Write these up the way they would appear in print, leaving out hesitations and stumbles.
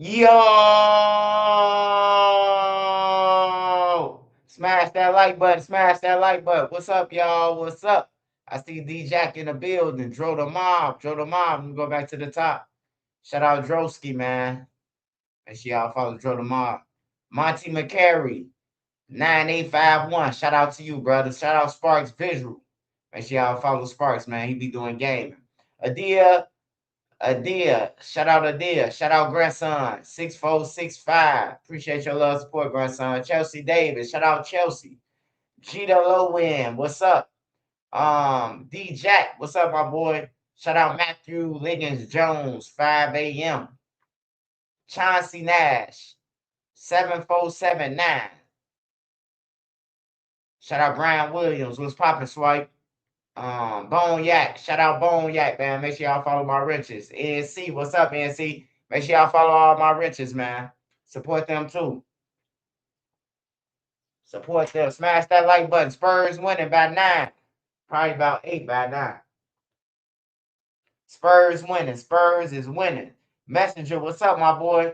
Yo! Smash that like button. Smash that like button. What's up, y'all? What's up? I see D Jack in the building. Dro the mob. Dro the mob. Let me go back to the top. Shout out Droski, man. Make sure y'all follow Dro the mob. Monty McCary, 9851. Shout out to you, brother. Shout out Sparks Visual. Make sure y'all follow Sparks, man. He be doing gaming. Adia Adia, shout out Adia, shout out grandson 6465. Appreciate your love support, grandson. Chelsea Davis, shout out Chelsea. Gita Lowin, what's up? D Jack, what's up, my boy? Shout out Matthew Liggins Jones, 5 a.m. Chauncey Nash, 7479. Shout out Brian Williams, what's poppin', Swipe? Bone Yak, shout out Bone Yak, man. Make sure y'all follow my riches. NC, what's up, NC? Make sure y'all follow all my riches, man. Support them too. Support them. Smash that like button. Spurs winning by 9. Probably about 8 by 9. Spurs winning. Spurs is winning. Messenger, what's up, my boy?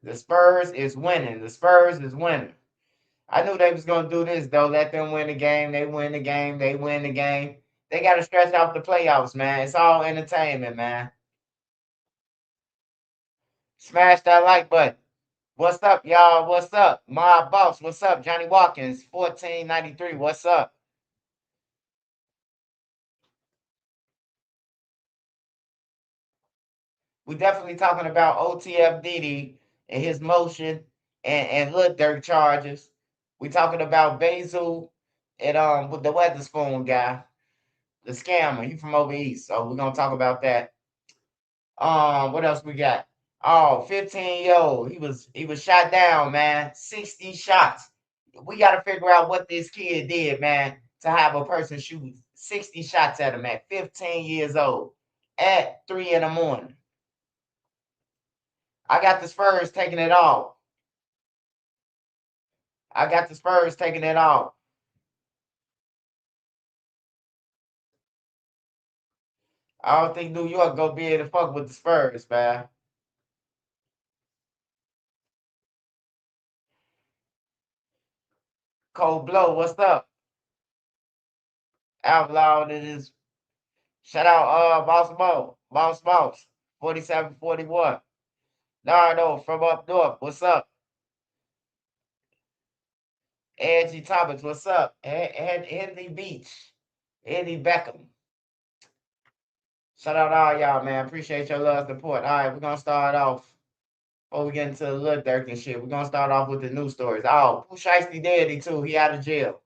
The Spurs is winning. The Spurs is winning. I knew they was gonna do this though. Let them win the game. They win the game. They win the game. They gotta stretch out the playoffs, man. It's all entertainment, man. Smash that like button. What's up, y'all? What's up? My boss, what's up? Johnny Watkins, 1493. What's up? We definitely talking about OTF Dede and his motion and Lil Durk charges. We talking about Basil and with the Weatherspoon guy, the scammer. He from over east, so we're gonna talk about that. What else we got? Oh, 15-year-old. He was shot down, man. 60 shots. We gotta figure out what this kid did, man, to have a person shoot 60 shots at him at 15 years old at 3 in the morning. I got the Spurs taking it all. I got the Spurs taking it all. I don't think New York gonna be able to fuck with the Spurs, man. Cold Blow, what's up? Outlaw it is. Shout out Boss Mo. Boss. 4741. Nardo from up north. What's up? Angie Thomas, what's up? Anthony Beach. Eddie Beckham. Shout out all y'all, man. Appreciate your love support. All right, we're gonna start off. Before we get into the Lil Durk and shit, we're gonna start off with the news stories. Oh, Pooh Shiesty Dede too. He out of jail.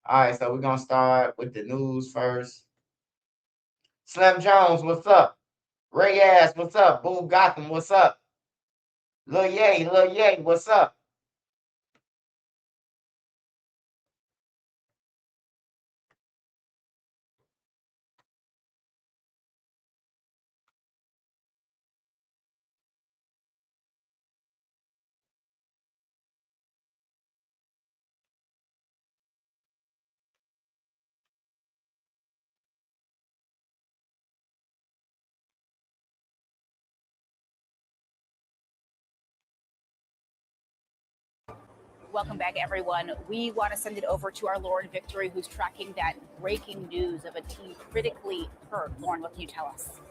All right, so we're gonna start with the news first. Slim Jones, what's up? Ray Ass, what's up? Boom Gotham, what's up? Lil Ye, what's up? Welcome back, everyone. We want to send it over to our Lord Victory, who's tracking that breaking news of a teen critically hurt. Lauren, what can you tell us?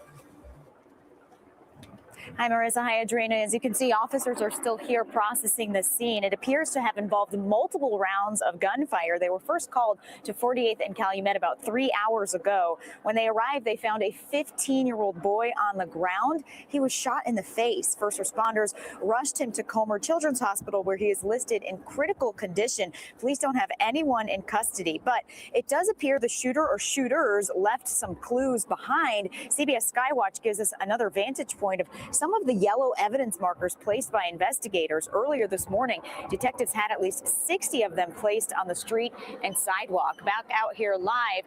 Hi, Marissa. Hi, Adrena. As you can see, officers are still here processing the scene. It appears to have involved multiple rounds of gunfire. They were first called to 48th and Calumet about 3 hours ago. When they arrived, they found a 15-year-old boy on the ground. He was shot in the face. First responders rushed him to Comer Children's Hospital, where he is listed in critical condition. Police don't have anyone in custody, but it does appear the shooter or shooters left some clues behind. CBS Skywatch gives us another vantage point of some of the yellow evidence markers placed by investigators. Earlier this morning, detectives had at least 60 of them placed on the street and sidewalk. Back out here live,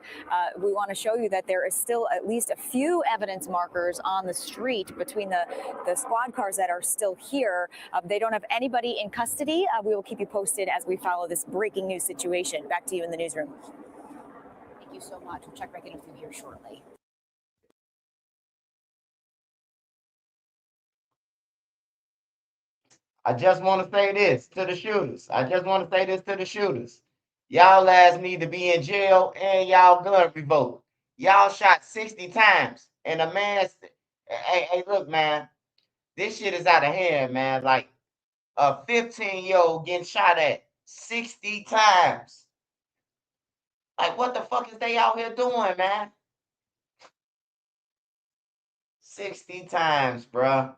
we want to show you that there is still at least a few evidence markers on the street between the squad cars that are still here. They don't have anybody in custody. We will keep you posted as we follow this breaking news situation. Back to you in the newsroom. you so much. We'll check back in with you here shortly. I just want to say this to the shooters. Y'all ass need to be in jail and y'all gun revoked. Y'all shot 60 times. And a man, hey, look, man, this shit is out of hand, man. Like a 15-year-old getting shot at 60 times. Like, what the fuck is they out here doing, man? 60 times, bruh.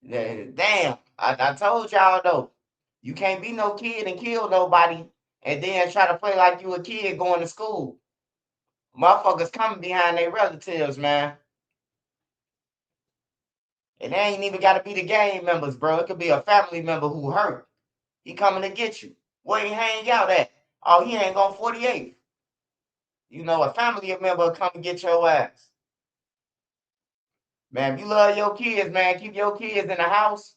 Damn. I told y'all, though. You can't be no kid and kill nobody and then try to play like you a kid going to school. Motherfuckers coming behind their relatives, man. And they ain't even got to be the gang members, bro. It could be a family member who hurt. He coming to get you. Where he hang out at? Oh, he ain't on 48th. You know, a family member will come and get your ass. Man, if you love your kids, man, keep your kids in the house.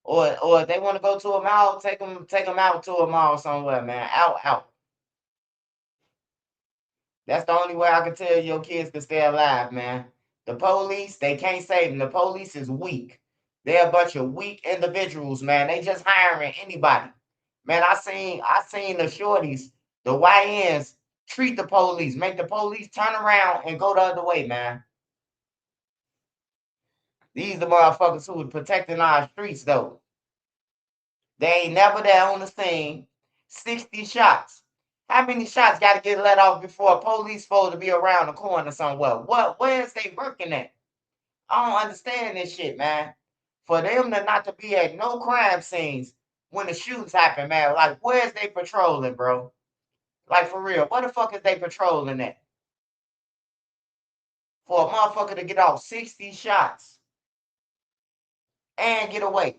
Or if they want to go to a mall, take them out to a mall somewhere, man. Out. That's the only way I can tell your kids can stay alive, man. The police, they can't save them. The police is weak. They're a bunch of weak individuals, man. They just hiring anybody. Man, I seen the shorties, the YNs, treat the police, make the police turn around and go the other way, man. These the motherfuckers who are protecting our streets, though. They ain't never there on the scene. 60 shots. How many shots got to get let off before a police supposed to be around the corner somewhere? Where is they working at? I don't understand this shit, man. For them to not to be at no crime scenes when the shoots happen, man. Like, where's they patrolling, bro? Like, for real, what the fuck is they patrolling at? For a motherfucker to get off 60 shots and get away.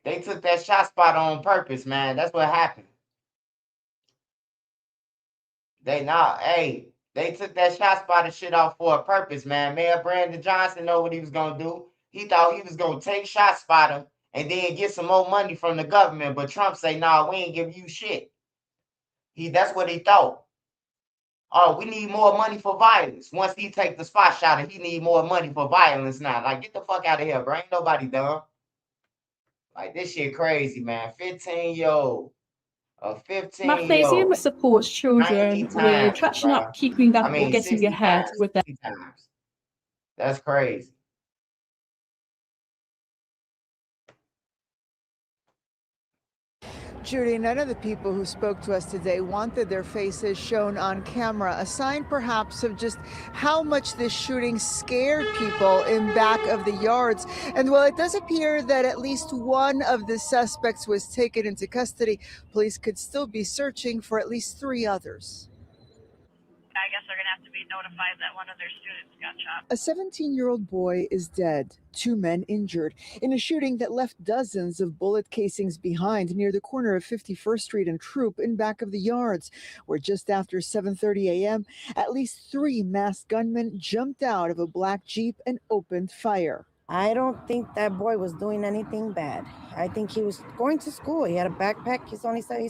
They took that shot spot on purpose, man. That's what happened. They took that shot spot and shit off for a purpose, man. Mayor Brandon Johnson know what he was gonna do. He thought he was gonna take shot spotter and then get some more money from the government. But Trump say, nah, we ain't give you shit. That's what he thought. Oh, we need more money for violence. Once he take the spot shot, he need more money for violence now. Like, get the fuck out of here, bro. Ain't nobody dumb. Like, this shit crazy, man. 15-year-old. A 15-year-old. Magnesium supports children with catching bro. up, keeping up, I mean, or getting 60 ahead times, with their 60 times. That's crazy. Judy, none of the people who spoke to us today wanted their faces shown on camera, a sign perhaps of just how much this shooting scared people in back of the yards. And while it does appear that at least one of the suspects was taken into custody, police could still be searching for at least 3 others. I guess they're going to have to be notified that one of their students got shot. A 17-year-old boy is dead, 2 men injured in a shooting that left dozens of bullet casings behind near the corner of 51st Street and Troop in back of the yards, where just after 7:30 a.m., at least 3 masked gunmen jumped out of a black Jeep and opened fire. I don't think that boy was doing anything bad. I think he was going to school. He had a backpack. He's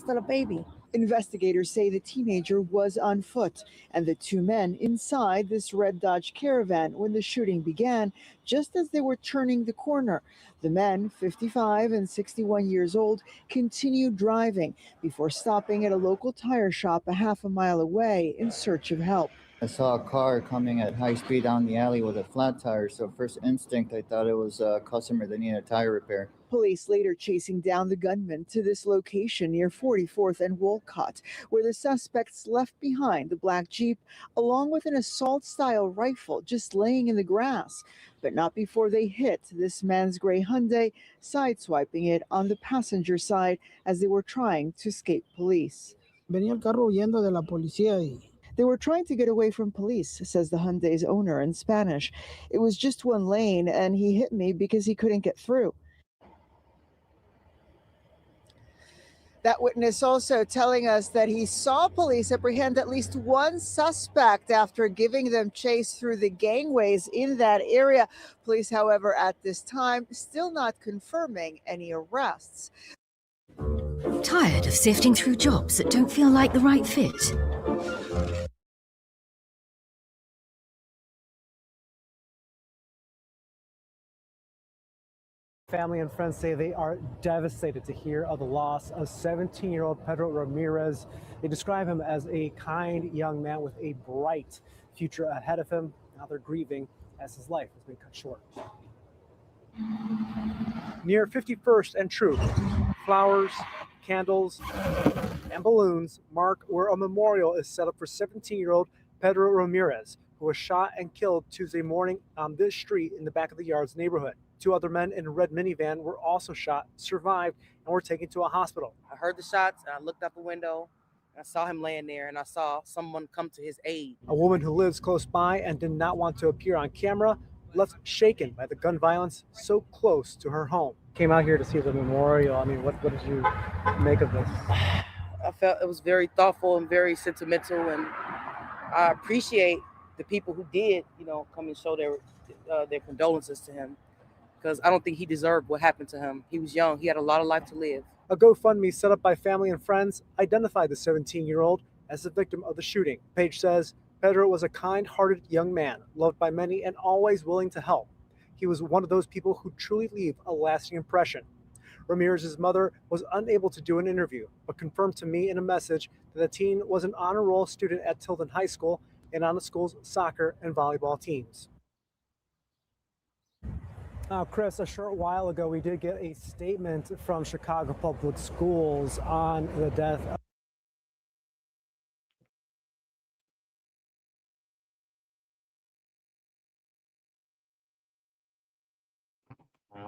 still a baby. Investigators say the teenager was on foot and the 2 men inside this red Dodge Caravan when the shooting began, just as they were turning the corner. The men, 55 and 61 years old, continued driving before stopping at a local tire shop a half a mile away in search of help. I saw a car coming at high speed down the alley with a flat tire, so first instinct I thought it was a customer that needed a tire repair. Police later chasing down the gunman to this location near 44th and Wolcott, where the suspects left behind the black Jeep along with an assault-style rifle just laying in the grass, but not before they hit this man's gray Hyundai, sideswiping it on the passenger side as they were trying to escape police. Venía el carro huyendo de la policía y They were trying to get away from police, says the Hyundai's owner in Spanish. It was just one lane and he hit me because he couldn't get through. That witness also telling us that he saw police apprehend at least one suspect after giving them chase through the gangways in that area. Police, however, at this time, still not confirming any arrests. Tired of sifting through jobs that don't feel like the right fit? Family and friends say they are devastated to hear of the loss of 17-year-old Pedro Ramirez. They describe him as a kind young man with a bright future ahead of him. Now they're grieving as his life has been cut short. Near 51st and Troop, flowers, candles, and balloons mark where a memorial is set up for 17-year-old Pedro Ramirez, who was shot and killed Tuesday morning on this street in the back of the Yards neighborhood. 2 other men in a red minivan were also shot, survived, and were taken to a hospital. I heard the shots, and I looked out the window, and I saw him laying there, and I saw someone come to his aid. A woman who lives close by and did not want to appear on camera, left shaken by the gun violence so close to her home. Came out here to see the memorial. I mean, what did you make of this? I felt it was very thoughtful and very sentimental, and I appreciate the people who did, come and show their condolences to him, because I don't think he deserved what happened to him. He was young. He had a lot of life to live. A GoFundMe set up by family and friends identified the 17-year-old as the victim of the shooting. The page says, Pedro was a kind-hearted young man, loved by many and always willing to help. He was one of those people who truly leave a lasting impression. Ramirez's mother was unable to do an interview, but confirmed to me in a message that the teen was an honor roll student at Tilden High School and on the school's soccer and volleyball teams. Now, Chris, a short while ago, we did get a statement from Chicago Public Schools on the death of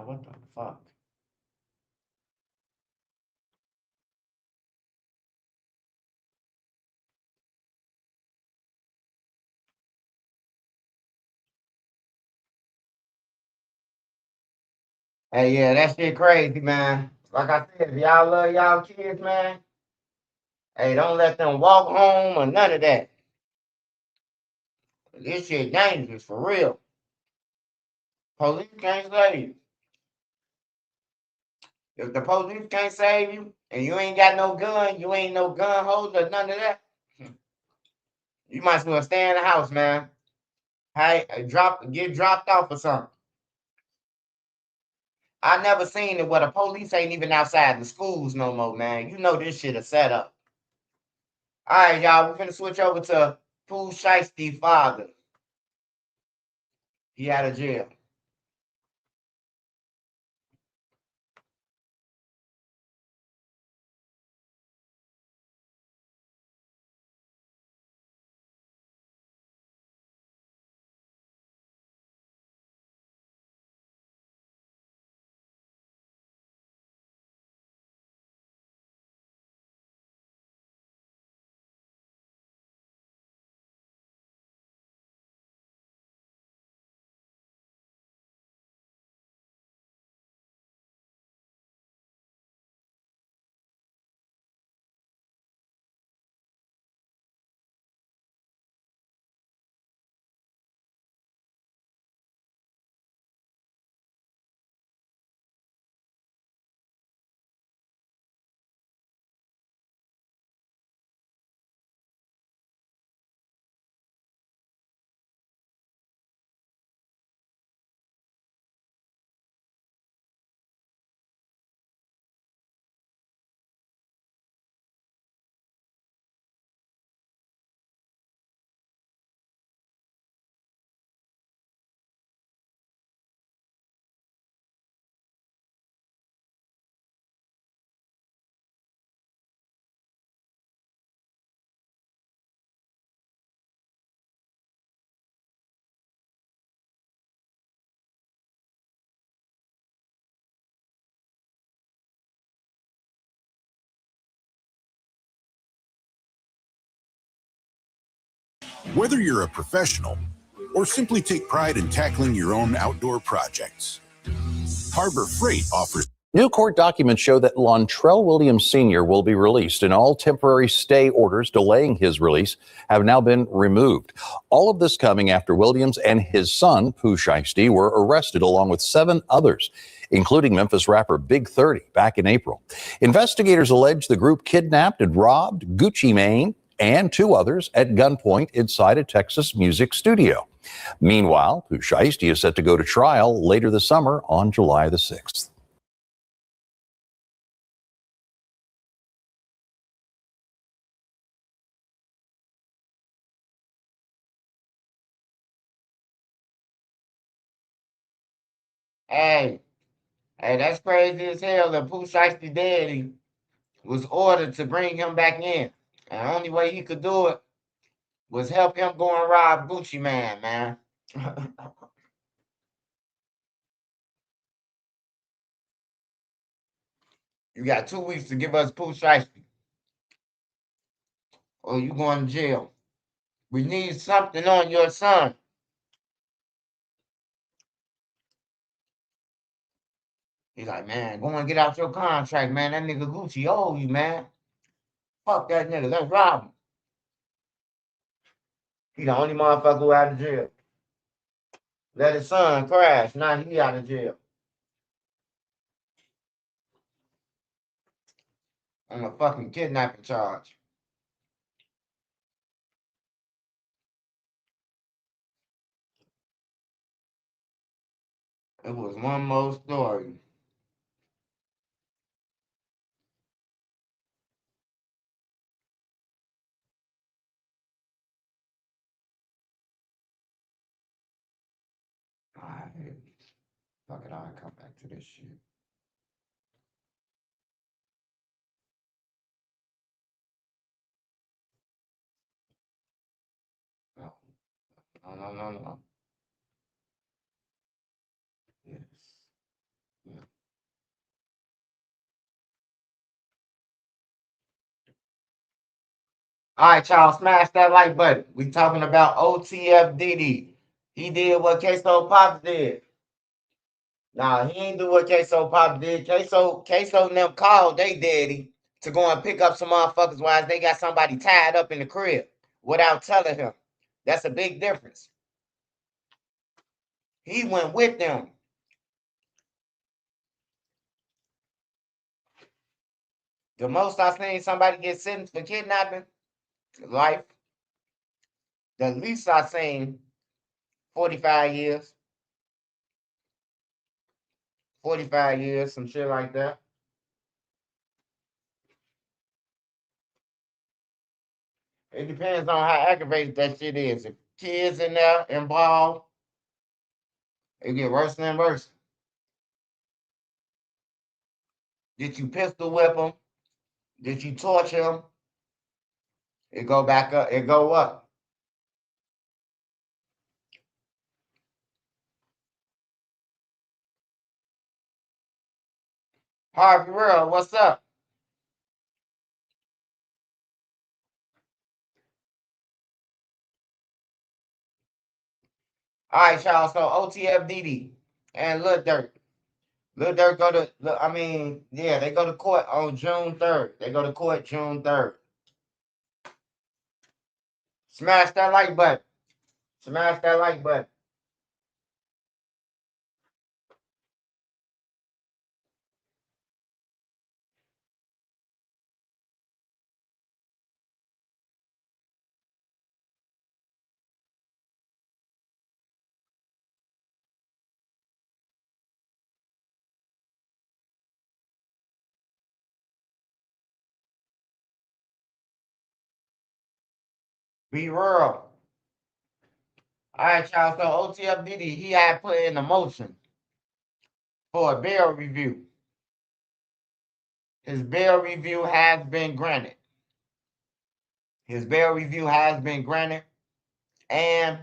what the fuck? Hey, yeah, that shit crazy, man. Like I said, if y'all love y'all kids, man, hey, don't let them walk home or none of that. This shit dangerous, for real. Police can't save you. If the police can't save you, and you ain't got no gun, you ain't no gun holder, none of that, you might as well stay in the house, man. Hey, get dropped off or something. I never seen it where the police ain't even outside the schools no more, man. You know this shit is set up. All right, y'all, we're finna switch over to Pooh Shiesty father. He out of jail. Whether you're a professional or simply take pride in tackling your own outdoor projects, Harbor Freight offers New court documents show that Lontrell Williams Sr. will be released, and all temporary stay orders delaying his release have now been removed. All of this coming after Williams and his son, Pooh Shiesty, were arrested along with 7 others, including Memphis rapper Big 30, back in April. Investigators allege the group kidnapped and robbed Gucci Mane and 2 others at gunpoint inside a Texas music studio. Meanwhile, Pooh Shiesty is set to go to trial later this summer on July the 6th. Hey, that's crazy as hell. The Pooh Shiesty Dede was ordered to bring him back in. And the only way he could do it was help him go and rob Gucci man. You got 2 weeks to give us Pooh Shiesty, or you going to jail. We need something on your son. He's like, man, go and get out your contract, man. That nigga Gucci owe you, man. Fuck that nigga. Let's rob him. He the only motherfucker who out of jail. Let his son crash. Now he out of jail. On a fucking kidnapping charge. It was one more story. Alright. Fuck it, I'll come back to this shit. No. Yes. Yeah. All right, y'all, smash that like button. We talking about OTF Dede. He did what Queso Pops did. Nah, he ain't do what Queso Pops did. Queso and them called they daddy to go and pick up some motherfuckers while they got somebody tied up in the crib without telling him. That's a big difference. He went with them. The most I seen somebody get sentenced for kidnapping, life. The least I seen, 45 years. 45 years, some shit like that. It depends on how aggravated that shit is. If kids in there involved, it get worse and worse. Did you pistol whip them? Did you torture them? It go back up. It go up. Harvey Real, what's up? All right, y'all. So OTF Dede and Lil Durk. Lil Durk go to, they go to court on June 3rd. They go to court June 3rd. Smash that like button. Smash that like button. Be real. All right, y'all. So OTF Dede, he had put in a motion for a bail review. His bail review has been granted. And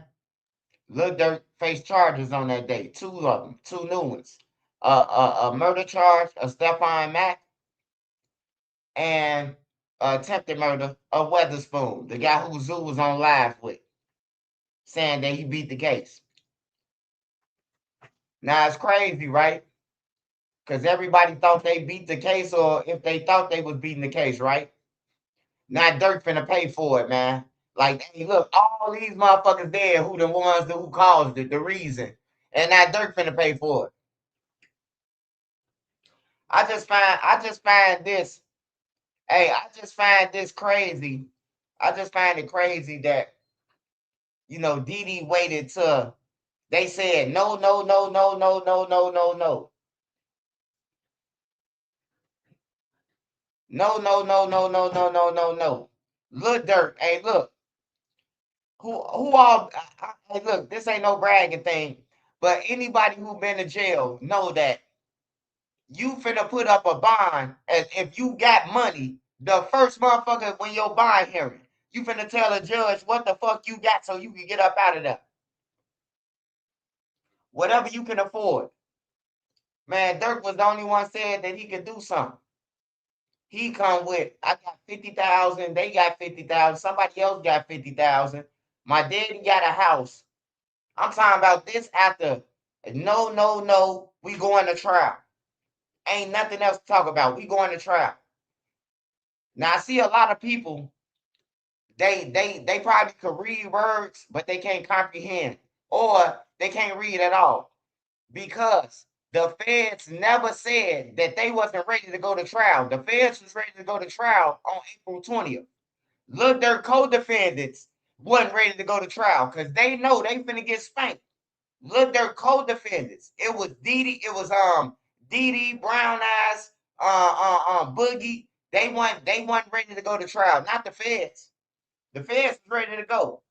Lil Durk faced charges on that day. 2 of them, 2 new ones. A murder charge of Stephon Mack and attempted murder of Weatherspoon, the guy who Zoo was on live with, saying that he beat the case. Now it's crazy, right? Because everybody thought they beat the case, or if they thought they was beating the case, right? Now Durk finna pay for it, man. Like, hey, look, all these motherfuckers there who the ones who caused it, the reason. And now Durk finna pay for it. I just find this, hey, I just find this crazy. I just find it crazy that, Dede waited till they said no, no, no, no, no, no, no, no, no. No, no, no, no, no, no, no, no, no. Lil Durk, hey, look. Who all hey, look, this ain't no bragging thing, but anybody who been to jail know that you finna put up a bond as if you got money. The first motherfucker when your bond hearing, you finna tell a judge what the fuck you got so you can get up out of there. Whatever you can afford. Man, Durk was the only one said that he could do something. He come with, I got 50,000, they got 50,000, somebody else got 50,000. My daddy got a house. I'm talking about this after no, no, no, we going to trial. Ain't nothing else to talk about. We going to trial. Now I see a lot of people, they probably could read words, but they can't comprehend. Or they can't read at all. Because the feds never said that they wasn't ready to go to trial. The feds was ready to go to trial on April 20th. Look, their co-defendants wasn't ready to go to trial because they know they finna get spanked. Look, their co-defendants. It was Dede, Dede, Brown Eyes, Boogie. They weren't ready to go to trial. Not the feds. The feds was ready to go.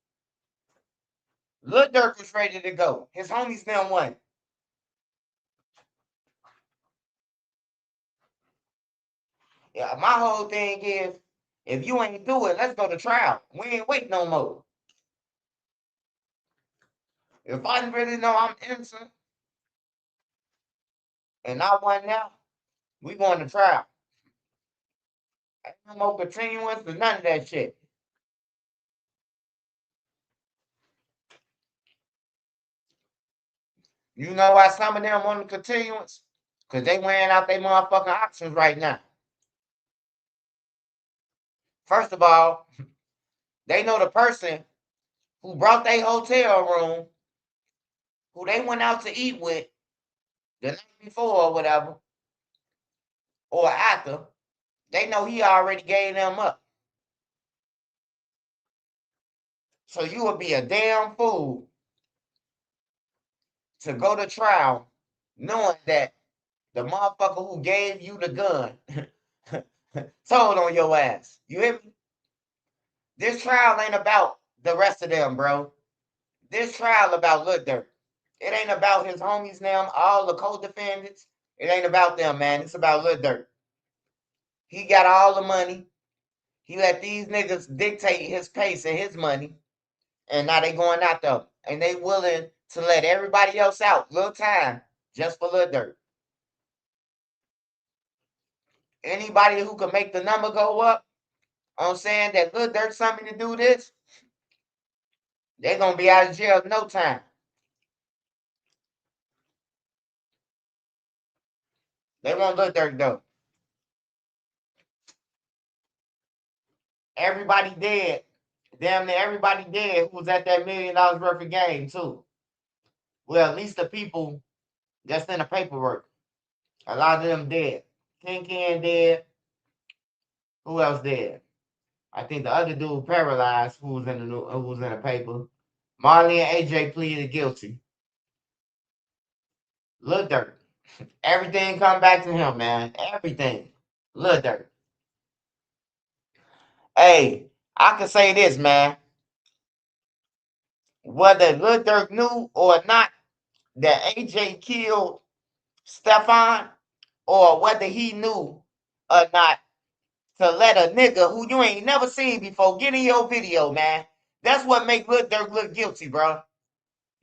Lil Durk was ready to go. His homies now won. Yeah, my whole thing is, if you ain't do it, let's go to trial. We ain't wait no more. If I really know I'm innocent and I won now, we going to trial. Ain't no more continuance or none of that shit. You know why some of them want the continuance? Because they wearing out their motherfucking options right now. First of all, they know the person who brought their hotel room, who they went out to eat with the night before or whatever, or after. They know he already gave them up. So you would be a damn fool to go to trial knowing that the motherfucker who gave you the gun told on your ass. You hear me? This trial ain't about the rest of them, bro. This trial about Lil Durk. It ain't about his homies now, all the co-defendants. It ain't about them, man. It's about Lil Durk. He got all the money. He let these niggas dictate his pace and his money. And now they going out there. And they willing to let everybody else out little time just for Lil Durk. Anybody who can make the number go up on saying that Lil Durk something to do this, they're going to be out of jail in no time. They want Lil Durk though. Everybody dead. Damn near everybody dead who was at that $1 million worth of game too. Well, at least the people that's in the paperwork. A lot of them dead. King dead. Who else dead? I think the other dude paralyzed who was in the paper. Marley and AJ pleaded guilty. Lil Durk. Everything come back to him, man. Everything. Lil Durk. Hey, I can say this, man. Whether Lil Durk knew or not that AJ killed Stefan, or whether he knew or not, to let a nigga who you ain't never seen before get in your video, man. That's what make Lil Durk look guilty, bro.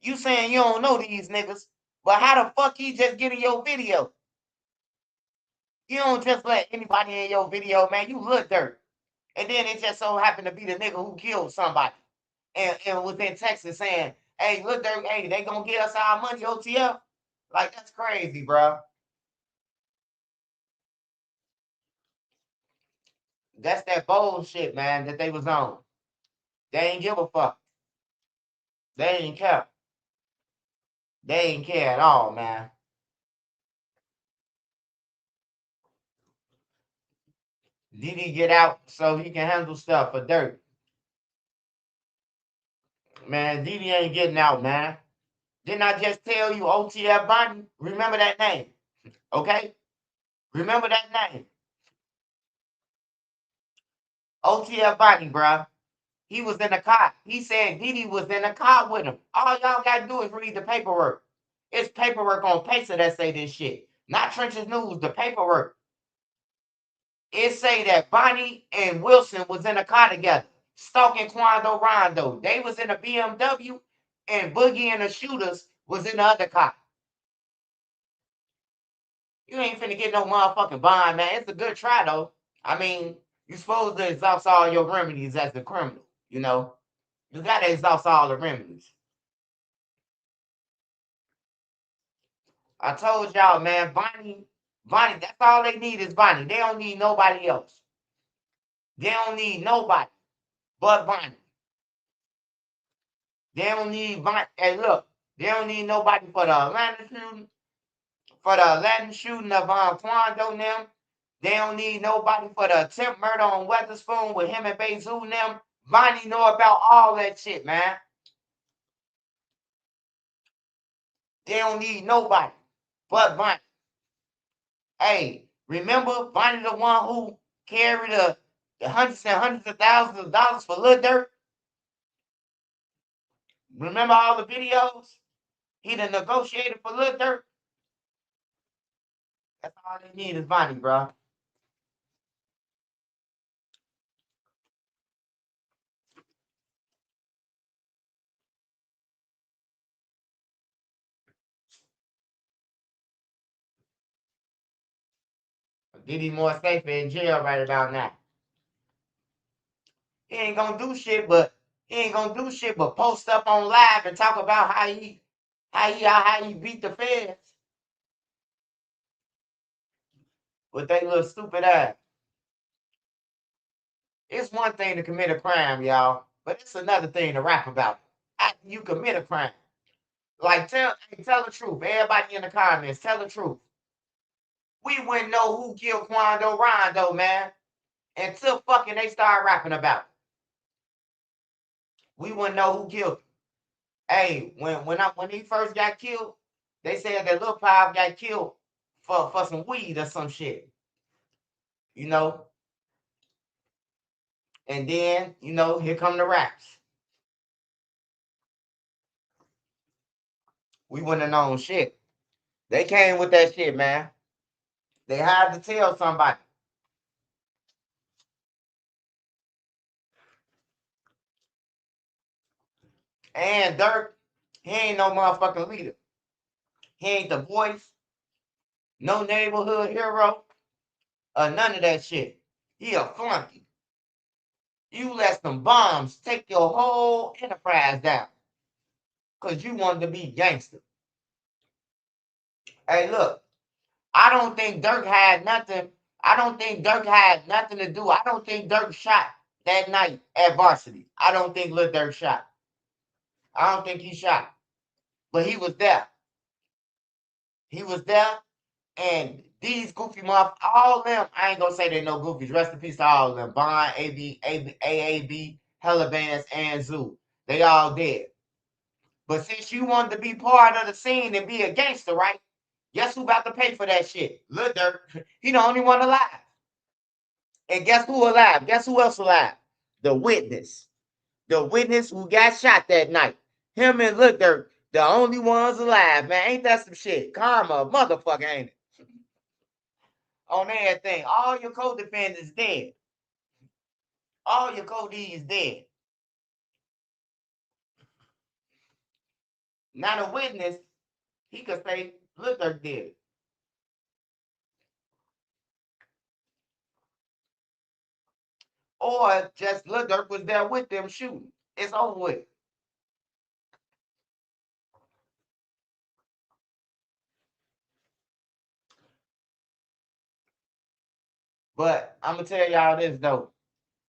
You saying you don't know these niggas, but how the fuck he just get in your video? You don't just let anybody in your video, man. You Lil Durk. And then it just so happened to be the nigga who killed somebody. And was in Texas saying, hey, Lil Durk, hey, they gonna give us our money, OTF? Like, that's crazy, bro. That's that bullshit, man, that they was on. They ain't give a fuck. They ain't care. They ain't care at all, man. Dede get out so he can handle stuff for Durk. Man, Dede ain't getting out, man. Didn't I just tell you OTF Bonnie? Remember that name, okay? Remember that name. OTF Bonnie, bruh. He was in the car. He said Dede was in the car with him. All y'all got to do is read the paperwork. It's paperwork on Pacer that say this shit. Not Trenches News, the paperwork. It say that Bonnie and Wilson was in a car together, stalking Quando Rondo. They was in a BMW, and Boogie and the shooters was in the other car. You ain't finna get no motherfucking bond, man. It's a good try, though. I mean, you supposed to exhaust all your remedies as a criminal, you know? You gotta exhaust all the remedies. I told y'all, man, Bonnie, that's all they need is Bonnie. They don't need nobody else. They don't need nobody but Bonnie. They don't need Bonnie. Hey, look, they don't need nobody for the Atlanta shooting, of Quando and them. They don't need nobody for the attempt murder on Weatherspoon with him and Bezoo and them. Bonnie know about all that shit, man. They don't need nobody but Bonnie. Hey, remember Bonnie the one who carried the hundreds and hundreds of thousands of dollars for Lil Durk? Remember all the videos? He done negotiated for Lil Durk. That's all they need is Bonnie, bro. Dede more safe in jail right about now. He ain't gonna do shit, but post up on live and talk about how he beat the feds with that little stupid ass. It's one thing to commit a crime, y'all, but it's another thing to rap about it. After you commit a crime, like tell the truth. Everybody in the comments, tell the truth. We wouldn't know who killed Quando Rondo, man, until fucking they start rapping about it. We wouldn't know who killed him. Hey, when he first got killed, they said that Lil Pop got killed for some weed or some shit. You know? And then, here come the raps. We wouldn't have known shit. They came with that shit, man. They had to tell somebody. And Durk, he ain't no motherfucking leader. He ain't the voice, no neighborhood hero, or none of that shit. He a flunky. You let some bombs take your whole enterprise down because you wanted to be gangster. Hey, look, I don't think Durk had nothing. I don't think Durk had nothing to do. I don't think Durk shot that night at Varsity. I don't think Lil Durk shot. I don't think he shot. But he was there. He was there. And these goofy all of them, I ain't gonna say they're no goofies. Rest in peace to all of them. Bond, AAB, Hella Bands, and Zoo. They all dead. But since you wanted to be part of the scene and be a gangster, right? Guess who about to pay for that shit? Lil Durk. He the only one alive. And guess who alive? Guess who else alive? The witness. The witness who got shot that night. Him and Lil Durk, the only ones alive, man. Ain't that some shit? Karma, motherfucker, ain't it? On everything. All your co-defendants dead. All your co-Ds dead. Not a witness, he could say Lil Durk did it. Or just Lil Durk was there with them shooting. It's over with. But I'm gonna tell y'all this though.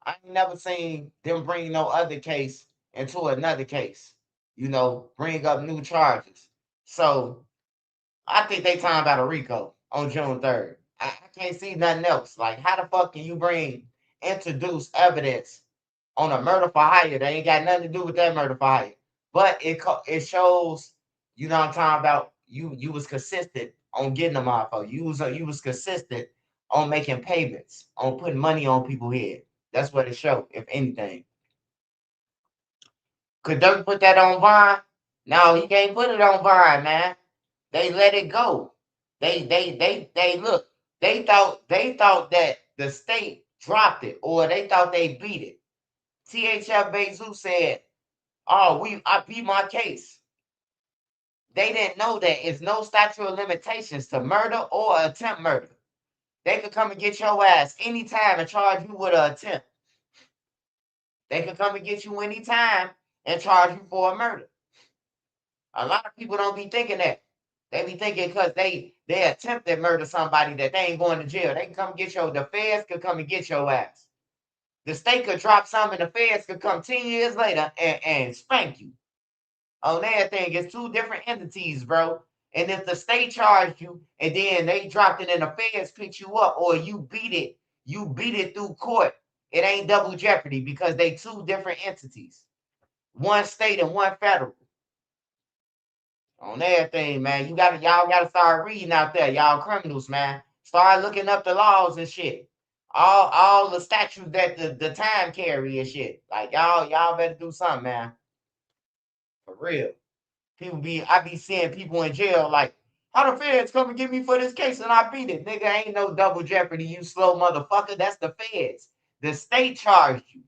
I ain't never seen them bring no other case into another case. You know, bring up new charges. So I think they talking about a RICO on June 3rd. I can't see nothing else. Like, how the fuck can you introduce evidence on a murder for hire? They ain't got nothing to do with that murder for hire. But it shows, you know what I'm talking about, you was consistent on getting them off of. You was consistent on making payments, on putting money on people's head. That's what it showed, if anything. Could Durk put that on Vine? No, he can't put it on Vine, man. They let it go. They look. They thought that the state dropped it, or they thought they beat it. THF Bezu said, "Oh, I beat my case." They didn't know that it's no statute of limitations to murder or attempt murder. They could come and get your ass anytime and charge you with an attempt. They could come and get you anytime and charge you for a murder. A lot of people don't be thinking that. They be thinking because they attempted to murder somebody that they ain't going to jail. They can come get the feds could come and get your ass. The state could drop something and the feds could come 10 years later and spank you. On everything, it's two different entities, bro. And if the state charged you and then they dropped it and the feds picked you up, or you beat it through court, it ain't double jeopardy because they two different entities. One state and one federal. On everything, man. Y'all gotta start reading out there, y'all criminals, man. Start looking up the laws and shit. All the statutes that the time carry and shit. Like y'all better do something, man. For real. I be seeing people in jail like, how the feds come and get me for this case and I beat it? Nigga, ain't no double jeopardy, you slow motherfucker. That's the feds. The state charged you,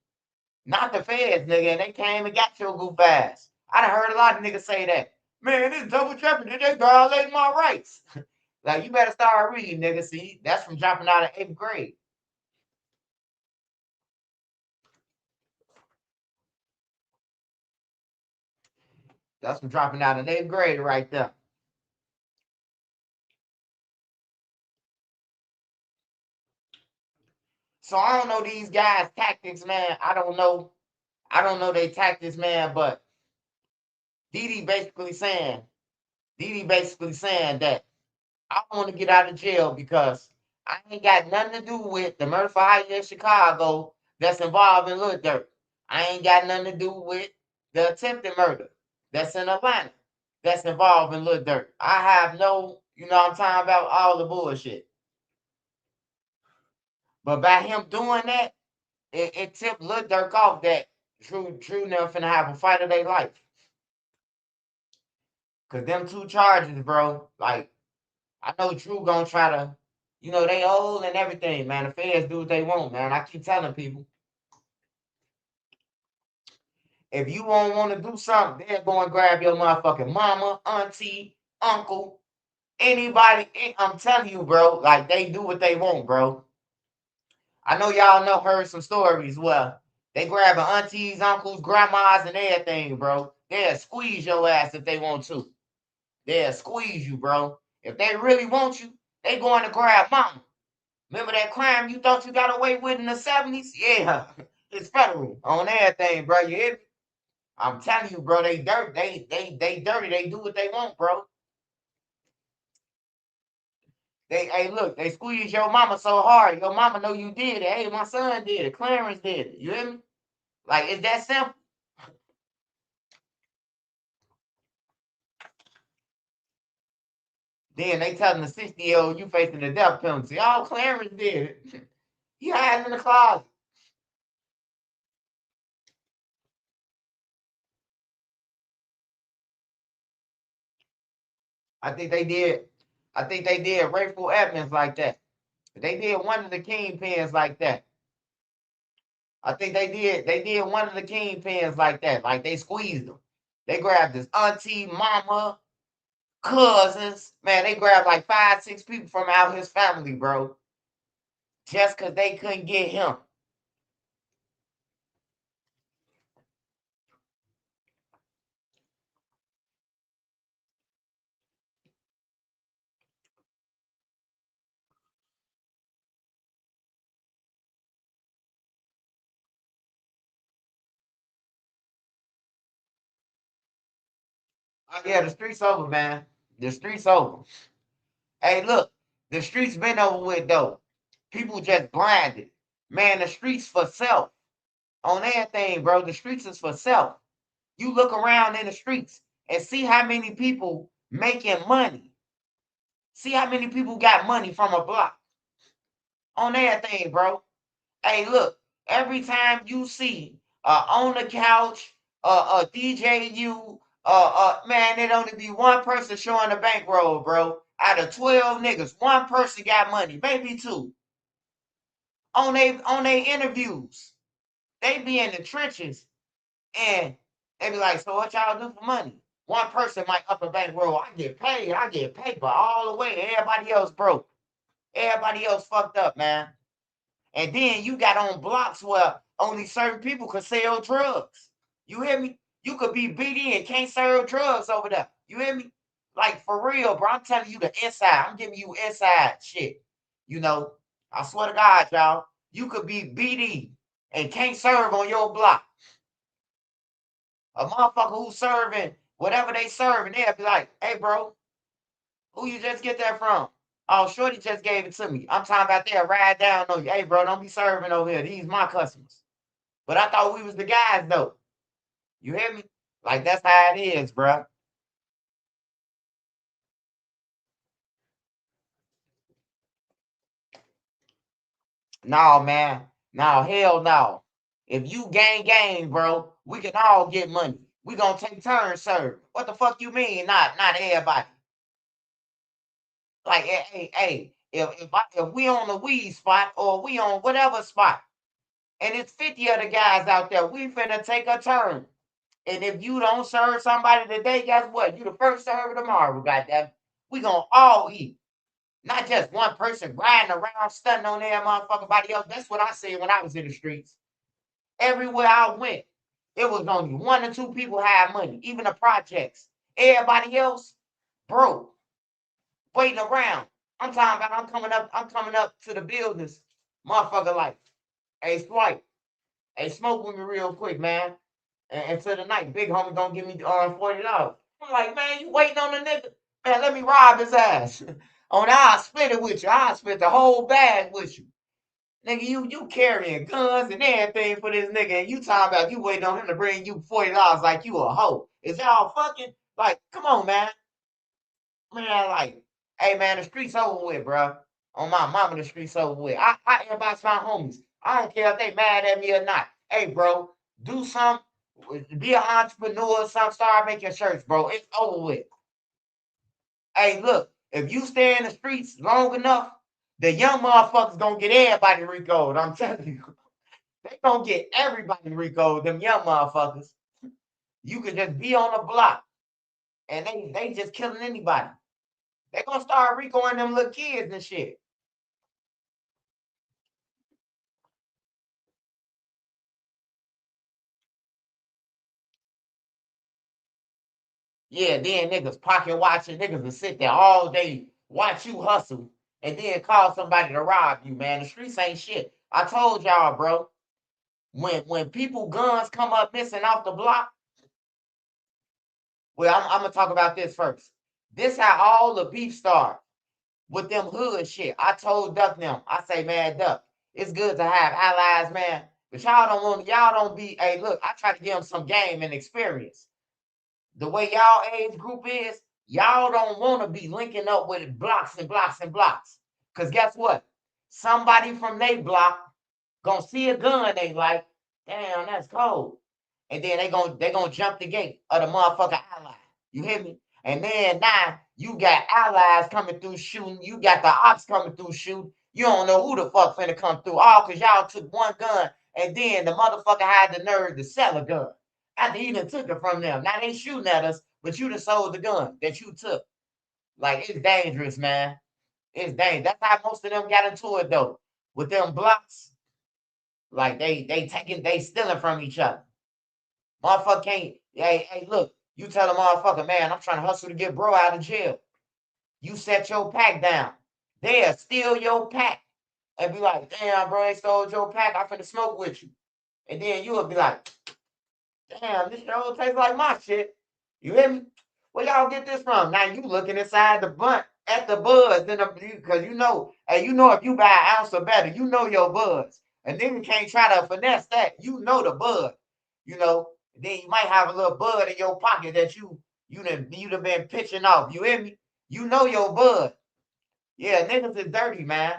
not the feds, nigga. And they came and got your goof ass. I done heard a lot of niggas say that. Man, this double jeopardy, they violate my rights. Like, you better start reading, nigga. See, that's from dropping out of 8th grade. That's from dropping out of 8th grade right there. So I don't know these guys' tactics, man. I don't know their tactics, man, but Dede basically saying that I want to get out of jail because I ain't got nothing to do with the murder for hire in Chicago that's involved in Lil Durk. I ain't got nothing to do with the attempted murder that's in Atlanta that's involved in Lil Durk. I have no, you know what I'm talking about, all the bullshit. But by him doing that, it tipped Lil Durk off that Drew never finna have a fight of their life. Cause them two charges, bro, like, I know Drew gonna try to, they old and everything, man. The feds do what they want, man. I keep telling people, if you won't want to do something, then go and grab your motherfucking mama, auntie, uncle, anybody. I'm telling you, bro, like, they do what they want, bro. I know y'all heard some stories where they grabbing aunties, uncles, grandmas, and everything, bro. They'll squeeze your ass if they want to. They'll squeeze you, bro. If they really want you, they going to grab mama. Remember that crime you thought you got away with in the 70s? Yeah, it's federal on everything, bro. You hear me? I'm telling you, bro, they dirty. They dirty. They do what they want, bro. Look, they squeeze your mama so hard. Your mama know you did it. Hey, my son did it. Clarence did it. You hear me? Like, it's that simple. Then they telling the 60-year-old you facing the death penalty. Oh, Clarence did it. He hiding in the closet. I think they did Rayful Edmonds like that. They did one of the kingpins like that. I think they did one of the kingpins like that. Like, they squeezed them. They grabbed his auntie, mama, cousins. Man, they grabbed like 5, 6 people from out his family, bro. Just because they couldn't get him. Yeah, the streets over, man. The streets over. Hey, look, the streets been over with though. People just blinded. Man, the streets for self. On everything, bro. The streets is for self. You look around in the streets and see how many people making money. See how many people got money from a block. On everything, bro. Hey, look, every time you see on the couch, a DJU, man, it only be one person showing the bankroll, bro. Out of 12 niggas, one person got money, maybe two. On they interviews, they be in the trenches and they be like, so what y'all do for money? One person might up a bankroll. I get paper all the way. Everybody else broke. Everybody else fucked up, man. And then you got on blocks where only certain people could sell drugs. You hear me? You could be BD and can't sell drugs over there. You hear me? Like for real, bro. I'm telling you the inside. I'm giving you inside shit. You know, I swear to God, y'all, you could be BD and can't serve on your block. A motherfucker who's serving whatever they serving, they'll be like, hey, bro, who you just get that from? Oh, Shorty just gave it to me. I'm talking about that ride down on you. Hey, bro, don't be serving over here. These my customers. But I thought we was the guys, though. You hear me? Like, that's how it is, bro. No, man. No, hell no. If you gang, bro, we can all get money. We gonna take turns, sir. What the fuck you mean? Not everybody. Like, hey, if we on the weed spot or we on whatever spot, and it's 50 of the guys out there, we finna take a turn. And if you don't serve somebody today, guess what? You the first server tomorrow, goddamn. We gonna all eat. Not just one person riding around stunting on their motherfucking body else. That's what I said when I was in the streets. Everywhere I went, it was only one or two people had money, even the projects. Everybody else broke, waiting around. I'm talking about I'm coming up to the buildings, motherfucker like, hey, Swipe, hey, smoke with me real quick, man. And to the night, big homie gonna give me $40. I'm like, man, you waiting on the nigga? Man, let me rob his ass. I'll split it with you. I'll split the whole bag with you. Nigga, you carrying guns and everything for this nigga, and you talking about you waiting on him to bring you $40 like you a hoe. Is y'all fucking like, come on, man. Man, like, hey man, the streets over with, bro. On my mama, the streets over with. I inbox my homies. I don't care if they mad at me or not. Hey, bro, do something. Be an entrepreneur or something. Start making shirts, bro. It's over with. Hey, look, if you stay in the streets long enough, the young motherfuckers gonna get everybody Rico'd. I'm telling you. They gonna get everybody Rico'd, them young motherfuckers. You can just be on the block and they just killing anybody. They gonna start Ricoing them little kids and shit. Yeah, then niggas pocket watching, niggas will sit there all day, watch you hustle, and then call somebody to rob you, man. The streets ain't shit. I told y'all, bro. When people guns come up missing off the block, well, I'm gonna talk about this first. This how all the beef start with them hood shit. I told Duck them, I say, man, Duck, it's good to have allies, man. But y'all don't be, hey, look, I try to give them some game and experience. The way y'all age group is, y'all don't want to be linking up with blocks and blocks and blocks. Because guess what? Somebody from they block gonna see a gun they like, damn, that's cold. And then they gonna jump the gate of the motherfucker ally. You hear me? And then now you got allies coming through shooting. You got the ops coming through shooting. You don't know who the fuck finna come through. All because y'all took one gun and then the motherfucker had the nerve to sell a gun. After he done took it from them. Now they shooting at us, but you done sold the gun that you took. Like, it's dangerous, man. It's dangerous. That's how most of them got into it, though. With them blocks, like, they stealing from each other. Motherfucker can't, hey, look, you tell a motherfucker, man, I'm trying to hustle to get bro out of jail. You set your pack down. They'll steal your pack and be like, damn, bro, they stole your pack. I finna smoke with you. And then you will be like, damn, this sure tastes like my shit. You hear me? Where y'all get this from? Now you looking inside the bunt at the buds, because you know, hey, you know if you buy an ounce or better, you know your buds. And then you can't try to finesse that. You know the bud. You know, then you might have a little bud in your pocket that you done been pitching off. You hear me? You know your bud. Yeah, niggas is dirty, man.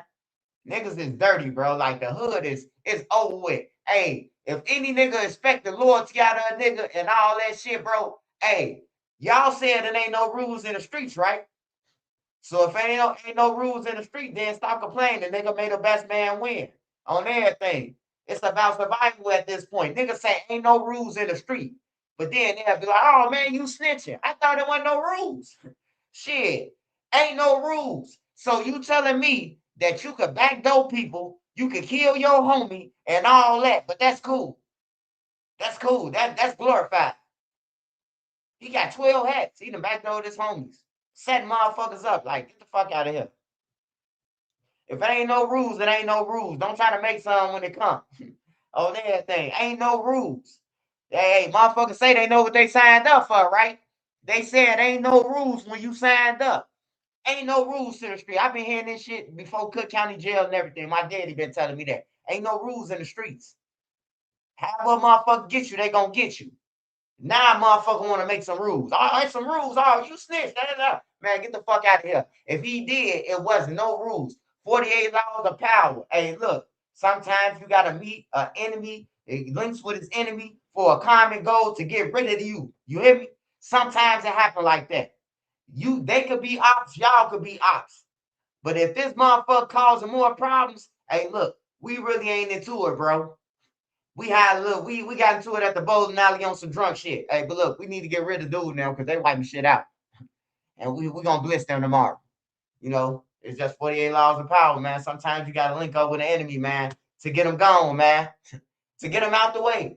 Niggas is dirty, bro. Like the hood is over with. Hey, if any nigga expect the loyalty out of a nigga and all that shit, bro, hey, y'all said there ain't no rules in the streets, right? So if ain't no rules in the street, then stop complaining. Nigga made the best man win on everything. It's about survival at this point. Niggas say ain't no rules in the street. But then they'll be like, oh man, you snitching. I thought there wasn't no rules. Shit, ain't no rules. So you telling me that you could backdoor people, you could kill your homie and all that, but that's cool. That's cool. That's glorified. He got 12 hats. He done backdoored his homies. Setting motherfuckers up. Like, get the fuck out of here. If it ain't no rules, it ain't no rules. Don't try to make some when it comes. Oh, that thing. Ain't no rules. Hey, motherfuckers say they know what they signed up for, right? They said ain't no rules when you signed up. Ain't no rules to the street. I've been hearing this shit before Cook County Jail and everything. My daddy been telling me that. Ain't no rules in the streets. However a motherfucker get you, they gonna get you. Now motherfucker want to make some rules. All right, some rules. Oh, you snitched. Man, get the fuck out of here. If he did, it was no rules. 48 laws of power. Hey, look, sometimes you gotta meet an enemy. It links with his enemy for a common goal to get rid of you. You hear me? Sometimes it happen like that. They could be ops, y'all could be ops. But if this motherfucker causing more problems, hey, look, we really ain't into it, bro. We got into it at the bowling alley on some drunk shit. Hey, but look, we need to get rid of dude now because they wiping shit out. And we gonna blitz them tomorrow. You know, it's just 48 laws of power, man. Sometimes you gotta link up with an enemy, man, to get them gone, man. To get them out the way.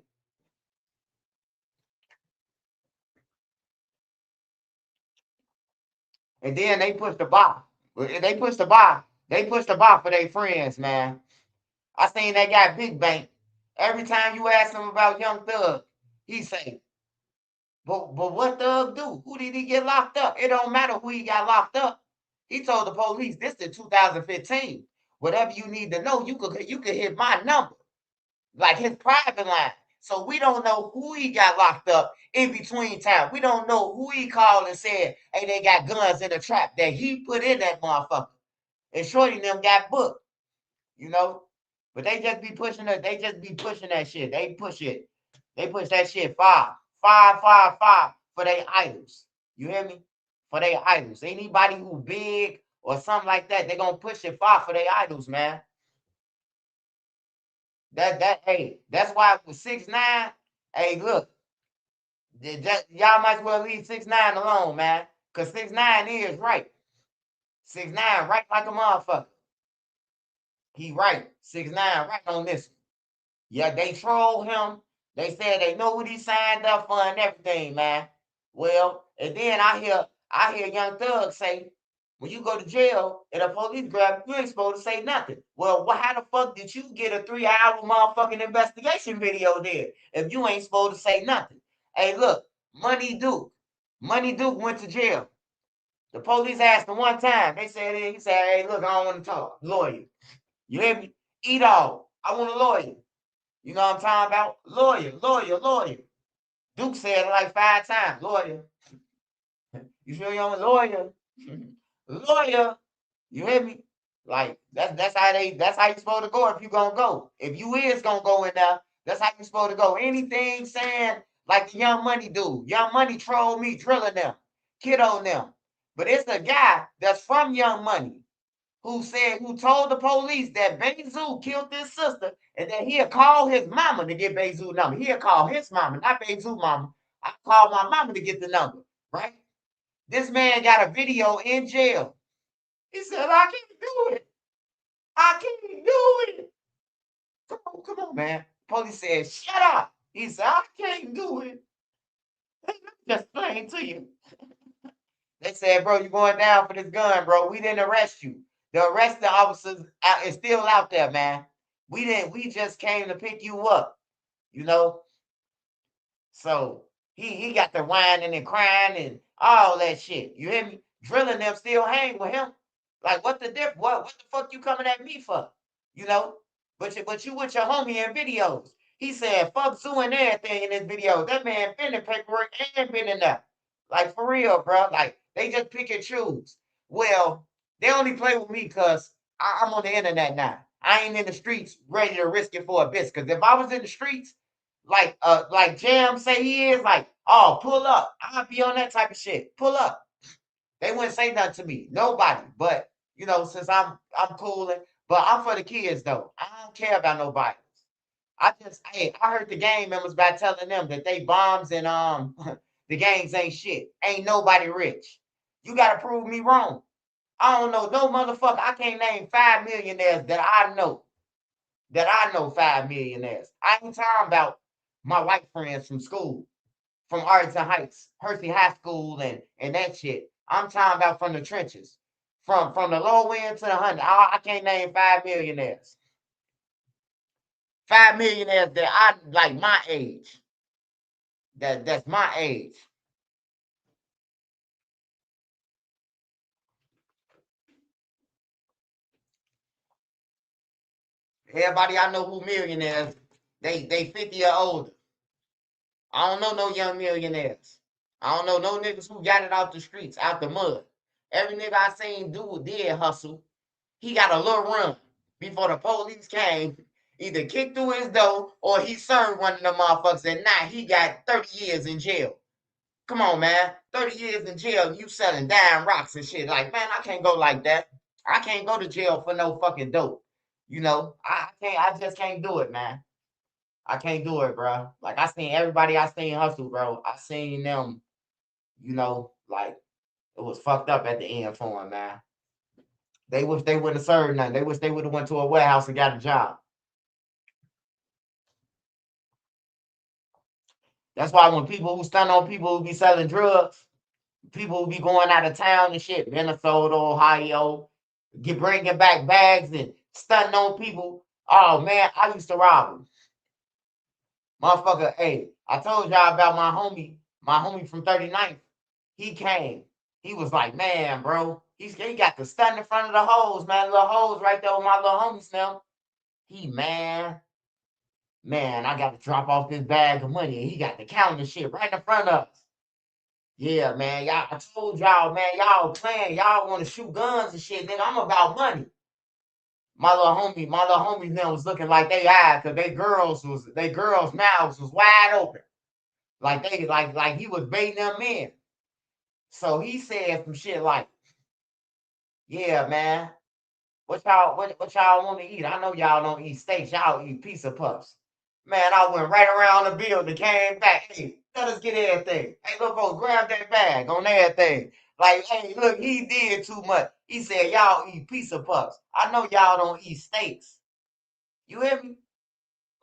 And then they push the bar. They push the bar. They push the bar for their friends, man. I seen that guy Big Bank. Every time you ask him about Young Thug, he say, but what Thug do? Who did he get locked up? It don't matter who he got locked up. He told the police, this is 2015. Whatever you need to know, you could hit my number. Like his private line. So we don't know who he got locked up in between time. We don't know who he called and said, hey, they got guns in the trap that he put in that motherfucker. And Shorty them got booked, you know? But they just be pushing it. They just be pushing that shit. They push it. They push that shit far for their idols. You hear me? For their idols. Anybody who big or something like that, they gonna push it far for their idols, man. Hey, that's why with 6ix9ine, hey, look, y'all might as well leave 6ix9ine alone, man. Cause 6ix9ine is right. 6ix9ine right like a motherfucker. He right. 6ix9ine right on this one. Yeah, they troll him. They said they know what he signed up for and everything, man. Well, and then I hear Young Thug say, when you go to jail and the police grab you, ain't supposed to say nothing. Well, how the fuck did you get a 3-hour motherfucking investigation video there if you ain't supposed to say nothing? Hey, look, Money Duke went to jail. The police asked him one time. He said, hey, look, I don't want to talk. Lawyer. You hear me? Eat all. I want a lawyer. You know what I'm talking about? Lawyer. Duke said it like 5 times. Lawyer. You feel me? I'm a lawyer. Lawyer. You hear me? Like that's how you're supposed to go if you gonna go. If you is gonna go in there, that's how you're supposed to go. Anything saying like the Young Money dude. Young Money troll me, drilling them, kid on them. But it's a guy that's from Young Money who told the police that Bezu killed his sister and that he'll call his mama to get Bezu's number. He'll call his mama, not Bezu's mama. I call my mama to get the number, right? This man got a video in jail. He said, I can't do it. I can't do it. Come on, man. Police said, shut up. He said, I can't do it. Just plain to you. They said, bro, you're going down for this gun, bro. We didn't arrest you. The arresting officers is still out there, man. We just came to pick you up, you know? So He got the whining and crying and all that shit. You hear me? Drilling them still hang with him. Like, what the difference? What the fuck you coming at me for? You know? But you with your homie in videos. He said, fuck Zoo and everything in this video. That man been in paperwork and been in there. Like, for real, bro. Like, they just pick and choose. Well, they only play with me because I'm on the internet now. I ain't in the streets ready to risk it for a bitch. Because if I was in the streets, like Jam say he is, like, oh, pull up. I'll be on that type of shit. Pull up. They wouldn't say nothing to me. Nobody. But, you know, since I'm cooling. But I'm for the kids though. I don't care about nobody. I heard the gang members by telling them that they bombs and the gangs ain't shit. Ain't nobody rich. You gotta prove me wrong. I don't know no motherfucker. I can't name 5 millionaires that I know. 5 millionaires. I ain't talking about my white friends from school, from Arlington Heights, Hersey High School, and that shit. I'm talking about from the trenches, from the low end to the 100. I can't name 5 millionaires. 5 millionaires that I like my age. That's my age. Everybody I know who millionaires, they 50 or older. I don't know no young millionaires. I don't know no niggas who got it out the streets, out the mud. Every nigga I seen did hustle. He got a little run before the police came, either kicked through his door or he served one of them motherfuckers, and now he got 30 years in jail. Come on, man. 30 years in jail, you selling dime rocks and shit. Like, man, I can't go like that. I can't go to jail for no fucking dope. You know, I just can't do it, man. I can't do it, bro. Like, I seen everybody I seen hustle, bro. I seen them, you know, like, it was fucked up at the end for them, man. They wish they wouldn't have served nothing. They wish they would have went to a warehouse and got a job. That's why when people who stun on people who be selling drugs, people who be going out of town and shit, Minnesota, Ohio, bringing back bags and stunting on people. Oh man, I used to rob them. Motherfucker, hey, I told y'all about my homie from 39th. He came. He was like, man, bro, he got the stun in front of the hoes, man. Little hoes right there with my little homies now. He, man, I got to drop off this bag of money. And he got the counter shit right in front of us. Yeah, man, y'all, I told y'all, man, y'all playing. Y'all want to shoot guns and shit. Nigga, I'm about money. My little homies now was looking like they eyes because they girls' mouths was wide open. Like he was baiting them in. So he said some shit like, yeah, man, what y'all want to eat? I know y'all don't eat steaks, y'all eat pizza puffs. Man, I went right around the building, came back. Hey, let us get everything. Hey, look, folks, grab that bag on everything. Like, hey, look, he did too much. He said, y'all eat pizza puffs. I know y'all don't eat steaks. You hear me?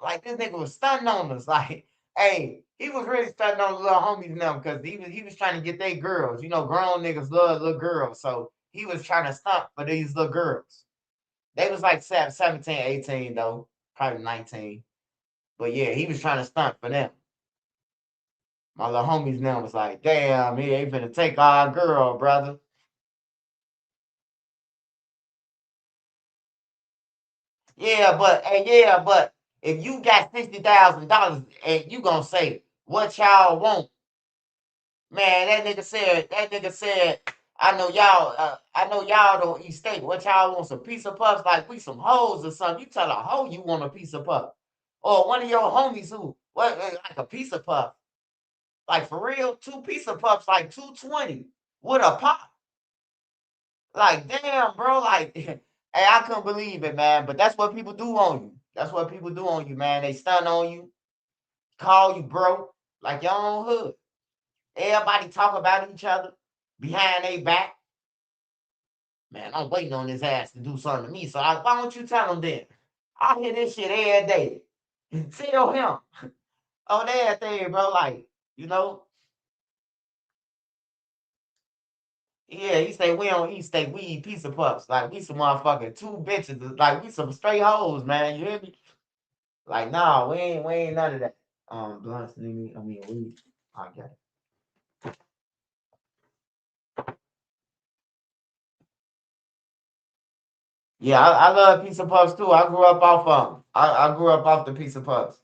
Like, this nigga was stunting on us. Like, hey, he was really stunting on the little homies now because he was trying to get their girls. You know, grown niggas love little girls. So he was trying to stunt for these little girls. They was like 17, 18, though. Probably 19. But yeah, he was trying to stunt for them. My little homies now was like, damn, he ain't finna take our girl, brother. Yeah, but if you got $60,000 and you gonna say what y'all want, man, that nigga said, I know y'all don't eat steak. What y'all want, some pizza puffs? Like we some hoes or something. You tell a hoe you want a pizza puff. Or one of your homies who like a pizza puff. Like for real, 2 pizza puffs like $2.20 with a pop. Like damn, bro. Like hey, I couldn't believe it, man. But that's what people do on you. That's what people do on you, man. They stun on you, call you bro, like your own hood. Everybody talk about each other behind their back. Man, I'm waiting on his ass to do something to me. So why don't you tell him then? I hear this shit every day. Tell him on everything, bro. Like, you know. Yeah, he say we don't eat steak, we eat pizza puffs. Like we some motherfucking 2 bitches. Like we some straight hoes, man. You hear me? Like, nah, we ain't none of that. Blunts, nigga. I mean weed. Okay. Yeah, I love pizza puffs too. I grew up off of them. I grew up off the pizza puffs.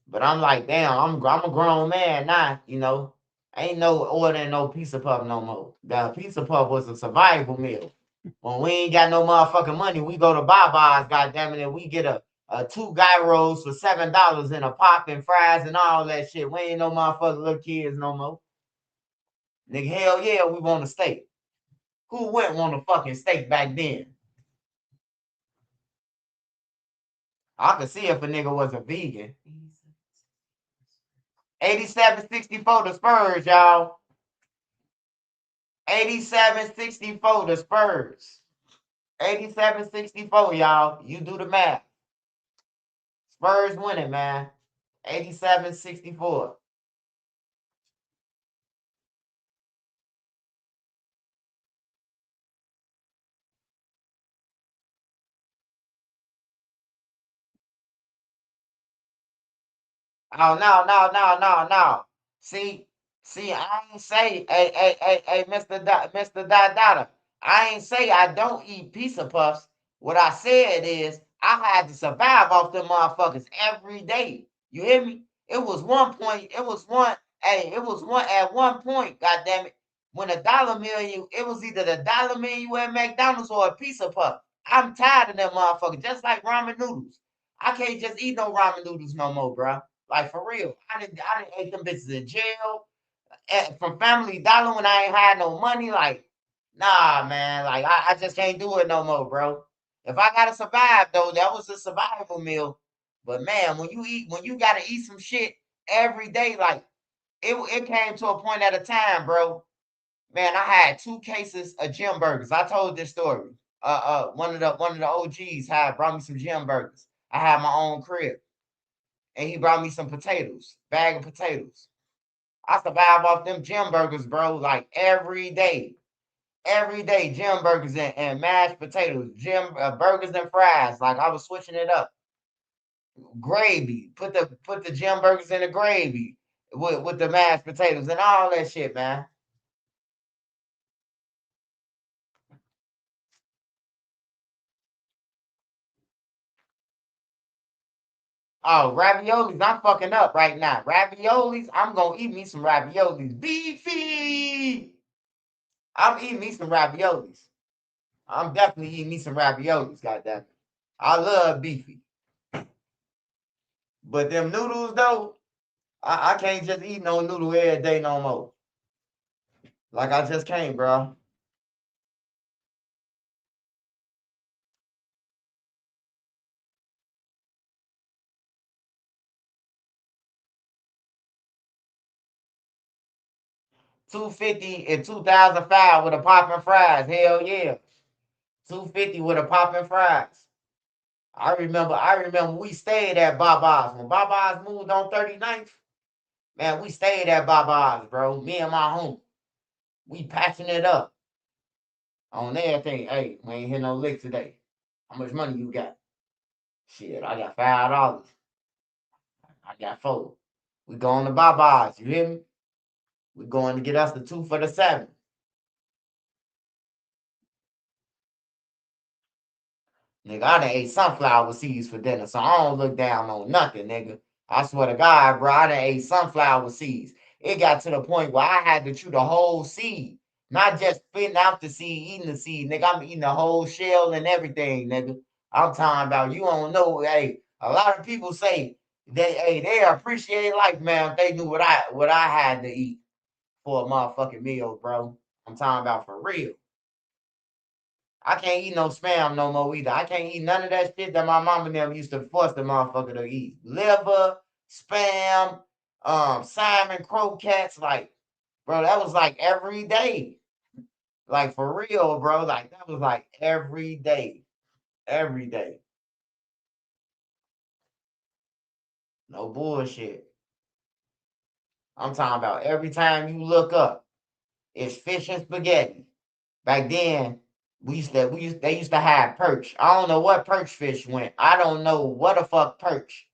But I'm like, damn, I'm a grown man now, you know. Ain't no ordering no pizza puff no more. The pizza puff was a survival meal. When we ain't got no motherfucking money, we go to Baba's, goddamn it, and we get a 2 gyros for $7 and a pop and fries and all that shit. We ain't no motherfucking little kids no more. Nigga, hell yeah, we want a steak. Who wouldn't want a fucking steak back then? I could see if a nigga was a vegan. 87-64 the Spurs, y'all. 87-64 the Spurs. 87-64, y'all. You do the math. Spurs winning, man. 87-64. Oh, no. See, I ain't say, hey, Mr. Dada. I ain't say I don't eat pizza puffs. What I said is I had to survive off them motherfuckers every day. You hear me? It was one at one point, goddamn it, when it was either the dollar menu at McDonald's or a pizza puff. I'm tired of them motherfuckers, just like ramen noodles. I can't just eat no ramen noodles no more, bro. Like for real. I didn't ate them bitches in jail from Family Dollar when I ain't had no money. Like, nah, man. Like I just can't do it no more, bro. If I gotta survive though, that was a survival meal. But man, when you gotta eat some shit every day, like it came to a point at a time, bro. Man, I had 2 cases of gym burgers. I told this story. One of the OGs had brought me some gym burgers. I had my own crib. And he brought me some potatoes, bag of potatoes. I survive off them gym burgers, bro, like every day. Every day, gym burgers and mashed potatoes, gym burgers and fries. Like I was switching it up. Gravy, put the gym burgers in the gravy with the mashed potatoes and all that shit, man. Oh, raviolis, I'm fucking up right now. Raviolis, I'm gonna eat me some raviolis. Beefy! I'm eating me some raviolis. I'm definitely eating me some raviolis, goddamn it. I love beefy. But them noodles though, I can't just eat no noodle every day no more. Like I just can't, bro. $250 in 2005 with a poppin' fries. Hell yeah. $250 with a poppin' fries. I remember we stayed at Baba's. When Baba's moved on 39th, man, we stayed at Baba's, bro. Me and my home. We patching it up on everything. Hey, we ain't hit no lick today. How much money you got? Shit, I got $5. I got 4. We going to Baba's, you hear me? We going to get us the 2 for the 7. Nigga, I done ate sunflower seeds for dinner, so I don't look down on nothing, nigga. I swear to God, bro, I done ate sunflower seeds. It got to the point where I had to chew the whole seed, not just spitting out the seed, eating the seed, nigga. I'm eating the whole shell and everything, nigga. I'm talking about you don't know. Hey, a lot of people say they appreciate life, man. If they knew what I had to eat for a motherfucking meal, bro. I'm talking about for real. I can't eat no spam no more either. I can't eat none of that shit that my mama and them used to force the motherfucker to eat. Liver, spam, salmon, croquettes, like, bro, that was like every day. Like for real, bro. Like that was like every day. Every day. No bullshit. I'm talking about every time you look up, it's fish and spaghetti. Back then, they used to have perch. I don't know what perch fish went. I don't know what the fuck perch.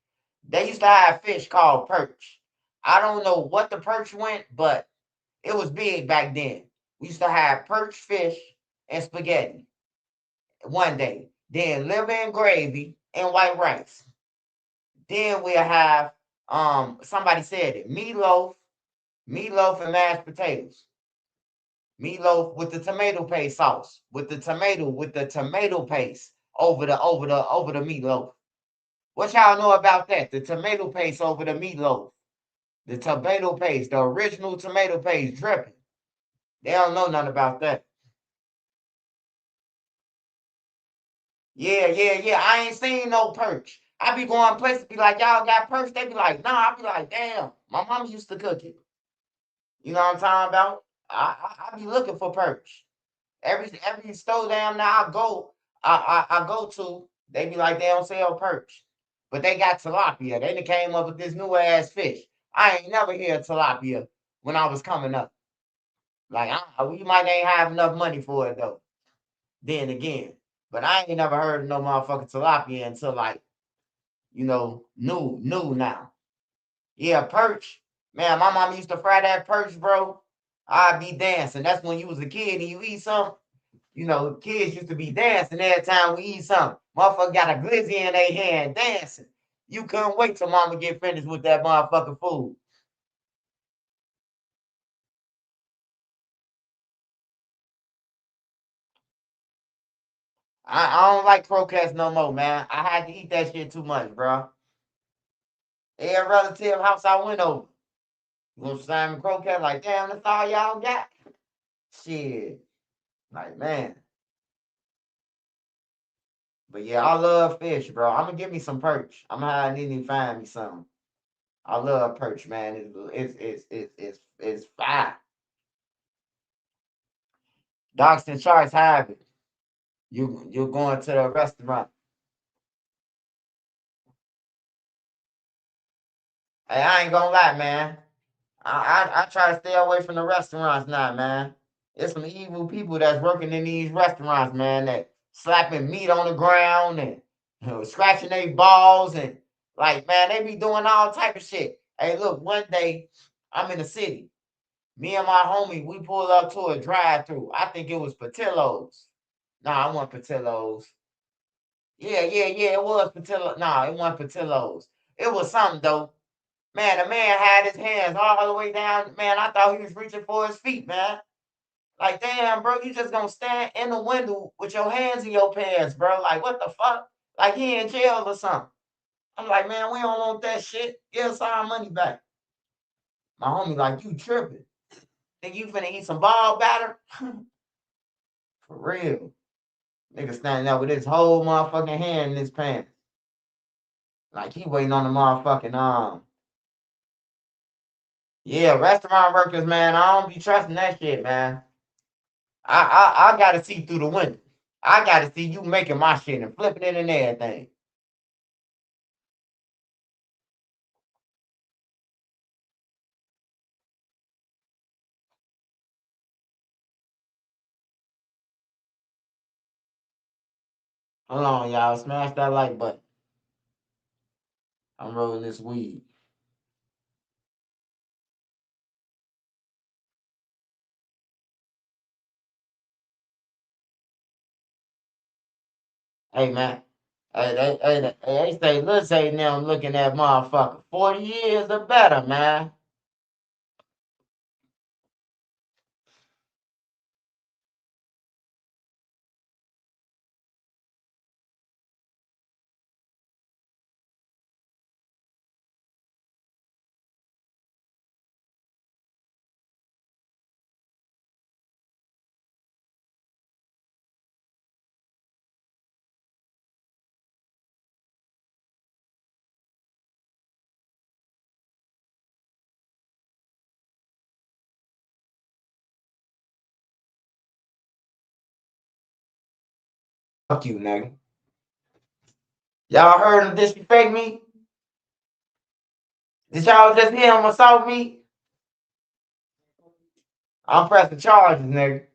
They used to have fish called perch. I don't know what the perch went, but it was big back then. We used to have perch fish and spaghetti one day. Then liver and gravy and white rice. Then we'll have somebody said it, meatloaf and mashed potatoes. Meatloaf with the tomato paste sauce, with the tomato paste over the meatloaf. What y'all know about that? The tomato paste over the meatloaf. The tomato paste, the original tomato paste dripping. They don't know nothing about that. Yeah. I ain't seen no perch. I be going places, be like, y'all got perch? They be like, nah. I be like, damn, my mama used to cook it. You know what I'm talking about? I be looking for perch. Every store down now I go to, they be like, they don't sell perch. But they got tilapia. They done came up with this new ass fish. I ain't never heard tilapia when I was coming up. Like, we might ain't have enough money for it though. Then again. But I ain't never heard of no motherfucking tilapia until like, new now. Yeah, perch. Man, my mom used to fry that perch, bro. I'd be dancing. That's when you was a kid and you eat something. Kids used to be dancing every time we eat something. Motherfucker got a glizzy in their hand dancing. You couldn't wait till mama get finished with that motherfucking food. I don't like croquettes no more, man. I had to eat that shit too much, bro. Every relative house I went over, Simon croquette, like, damn, that's all y'all got? Shit. Like, man. But yeah, I love fish, bro. I'm gonna get me some perch. I'm gonna have Nene find me some. I love perch, man. It's fine. Docs and charts have it. You're going to the restaurant. Hey, I ain't gonna lie, man. I try to stay away from the restaurants now, man. There's some evil people that's working in these restaurants, man, that slapping meat on the ground and scratching their balls and like, man, they be doing all type of shit. Hey, look, one day I'm in the city. Me and my homie, we pulled up to a drive-through. I think it was Patillo's. Nah, I want Patillo's. Yeah, it was Patillo. Nah, it wasn't Patillo's. It was something though. Man, the man had his hands all the way down. Man, I thought he was reaching for his feet, man. Like, damn, bro, you just gonna stand in the window with your hands in your pants, bro. Like, what the fuck? Like he in jail or something. I'm like, man, we don't want that shit. Give us our money back. My homie, like, you tripping. Think you finna eat some ball batter? For real. Nigga standing there with his whole motherfucking hand in his pants. Like he waiting on the motherfucking Yeah, restaurant workers, man. I don't be trusting that shit, man. I gotta see through the window. I gotta see you making my shit and flipping it and everything. Hold on, y'all. Smash that like button. I'm rolling this weed. Hey, man. They say, let's say now I'm looking at motherfucker. 40 years or better, man. Fuck you, nigga. Y'all heard him disrespect me? Did y'all just hear him assault me? I'm pressing charges, nigga.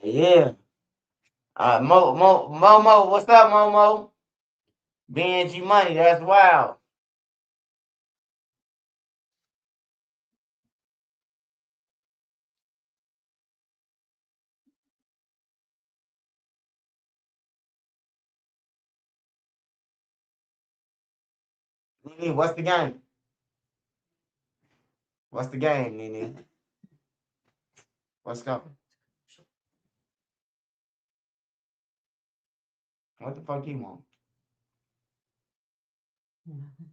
Yeah. Momo, what's up, Momo? BNG money, that's wild. Nene, what's the game? What's the game, Nene? What's up? What the fuck you want? Mm-hmm.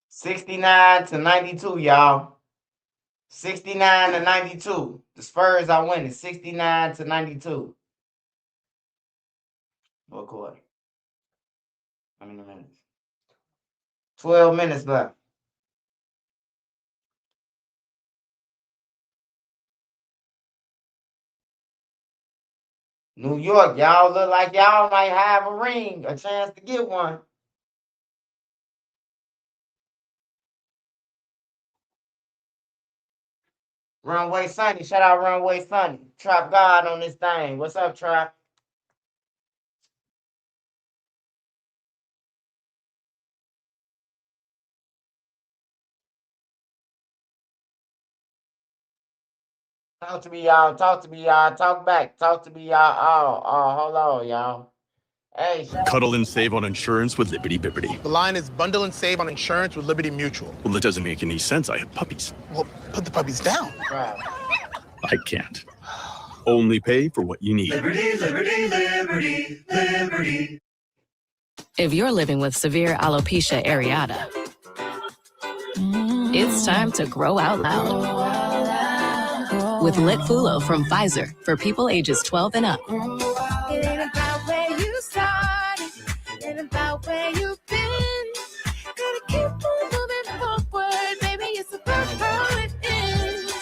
69-92, y'all. 69-92. The Spurs are winning 69-92. What quarter? How many minutes? 12 minutes left. New York, y'all look like y'all might have a ring, a chance to get one. Runway Sunny, shout out Runway Sunny. Trap God on this thing. What's up, Trap? Talk to me, y'all. Talk to me, y'all. Talk back. Talk to me, y'all. Oh, hold on, y'all. Hey, Cuddle and save on insurance with Liberty Bippity. The line is bundle and save on insurance with Liberty Mutual. Well, that doesn't make any sense. I have puppies. Well, put the puppies down. Right. I can't. Only pay for what you need. Liberty, liberty, liberty, liberty. If you're living with severe alopecia areata, it's time to grow out loud. With Litfulo from Pfizer for people ages 12 and up. It ain't about where you started, it ain't about where you've been. Gotta keep on moving forward, baby, it's about how it ends.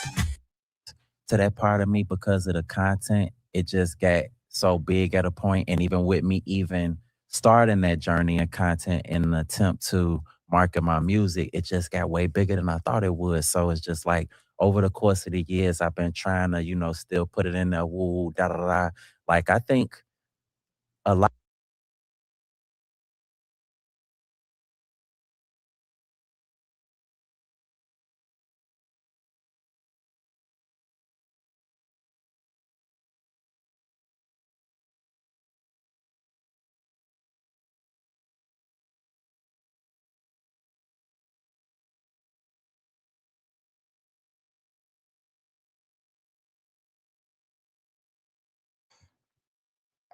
To that part of me, because of the content, it just got so big at a point, and even with me even starting that journey and content in an attempt to market my music, it just got way bigger than I thought it would. So it's just like over the course of the years, I've been trying to, still put it in there, woo, da da da. Like I think a lot.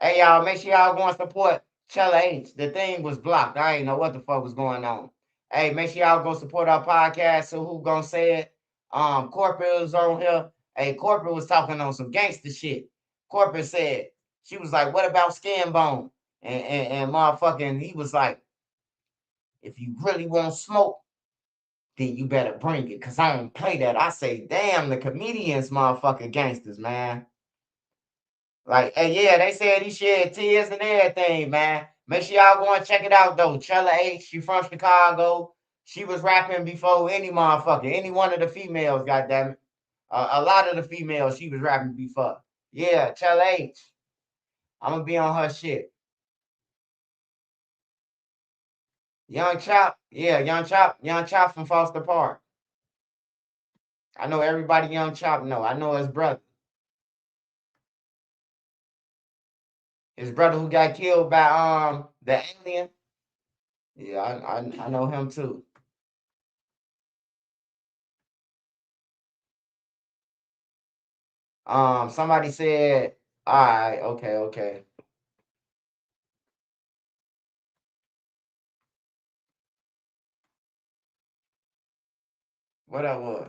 Hey, y'all, make sure y'all go and support Chella H. The thing was blocked. I ain't know what the fuck was going on. Hey, make sure y'all go support our podcast. So who gonna say it? Corporate was on here. Hey, Corporate was talking on some gangster shit. Corporate said, she was like, what about Skin Bone? And motherfucking, he was like, if you really want smoke, then you better bring it, because I don't play that. I say, damn, the comedians motherfucking gangsters, man. Like, hey, yeah, they said he shed tears and everything, man. Make sure y'all go and check it out, though. Chella H, she from Chicago. She was rapping before any motherfucker, any one of the females, goddammit. A lot of the females she was rapping before. Yeah, Chella H. I'm going to be on her shit. Young Chop. Yeah, Young Chop from Foster Park. I know everybody Young Chop know. I know his brother. His brother who got killed by the alien. Yeah, I know him too. Somebody said, all right, okay. What that was?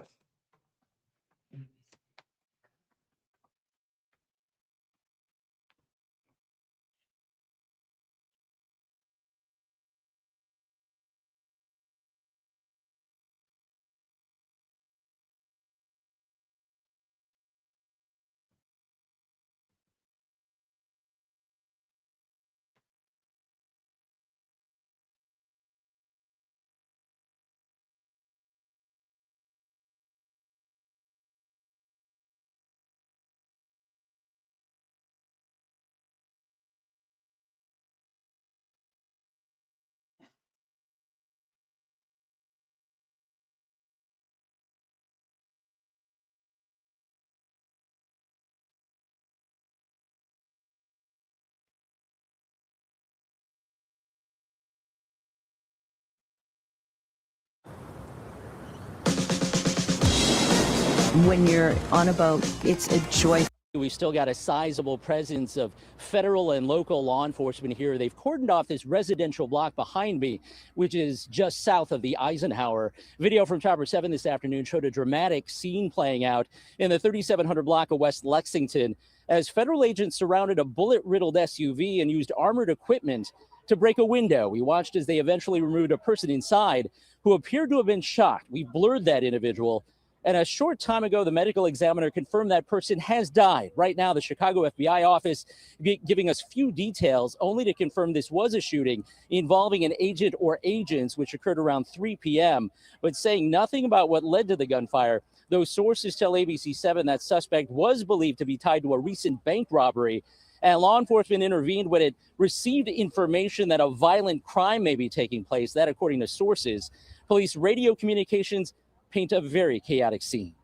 when you're on a boat, it's a joy. We've still got a sizable presence of federal and local law enforcement here. They've cordoned off this residential block behind me, which is just south of the Eisenhower. Video from Chopper 7 this afternoon showed a dramatic scene playing out in the 3700 block of West Lexington as federal agents surrounded a bullet-riddled SUV and used armored equipment to break a window. We watched as they eventually removed a person inside who appeared to have been shot. We blurred that individual. And a short time ago, the medical examiner confirmed that person has died. Right now, the Chicago FBI office giving us few details, only to confirm this was a shooting involving an agent or agents, which occurred around 3 p.m., but saying nothing about what led to the gunfire. Those sources tell ABC7 that suspect was believed to be tied to a recent bank robbery, and law enforcement intervened when it received information that a violent crime may be taking place. That, according to sources. Police radio communications paint a very chaotic scene.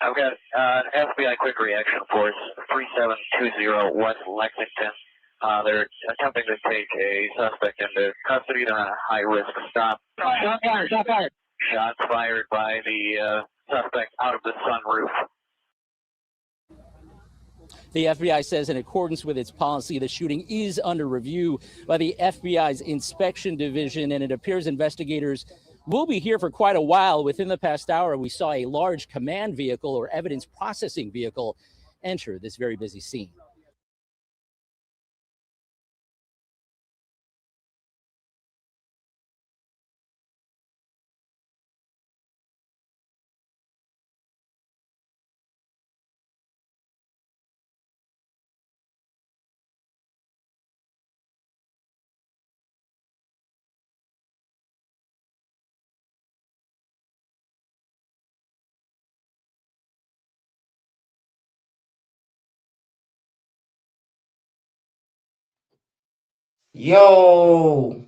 I've got FBI quick reaction force 3720 West Lexington. They're attempting to take a suspect into custody on a high-risk stop. Shot fired, shot fired. Shots fired by the suspect out of the sunroof. The FBI says in accordance with its policy, the shooting is under review by the FBI's inspection division, and it appears investigators will be here for quite a while. Within the past hour, we saw a large command vehicle or evidence processing vehicle enter this very busy scene. Yo.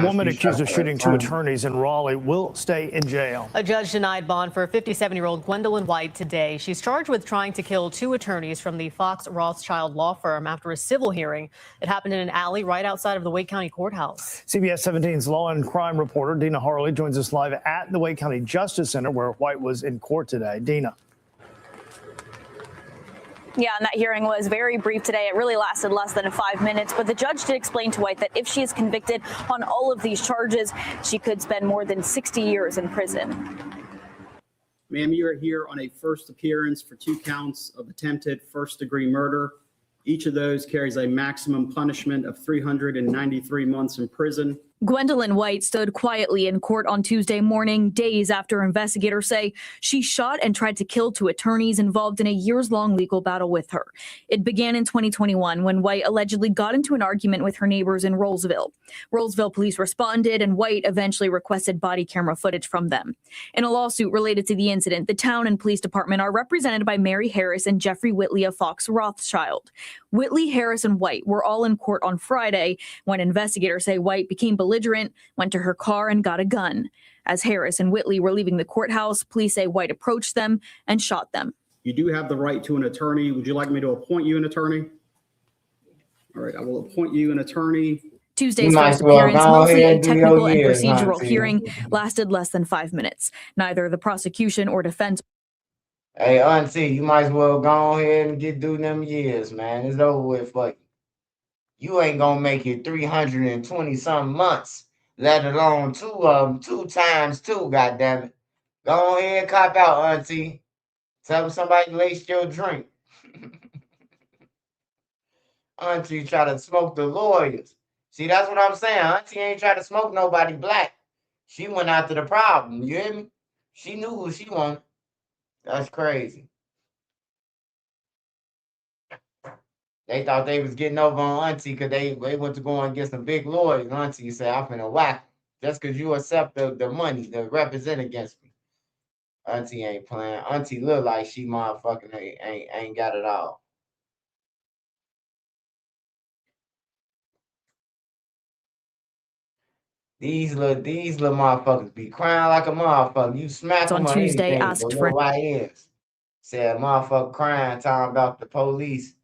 Woman accused of shooting two attorneys in Raleigh will stay in jail. A judge denied bond for 57-year-old Gwendolyn White today. She's charged with trying to kill two attorneys from the Fox Rothschild law firm after a civil hearing. It happened in an alley right outside of the Wake County Courthouse. CBS 17's law and crime reporter Dina Harley joins us live at the Wake County Justice Center, where White was in court today. Dina. Yeah, and that hearing was very brief today. It really lasted less than 5 minutes, but the judge did explain to White that if she is convicted on all of these charges, she could spend more than 60 years in prison. Ma'am, you are here on a first appearance for 2 counts of attempted first-degree murder. Each of those carries a maximum punishment of 393 months in prison. Gwendolyn White stood quietly in court on Tuesday morning, days after investigators say she shot and tried to kill two attorneys involved in a years-long legal battle with her. It began in 2021 when White allegedly got into an argument with her neighbors in Rollsville. Rollsville police responded, and White eventually requested body camera footage from them. In a lawsuit related to the incident, the town and police department are represented by Mary Harris and Jeffrey Whitley of Fox Rothschild. Whitley, Harris, and White were all in court on Friday when investigators say White became belligerent, went to her car, and got a gun. As Harris and Whitley were leaving the courthouse, police say White approached them and shot them. You do have the right to an attorney. Would you like me to appoint you an attorney? All right, I will appoint you an attorney. Tuesday's first appearance, mostly a technical and procedural hearing, lasted less than 5 minutes. Neither the prosecution or defense. Hey, Auntie, you might as well go ahead and get through them years, man. It's over with. Fuck. You ain't gonna make it 320-something months, let alone 2 of them, 2 times 2, goddammit. Go ahead and cop out, Auntie. Tell somebody laced your drink. Auntie try to smoke the lawyers. See, that's what I'm saying. Auntie ain't try to smoke nobody black. She went after the problem. You hear me? She knew who she wanted. That's crazy. They thought they was getting over on Auntie because they went to go and get some big lawyers. Auntie said, I'm finna whack them just because you accept the money to represent against me. Auntie ain't playing. Auntie look like she motherfucking ain't got it all. These little motherfuckers be crying like a motherfucker. You smack On them or Tuesday, anything, asked but for nobody else. Said a motherfucker crying, talking about the police.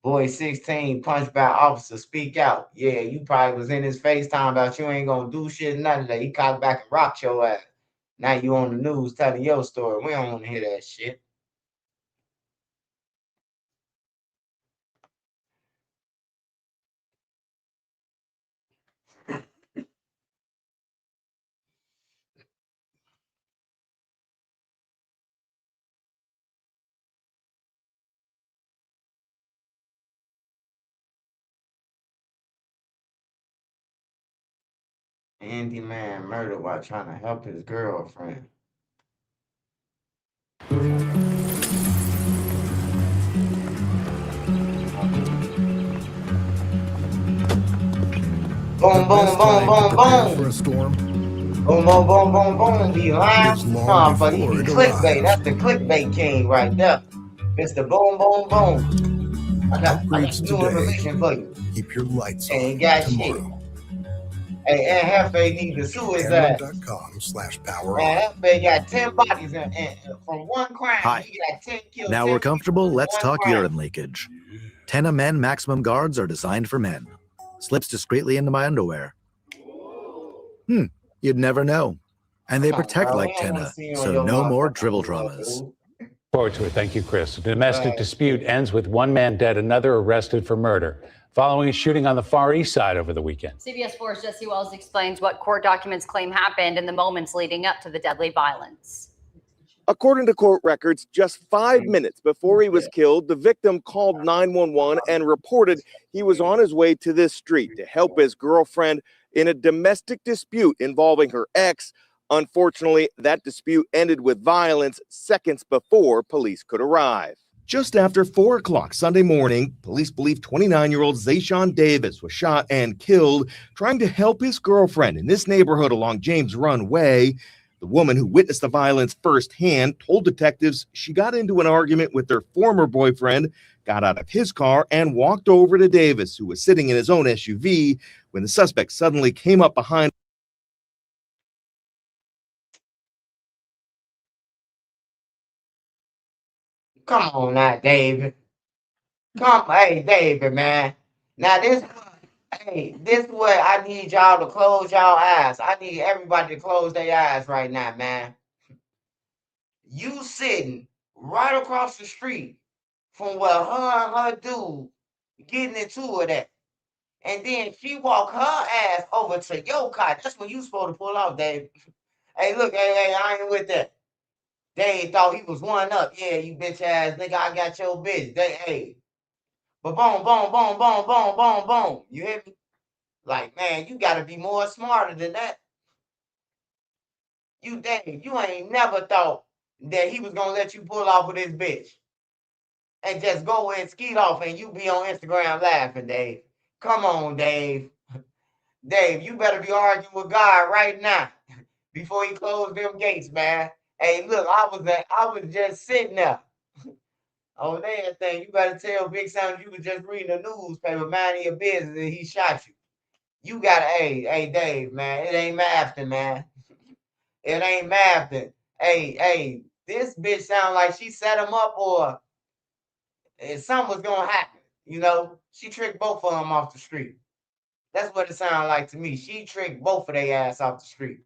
Boy 16 punched by officer, speak out. Yeah, you probably was in his face talking about you ain't gonna do shit, nothing of that. He cocked back and rocked your ass. Now you on the news telling your story. We don't want to hear that shit. Andy man murdered while trying to help his girlfriend. Boom, boom, boom, boom, boom. For a storm Boom, boom, boom, boom, boom. Be lying. is long Motherfucker, he before be it clickbait. arrives. That's the clickbait king right there. Mr. Boom, boom, boom. I got Upgrades new today. information for you. Keep your lights on Ain't got shit. tomorrow. Hey, and Hefe need to sue his ass. Cameron.com/power Man, on. Hefe got 10 bodies from one crime. Hi. He got 10 kills. Now 10 we're comfortable, people let's from talk one crime. urine leakage. Tena Men Maximum Guards are designed for men. Slips discreetly into my underwear. You'd never know. And they protect Bro, like we don't wanna Tena, see you on so your no more motherfucking dribble email, dramas. dude. Forward to it. Thank you, Chris. A domestic Right. dispute ends with one man dead, another arrested for murder, following a shooting on the Far East Side over the weekend. CBS 4's Jesse Wells explains what court documents claim happened in the moments leading up to the deadly violence. According to court records, just 5 minutes before he was killed, the victim called 911 and reported he was on his way to this street to help his girlfriend in a domestic dispute involving her ex. Unfortunately, that dispute ended with violence seconds before police could arrive. Just after 4 o'clock Sunday morning, police believe 29-year-old Zayshawn Davis was shot and killed trying to help his girlfriend in this neighborhood along James Run Way. The woman who witnessed the violence firsthand told detectives she got into an argument with her former boyfriend, got out of his car, and walked over to Davis, who was sitting in his own SUV, when the suspect suddenly came up behind. Come on now, David. Hey, David, man. Now this is what I need y'all to close y'all eyes. I need everybody to close their eyes right now, man. You sitting right across the street from where her and her dude getting into it at. And then she walk her ass over to your car. That's when you supposed to pull off, Dave. Hey, look, hey, I ain't with that. Dave thought he was one up. Yeah, you bitch ass nigga, I got your bitch. Hey. But boom, boom, boom, boom, boom, boom, boom. You hear me? Like, man, you gotta be more smarter than that. You ain't never thought that he was gonna let you pull off with his bitch and just go and skeet off and you be on Instagram laughing, Dave. Come on, Dave. Dave, you better be arguing with God right now before he closed them gates, man. Hey, look, I was just sitting there on that thing. You better tell Big Sam you was just reading the newspaper, minding your business, and he shot you. You gotta, hey, Dave, man, it ain't mathing, man. It ain't mathing. Hey, this bitch sound like she set him up or something was gonna happen. You know, she tricked both of them off the street. That's what it sounded like to me. She tricked both of their ass off the street.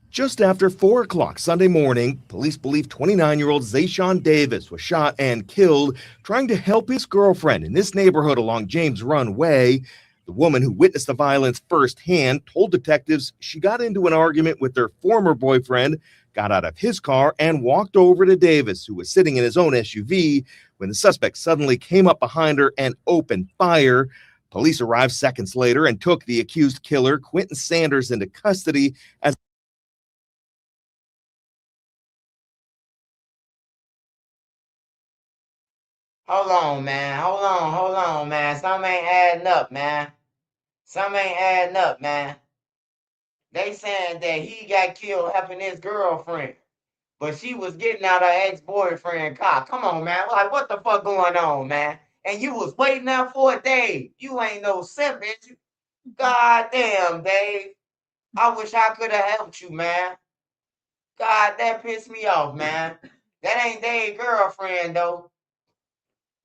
Just after 4 o'clock Sunday morning, police believe 29-year-old Zayshawn Davis was shot and killed trying to help his girlfriend in this neighborhood along James Run Way. The woman who witnessed the violence firsthand told detectives she got into an argument with her former boyfriend, got out of his car, and walked over to Davis, who was sitting in his own SUV, when the suspect suddenly came up behind her and opened fire. Police arrived seconds later and took the accused killer, Quentin Sanders, into custody as Hold on, man. Hold on, man. Something ain't adding up, man. Something ain't adding up, man. They saying that he got killed helping his girlfriend. but she was getting out her ex-boyfriend car. Come on, man. Like, what the fuck going on, man? And you was waiting out for a day. You ain't no simp, bitch. God damn, Dave. I wish I could have helped you, man. God, that pissed me off, man. That ain't Dave's girlfriend, though.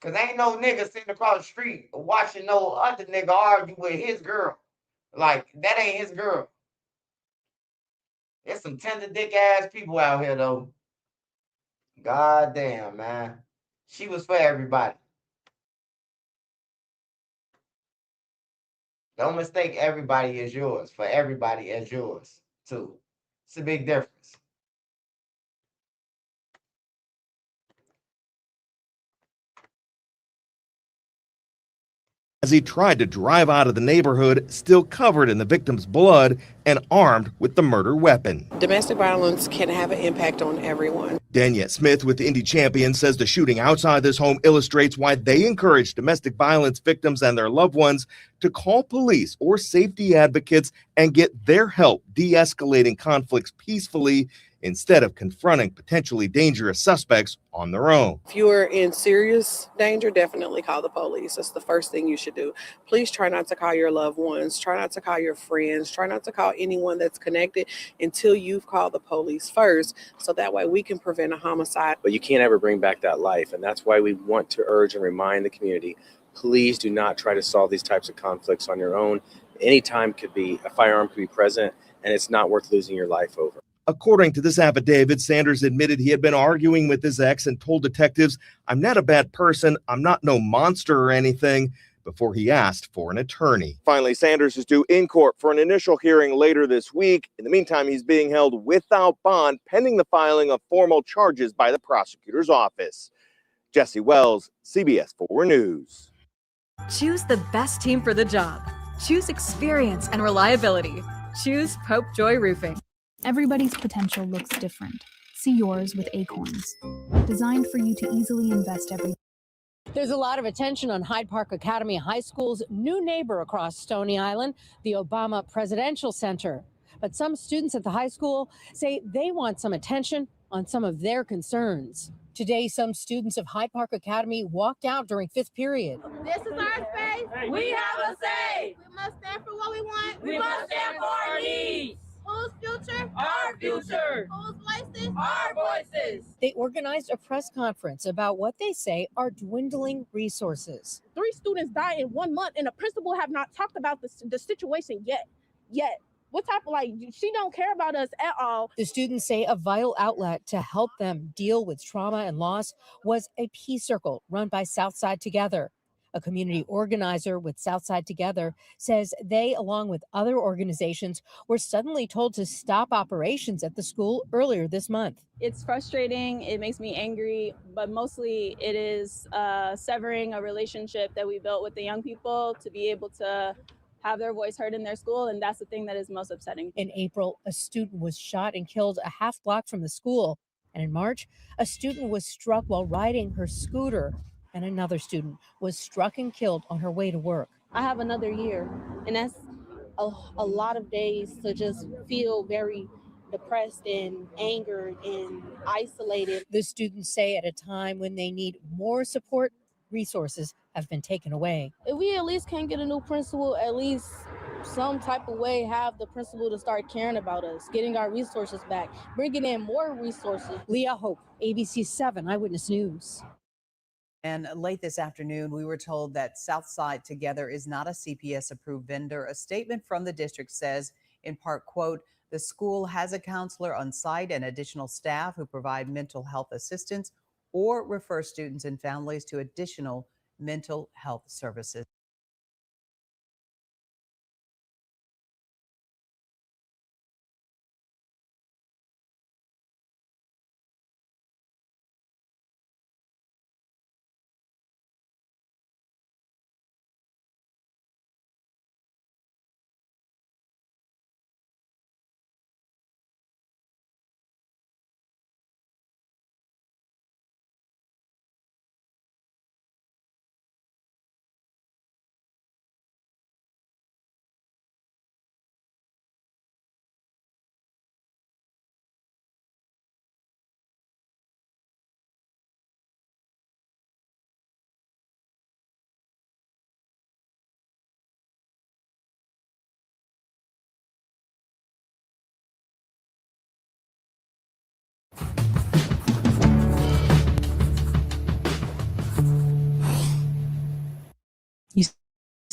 Cause ain't no nigga sitting across the street watching no other nigga argue with his girl. Like, that ain't his girl. There's some tender dick ass people out here, though. God damn, man. She was for everybody. Don't mistake everybody as yours for everybody as yours, too. It's a big difference. As he tried to drive out of the neighborhood, still covered in the victim's blood and armed with the murder weapon. Domestic violence can have an impact on everyone. Danya Smith with Indie Champion says the shooting outside this home illustrates why they encourage domestic violence victims and their loved ones to call police or safety advocates and get their help de-escalating conflicts peacefully instead of confronting potentially dangerous suspects on their own. If you are in serious danger, definitely call the police. That's the first thing you should do. Please try not to call your loved ones. Try not to call your friends. Try not to call anyone that's connected until you've called the police first, so that way we can prevent a homicide. But you can't ever bring back that life, and that's why we want to urge and remind the community, please do not try to solve these types of conflicts on your own. Anytime a firearm could be present, and it's not worth losing your life over. According to this affidavit, Sanders admitted he had been arguing with his ex and told detectives, "I'm not a bad person. I'm not no monster or anything," before he asked for an attorney. Finally, Sanders is due in court for an initial hearing later this week. In the meantime, he's being held without bond pending the filing of formal charges by the prosecutor's office. Jesse Wells, CBS 4 News. Choose the best team for the job. Choose experience and reliability. Choose Pope Joy Roofing. Everybody's potential looks different. See yours with Acorns, designed for you to easily invest every. There's a lot of attention on Hyde Park Academy High School's new neighbor across Stony Island, the Obama Presidential Center. But some students at the high school say they want some attention on some of their concerns. Today, some students of Hyde Park Academy walked out during fifth period. This is our space. We have a say. We must stand for what we want. We must stand for our needs. Whose future? Our future. Whose voices? Our voices. They organized a press conference about what they say are dwindling resources. 3 students died in 1 month, and the principal have not talked about the situation yet. What type of, she don't care about us at all. The students say a vital outlet to help them deal with trauma and loss was a peace circle run by Southside Together. A community organizer with Southside Together says they, along with other organizations, were suddenly told to stop operations at the school earlier this month. It's frustrating. It makes me angry, but mostly it is severing a relationship that we built with the young people to be able to have their voice heard in their school, and that's the thing that is most upsetting. In April, a student was shot and killed a half block from the school. And in March, a student was struck while riding her scooter, and another student was struck and killed on her way to work. I have another year, and that's a lot of days to just feel very depressed and angered and isolated. The students say at a time when they need more support, resources have been taken away. If we at least can't get a new principal, at least some type of way have the principal to start caring about us, getting our resources back, bringing in more resources. Leah Hope, ABC 7 Eyewitness News. And late this afternoon, we were told that Southside Together is not a CPS-approved vendor. A statement from the district says, in part, quote, the school has a counselor on site and additional staff who provide mental health assistance or refer students and families to additional mental health services.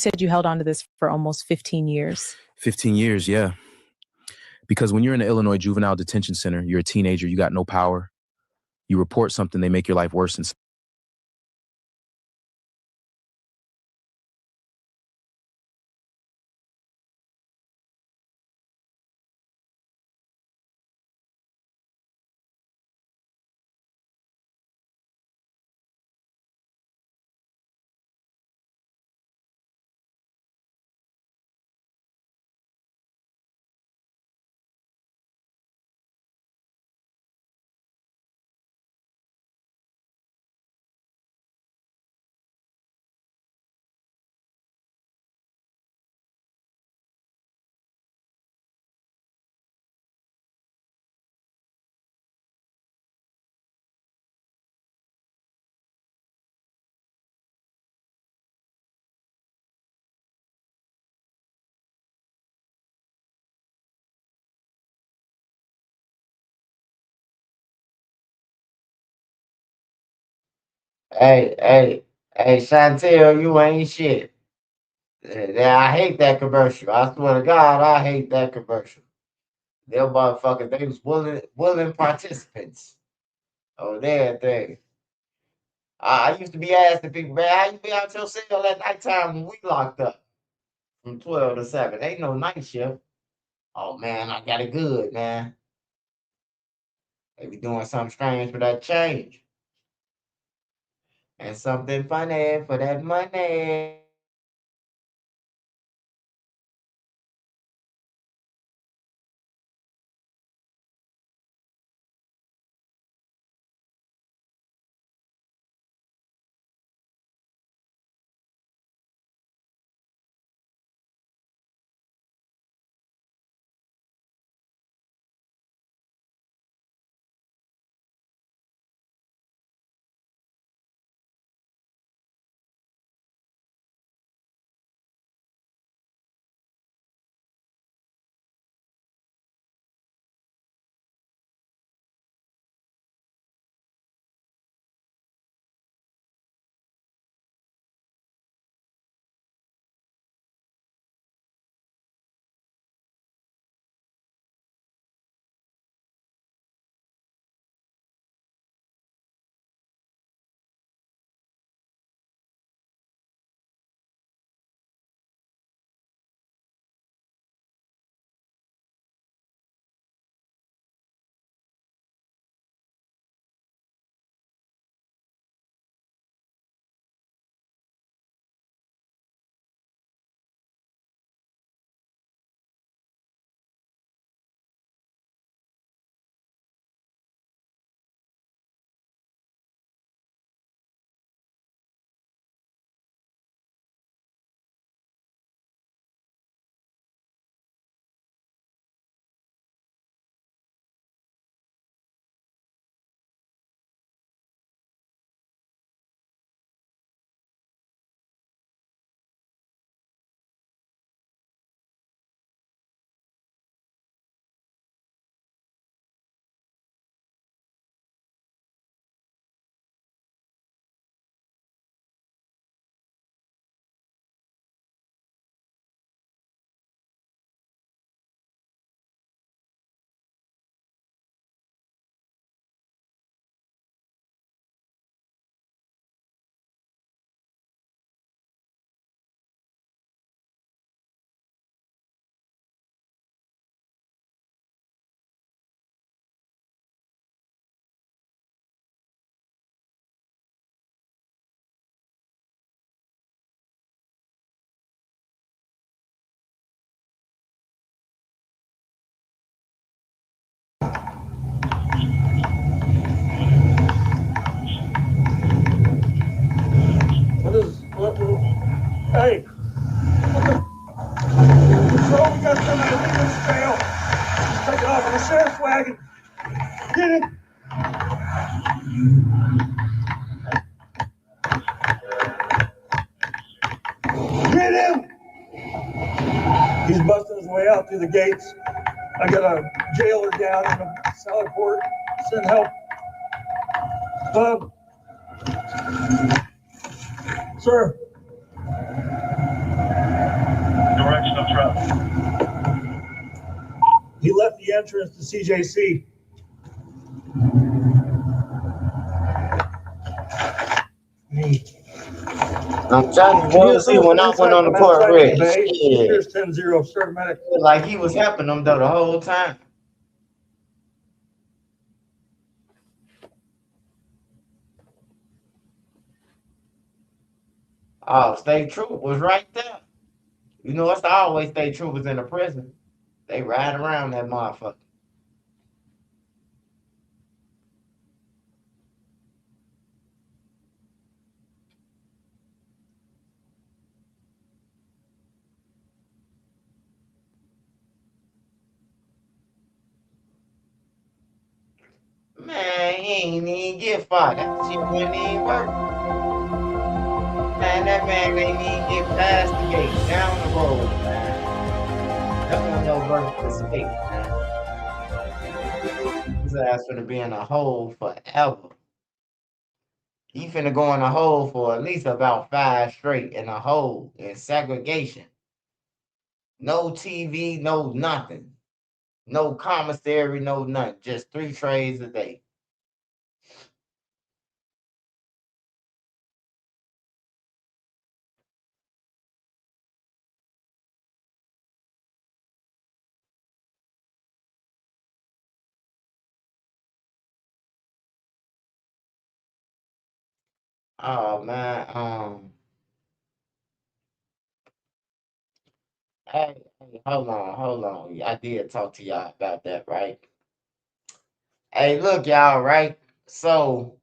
said you held on to this for almost 15 years. 15 years, yeah. Because when you're in the Illinois Juvenile Detention Center, you're a teenager, you got no power. You report something, they make your life worse. And Hey, Chantel, you ain't shit. Yeah, I hate that commercial. I swear to God, I hate that commercial. Them motherfuckers, they was willing participants on their thing. I used to be asking people, man, how you be out your cell at nighttime when we locked up from 12 to 7? Ain't no night shift. Oh, man, I got it good, man. They be doing something strange for that change. And something funny for that money. Hey, so we got somebody leaving this trail. Take it off in the sheriff's wagon. Get it. Get him! He's busting his way out through the gates. I got a jailer down in the Salad Port. Send help. Sir. He left the entrance to CJC. I'm telling you, Can you once he approve went for out, went inside on from the court outside ready. the bay? Shit. Here's 10-0, start medic. Like he was helping them though the whole time. Oh, state troop was right there. You know, it's always state troopers in the prison. They ride around that motherfucker. Man, he ain't even get fired. That shit wouldn't even work. Man, that man ain't even get past the gate, down the road, man. That wasn't no birth mistake, man. His ass finna be in a hole forever. He finna go in a hole for at least about 5 straight in a hole in segregation. No TV, no nothing. No commissary, no nothing. Just 3 trays a day. Oh man, hey, hold on. I did talk to y'all about that, right? Hey, look, y'all, right? So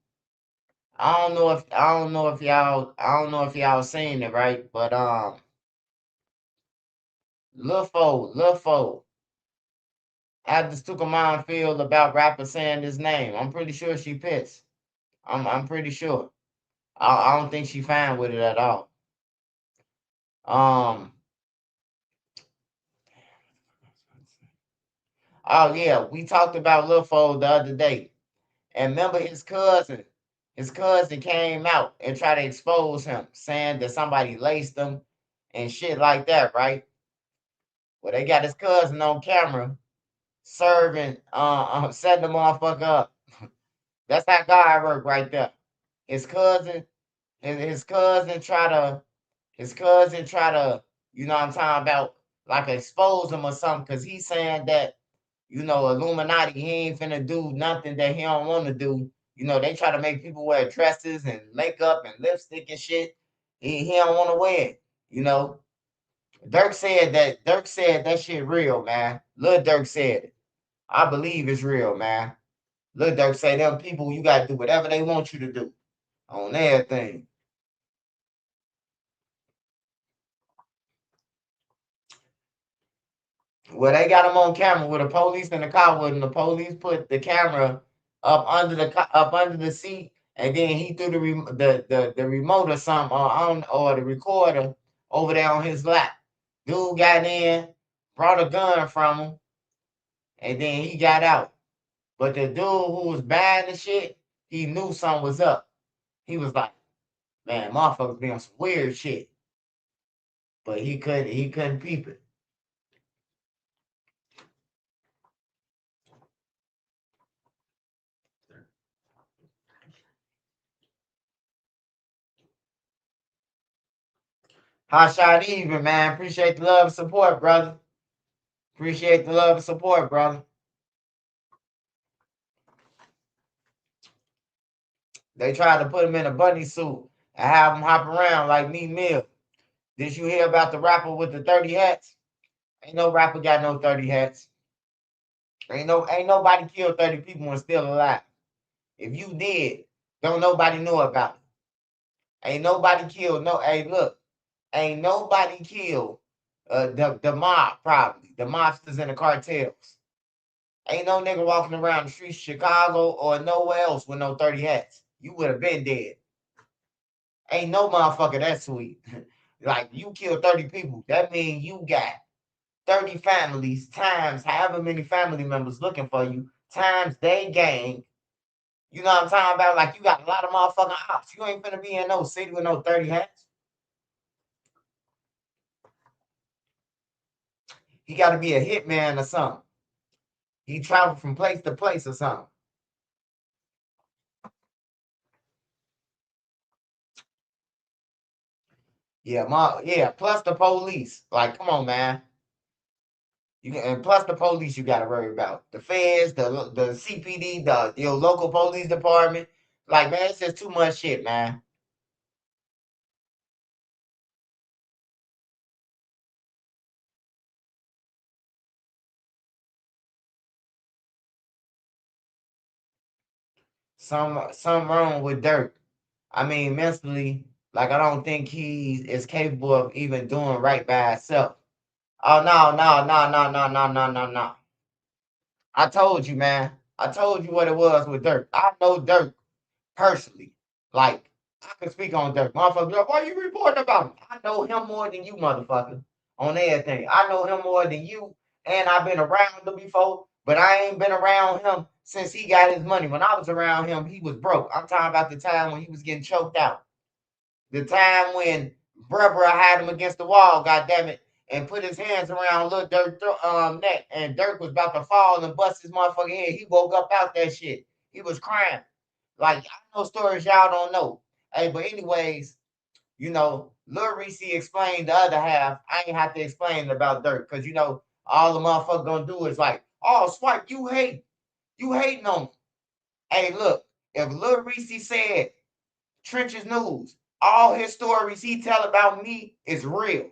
I don't know if y'all seen it, right? But Lil Fo had this took a minefield about rapper saying his name. I'm pretty sure she pissed. I'm pretty sure. I don't think she fine with it at all. Um, oh yeah, we talked about Lil Fo the other day. And remember his cousin came out and tried to expose him, saying that somebody laced him and shit like that, right? Well, they got his cousin on camera serving, setting the motherfucker up. That's how God work right there. His cousin, his cousin try to, you know what I'm talking about, like expose him or something, because he's saying that, you know, Illuminati, he ain't finna do nothing that he don't want to do. You know, they try to make people wear dresses and makeup and lipstick and shit. He don't want to wear it, you know. Durk said that shit real, man. Lil Durk said it. I believe it's real, man. Lil Durk say them people, you gotta do whatever they want you to do on everything. Well, they got him on camera with the police in the car with him. The police put the camera up under the seat, and then he threw the remote or something or the recorder over there on his lap. Dude got in, brought a gun from him, and then he got out. But the dude who was buying the shit, he knew something was up. He was like, "Man, motherfuckers be on some weird shit," but he couldn't peep it. Hot shot even, man. Appreciate the love and support, brother. Appreciate the love and support, brother. They tried to put him in a bunny suit and have him hop around like Meek Mill. Did you hear about the rapper with the 30 hats? Ain't no rapper got no 30 hats. Ain't nobody killed 30 people and still alive. If you did, don't nobody know about it. Ain't nobody killed no. Hey, look, ain't nobody killed the mob probably. The mobsters and the cartels. Ain't no nigga walking around the streets of Chicago or nowhere else with no 30 hats. You would have been dead. Ain't no motherfucker that sweet. Like, you kill 30 people. That means you got 30 families times however many family members looking for you, times they gang. You know what I'm talking about? Like, you got a lot of motherfucking ops. You ain't finna be in no city with no 30 hats. He got to be a hitman or something. He traveled from place to place or something. Yeah, plus the police. Like, come on, man. And plus the police you gotta worry about. The feds, the CPD, your local police department. Like, man, it's just too much shit, man. Some wrong with Durk. I mean, mentally, like I don't think he is capable of even doing right by himself. Oh no. I told you, man. I told you what it was with Durk. I know Durk personally. Like, I can speak on Durk. Motherfucker, like, why you reporting about him? I know him more than you, motherfucker. On everything. I know him more than you, and I've been around him before, but I ain't been around him since he got his money. When I was around him, he was broke. I'm talking about the time when he was getting choked out. The time when Bruh had him against the wall, goddammit, and put his hands around Lil Durk's neck, and Durk was about to fall and bust his motherfucking head. He woke up out that shit. He was crying. Like, I know stories y'all don't know. Hey, but anyways, Lil Reese explained the other half. I ain't have to explain about Durk, because all the motherfucker gonna do is like, oh, Swipe, you hating on me. Hey, look, if Lil Reese said Trenches News, all his stories he tell about me is real.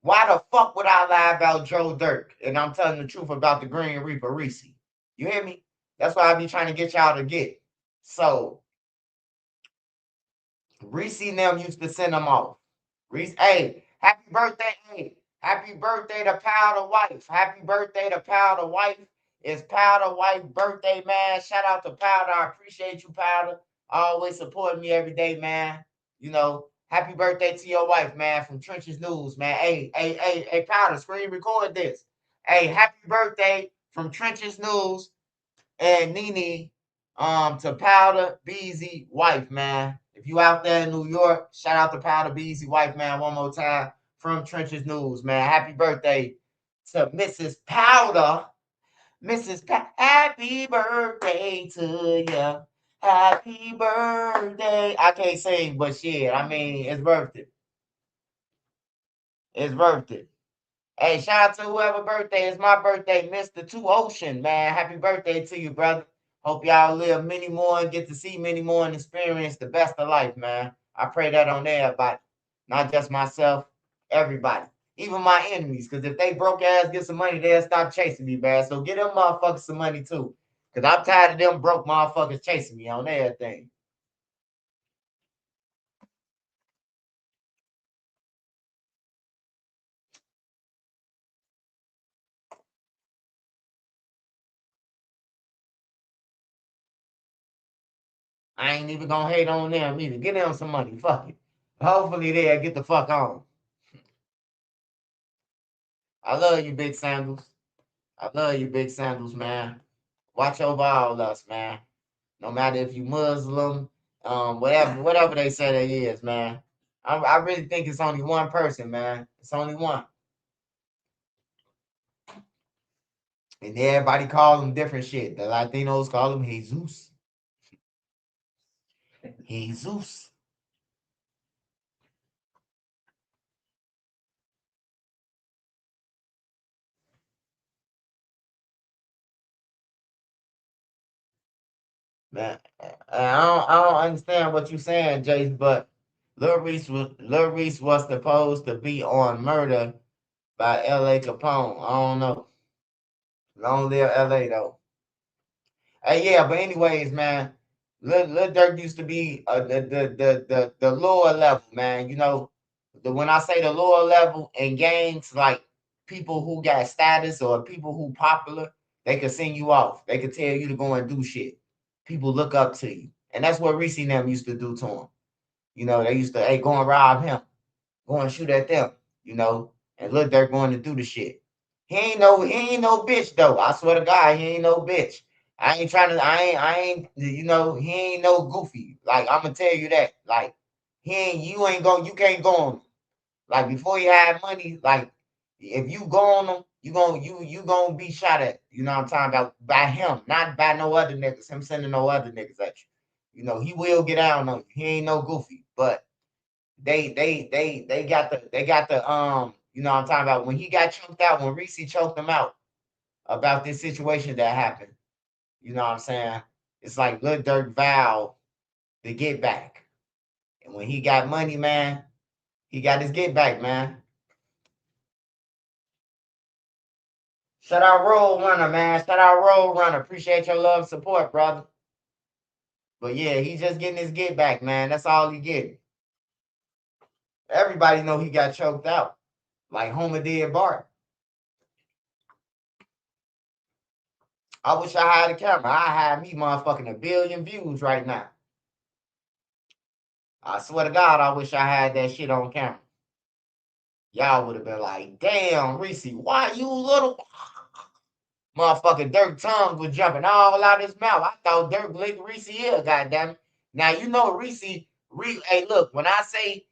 Why the fuck would I lie about Joe Durk? And I'm telling the truth about the Green Reaper Reese. You hear me? That's why I be trying to get y'all to get. So, Reese and them used to send them off. Reese, hey, happy birthday, hey. Happy birthday to Powder Wife. Happy birthday to Powder Wife. It's Powder Wife birthday, man. Shout out to Powder. I appreciate you, Powder. Always supporting me every day, man. Happy birthday to your wife, man, from Trenches News, man. Hey, Powder, screen record this. Hey, happy birthday from Trenches News and Nene to Powder Beezy wife, man. If you out there in New York, shout out to Powder Beezy wife, man, one more time from Trenches News, man. Happy birthday to Mrs. Powder. Happy birthday to you. Happy birthday. I can't sing, but shit, I mean, it's worth it. It's worth it. Hey, shout out to whoever birthday. It's my birthday, Mr. Two Ocean, man. Happy birthday to you, brother. Hope y'all live many more and get to see many more and experience the best of life, man. I pray that on everybody. Not just myself, everybody. Even my enemies. Because if they broke ass get some money, they'll stop chasing me, man. So get them motherfuckers some money too. Because I'm tired of them broke motherfuckers chasing me on everything. I ain't even gonna hate on them either. Get them some money. Fuck it. Hopefully they'll get the fuck on. I love you, Big Sandals. I love you, Big Sandals, man. Watch over all us, man. No matter if you Muslim, whatever they say they is, man. I really think it's only one person, man. It's only one. And everybody call them different shit. The Latinos call him Jesus. Jesus. Man, I don't understand what you're saying, Jace, but Lil Reese was supposed to be on Murder by L.A. Capone. I don't know. Long live L.A. though. Hey, yeah, but anyways, man, Lil Durk used to be the lower level, man. When I say the lower level in gangs, like people who got status or people who popular, they could sing you off. They could tell you to go and do shit. People look up to you, and that's what Reese and them used to do to him. They used to, hey, go and rob him, go and shoot at them, and Lil Durk going to do the shit. He ain't no bitch though. I swear to God, he ain't no bitch. I ain't, he ain't no goofy. Like, I'm gonna tell you that. Like, you can't go on. Like, before he had money, like, If you go on him, you gonna be shot at. You know what I'm talking about? By him, not by no other niggas. Him sending no other niggas at you. You know, he will get down on you. He ain't no goofy. But they got the you know what I'm talking about, when he got choked out, when Reese choked him out about this situation that happened. You know what I'm saying? It's like Lil Durk vowed to get back. And when he got money, man, he got his get back, man. Shout out Road Runner, man. Shout out Road Runner. Appreciate your love and support, brother. But yeah, he just getting his get back, man. That's all he getting. Everybody know he got choked out, like Homer did Bart. I wish I had a camera. I had me motherfucking 1 billion views right now. I swear to God, I wish I had that shit on camera. Y'all would have been like, damn, Reese, why you little... Motherfucking Durk tongue was jumping all out his mouth. I thought Durk licked Reese ear, goddamn. Now you know Reese. Hey, look, when I say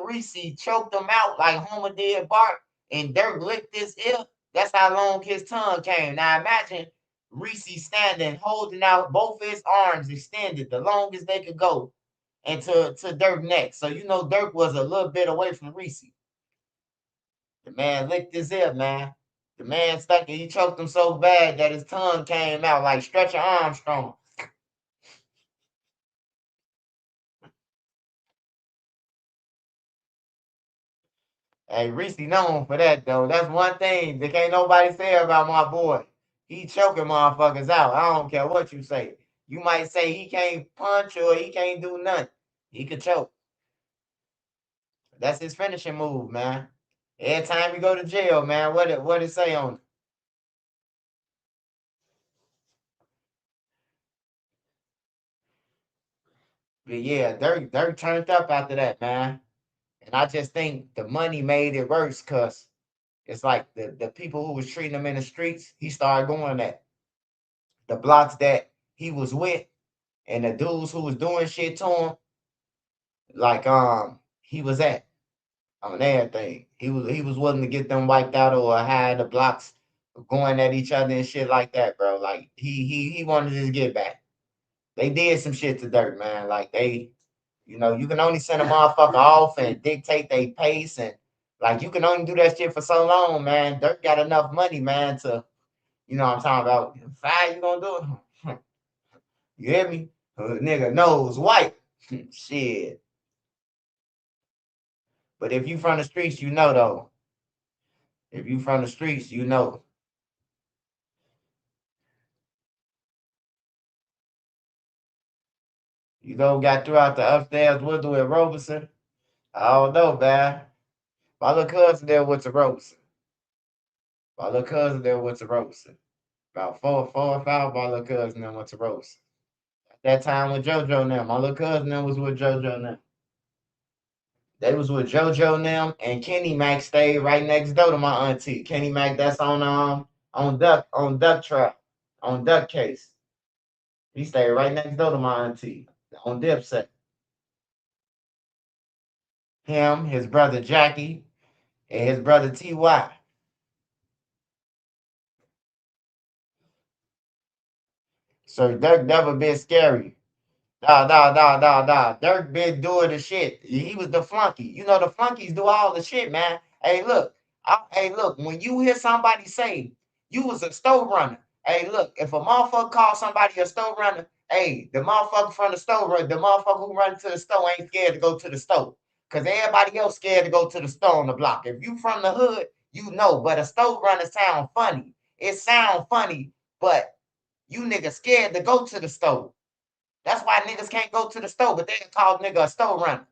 Reese choked him out like Homer did Bart, and Durk licked his ear, that's how long his tongue came. Now imagine Reese standing, holding out both his arms extended, the longest they could go, and to Durk's neck. So you know Durk was a little bit away from Reese. The man licked his ear, man. The man stuck it. He choked him so bad that his tongue came out like Stretcher Armstrong. Hey, Reese known for that, though. That's one thing that can't nobody say about my boy. He choking motherfuckers out. I don't care what you say. You might say he can't punch or he can't do nothing. He could choke. That's his finishing move, man. Every time you go to jail, man, what it say on it? But yeah, Durk turned up after that, man. And I just think the money made it worse because it's like the people who was treating him in the streets, he started going at the blocks that he was with and the dudes who was doing shit to him, like he was at on everything. He was willing to get them wiped out or had the blocks going at each other and shit like that, bro. Like he wanted his get back. They did some shit to Durk, man. Like you know, you can only send a motherfucker off and dictate their pace, and like you can only do that shit for so long, man. Durk got enough money, man, to, you know what I'm talking about. Fine, you gonna do it? You hear me? Nigga nose white. Shit. But if you from the streets, you know though. If you from the streets, you know. You know, got throughout the upstairs window at Robeson. I don't know, man. My little cousin there went to Robeson. About 4 or 5 of my little cousin that went to Robeson. At that time with JoJo now. My little cousin that was with JoJo now. They was with JoJo now, and Kenny Mac stayed right next door to my auntie. Kenny Mac, that's on Duck Trap, on Duck Case. He stayed right next door to my auntie on Dipset. Him, his brother Jackie, and his brother T.Y. So Dirk never been scary. Nah. Dirk been doing the shit. He was the flunky. You know, the flunkies do all the shit, man. Hey, look. When you hear somebody say you was a store runner, hey, look, if a motherfucker call somebody a store runner, hey, the motherfucker from the store, the motherfucker who run to the store ain't scared to go to the store. Because everybody else scared to go to the store on the block. If you from the hood, you know, but a store runner sound funny. It sound funny, but you niggas scared to go to the store. That's why niggas can't go to the store, but they can call nigga a store runner.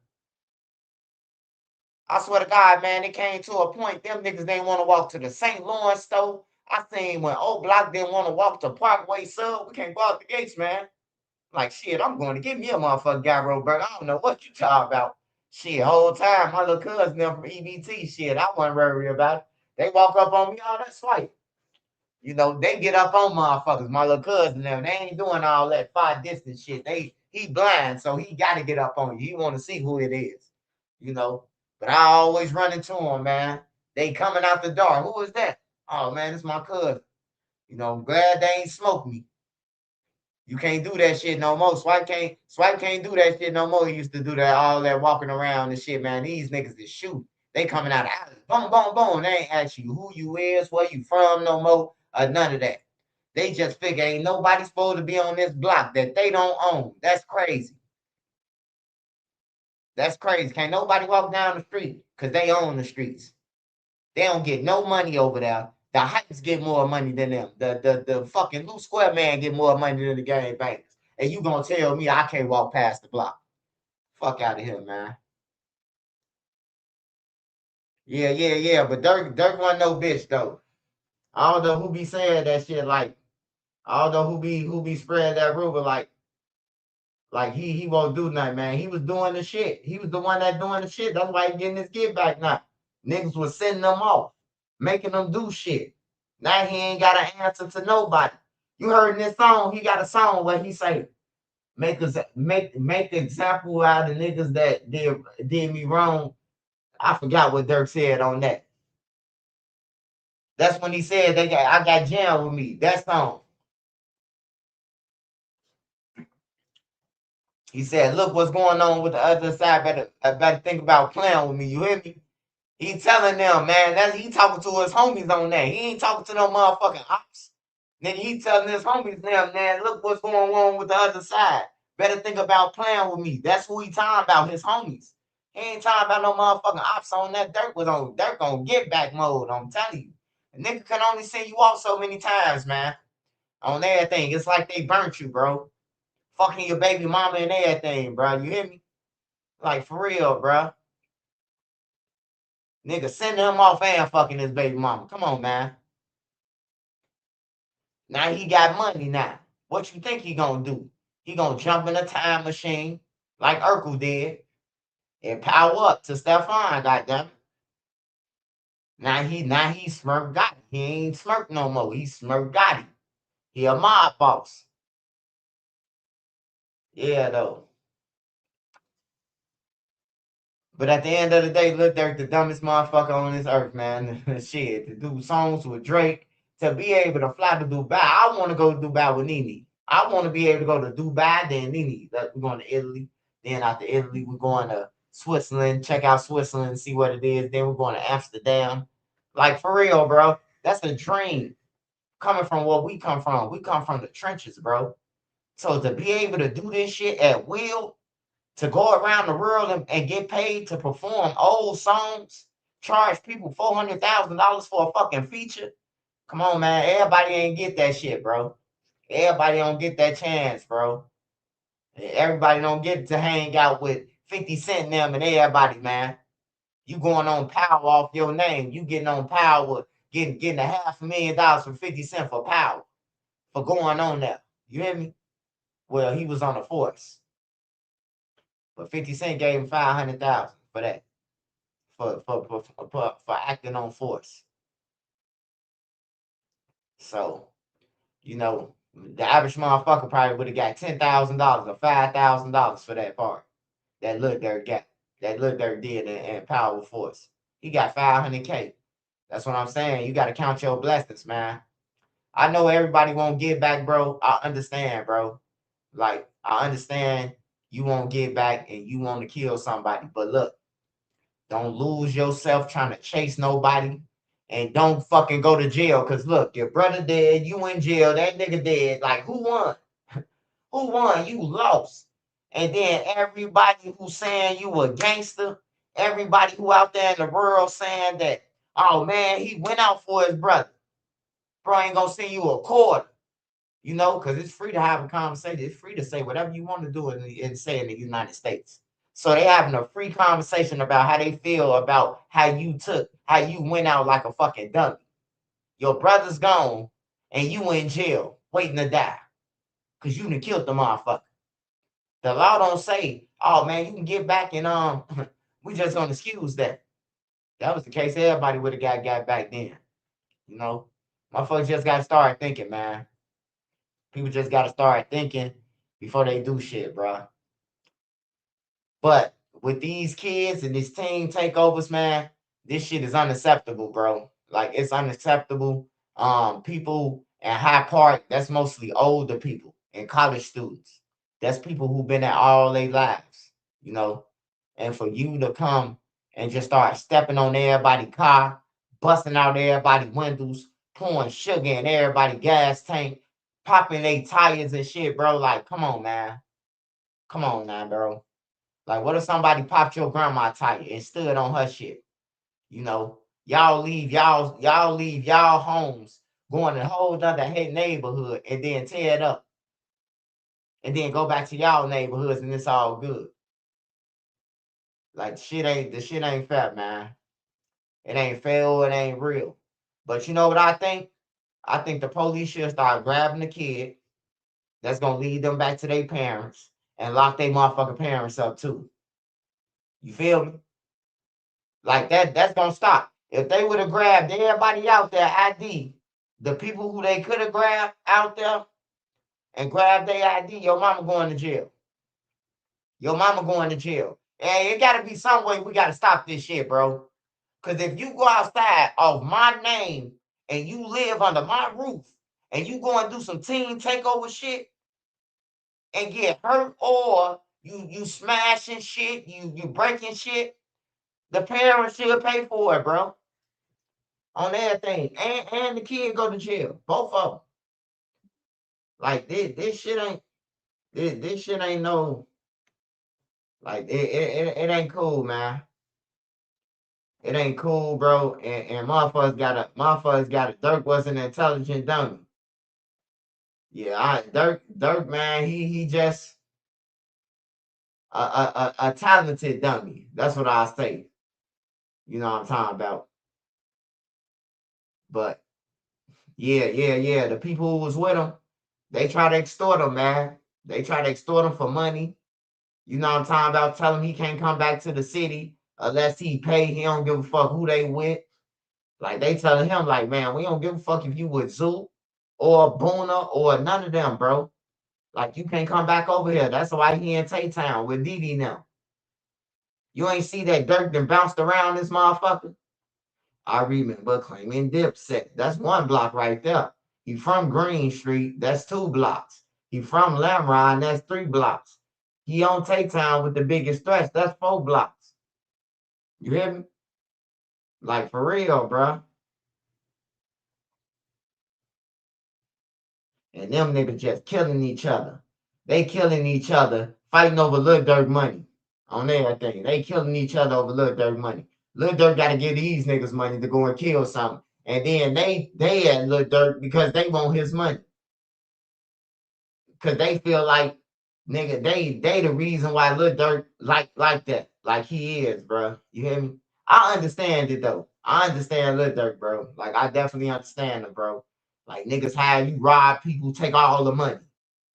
I swear to God, man, it came to a point, them niggas didn't want to walk to the St. Lawrence store. I seen when Old Block didn't want to walk to Parkway Sub. We can't go out the gates, man. Like, shit, I'm going to give me a motherfucking gyro burger. I don't know what you talking about. Shit, whole time, my little cousin them from EBT, shit, I wasn't worried about it. They walk up on me, oh, that's white. You know, they get up on motherfuckers. My little cousin, them, they ain't doing all that far distance shit. He blind, so he got to get up on you. He want to see who it is, you know. But I always run into them, man. They coming out the door. Who is that? Oh, man, it's my cousin. You know, I'm glad they ain't smoked me. You can't do that shit no more. Swipe can't do that shit no more. He used to do that, all that walking around and shit, man. These niggas is shoot. They coming out of alley. Boom, boom, boom. They ain't ask you who you is, where you from no more, none of that. They just figure ain't nobody supposed to be on this block that they don't own. That's crazy. That's crazy. Can't nobody walk down the street because they own the streets. They don't get no money over there. The Heights get more money than them. The fucking Blue Square man get more money than the gang bangers. And you gonna tell me I can't walk past the block? Fuck out of here, man. Yeah. But Durk wasn't no bitch though. I don't know who be saying that shit. Like I don't know who be spreading that rumor. Like he won't do nothing, man. He was doing the shit. He was the one that doing the shit. That's why he getting his get back now. Niggas was sending them off, making them do shit. Now he ain't got an answer to nobody. You heard in this song, he got a song where he say, make example out of niggas that did me wrong. I forgot what Durk said on that. That's when he said I got jam with me. That song. He said, look what's going on with the other side. Better think about playing with me. You hear me? He telling them, man, he talking to his homies on that. He ain't talking to no motherfucking ops. Then he telling his homies now, man, look what's going on with the other side. Better think about playing with me. That's who he talking about, his homies. He ain't talking about no motherfucking ops on that. Durk on get back mode, I'm telling you. A nigga can only send you off so many times, man. On everything. It's like they burnt you, bro. Fucking your baby mama and everything, bro. You hear me? Like, for real, bro. Nigga sending him off and fucking his baby mama. Come on, man. Now he got money now. What you think he gonna do? He gonna jump in a time machine like Urkel did and power up to Stefan, goddamn. Now he Smirk Gotti. He ain't Smirk no more. He Smirk Gotti. He a mob boss. Yeah, though. But at the end of the day, Lil Durk, the dumbest motherfucker on this earth, man. Shit, to do songs with Drake, to be able to fly to Dubai. I want to go to Dubai with Nene. I want to be able to go to Dubai, then Nene. We're going to Italy. Then after Italy, we're going to Switzerland, check out Switzerland, see what it is. Then we're going to Amsterdam. Like, for real, bro. That's a dream coming from where we come from. We come from the trenches, bro. So to be able to do this shit at will, to go around the world and get paid to perform old songs, charge people $400,000 for a fucking feature. Come on, man. Everybody ain't get that shit, bro. Everybody don't get that chance, bro. Everybody don't get to hang out with 50 Cent and them and everybody, man. You going on power off your name. You getting on power, getting $500,000 from 50 Cent for power, for going on there. You hear me? Well, he was on the force. But 50 Cent gave him 500,000 for that. For acting on force. So, you know, the average motherfucker probably would have got $10,000 or $5,000 for that part. That Lil Durk got. That Lil Durk did in Power Force. He got $500K. That's what I'm saying. You got to count your blessings, man. I know everybody won't get back, bro. I understand, bro. Like, I understand you won't get back and you want to kill somebody. But look, don't lose yourself trying to chase nobody. And don't fucking go to jail. Because look, your brother dead, you in jail, that nigga dead. Like, who won? Who won? You lost. And then everybody who's saying you a gangster, everybody who out there in the world saying that, oh man, he went out for his brother. Bro ain't gonna send you a quarter. You know, because it's free to have a conversation. It's free to say whatever you want to do and say in the United States. So they having a free conversation about how they feel about how you went out like a fucking dummy. Your brother's gone and you in jail waiting to die because you done killed the motherfucker. The law don't say, oh man, you can get back and we just gonna excuse that. That was the case, everybody would have got back then. You know, motherfuckers just gotta start thinking, man. People just gotta start thinking before they do shit, bro. But with these kids and these teen takeovers, man, this shit is unacceptable, bro. Like, it's unacceptable. People in High Park, that's mostly older people and college students. That's people who've been there all their lives, you know. And for you to come and just start stepping on everybody's car, busting out everybody's windows, pouring sugar in everybody's gas tank, popping their tires and shit, bro. Like, come on, man. Come on now, bro. Like, what if somebody popped your grandma tire and stood on her shit? You know, y'all leave y'all homes, going to a whole other neighborhood, and then tear it up, and then go back to y'all neighborhoods, and it's all good. Like, the shit ain't fair, man. It ain't fair. It ain't real. But you know what I think? I think the police should start grabbing the kid that's gonna lead them back to their parents and lock their motherfucking parents up too. You feel me? Like that's gonna stop. If they would have grabbed everybody out there, ID, the people who they could have grabbed out there and grabbed their ID, your mama going to jail. Your mama going to jail. And it gotta be some way we gotta stop this shit, bro. Cause if you go outside of my name and you live under my roof and you go and do some teen takeover shit and get hurt, or you smashing shit, you breaking shit, the parents should pay for it, bro. On everything, and the kid go to jail, both of them. Like this shit ain't this shit ain't no, like it ain't cool, man. It ain't cool, bro. And motherfuckers got a Durk was an intelligent dummy. Yeah, Durk, man, he just a talented dummy. That's what I say. You know what I'm talking about. But yeah. The people who was with him, they try to extort him, man. They try to extort him for money. You know what I'm talking about? Tell him he can't come back to the city unless he pay. He don't give a fuck who they with. Like, they telling him, like, man, we don't give a fuck if you with Zoo or Boona or none of them, bro. Like, you can't come back over here. That's why he in Tay-Town with Dede now. You ain't see that Durk done bounced around this motherfucker? I remember claiming Dipset. That's one block right there. He from Green Street. That's 2 blocks. He from Lamron. That's 3 blocks. He on Tay-Town with the biggest threats. That's 4 blocks. You hear me? Like, for real, bro. And them niggas just killing each other. They killing each other, fighting over Lil Durk money on everything. They killing each other over Lil Durk money. Lil Durk got to give these niggas money to go and kill something. And then they at Lil Durk because they want his money. Because they feel like, nigga, they the reason why Lil Durk like that. Like he is, bro. You hear me? I understand it, though. I understand Lil Durk, bro. Like, I definitely understand it, bro. Like, niggas have you rob people, take all the money.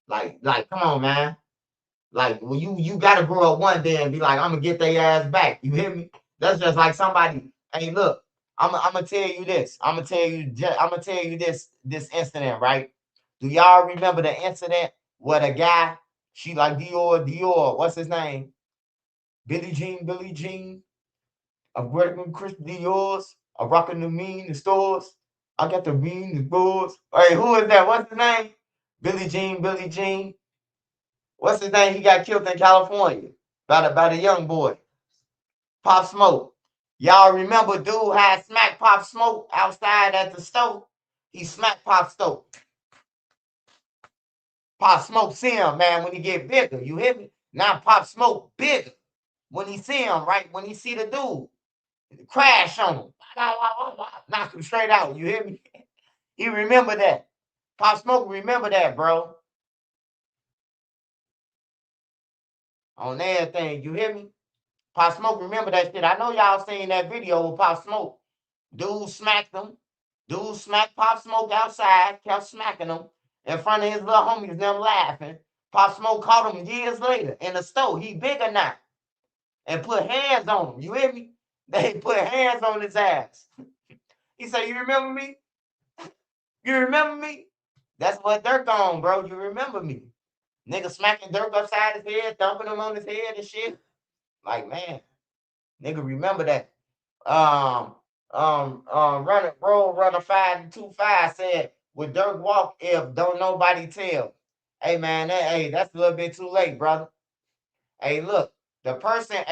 Like, come on, man. Like, well, you gotta grow up one day and be like, I'm gonna get their ass back. You hear me? That's just like somebody. Hey, look, I'm gonna tell you this. I'm gonna tell you this incident, right? Do y'all remember the incident where the guy, she like Dior, what's his name? Billie Jean, I'm working Chris Dior's, I'm rocking the mean the stores. I got the mean the stores. Hey, who is that? What's his name? Billie Jean. What's his name? He got killed in California by the young boy, Pop Smoke. Y'all remember dude had smacked Pop Smoke outside at the store? He smacked Pop Smoke. Pop Smoke see him, man, when he get bigger. You hear me? Now Pop Smoke bigger. When he see him, right? When he see the dude, crash on him. Knock him straight out. You hear me? He remember that. Pop Smoke remember that, bro. On everything. You hear me? Pop Smoke remember that shit. I know y'all seen that video with Pop Smoke. Dude smacked him. Dude smacked Pop Smoke outside, kept smacking him in front of his little homies, them laughing. Pop Smoke caught him years later in the store. He bigger now. And put hands on him. You hear me? They put hands on his ass. He said, you remember me? You remember me? That's what Durk on, bro. You remember me. Nigga smacking Durk upside his head, dumping him on his head and shit. Like, man, nigga, remember that. Runner 525 said, "With Durk walk if don't nobody tell." Hey man, that's a little bit too late, brother. Hey, look, the person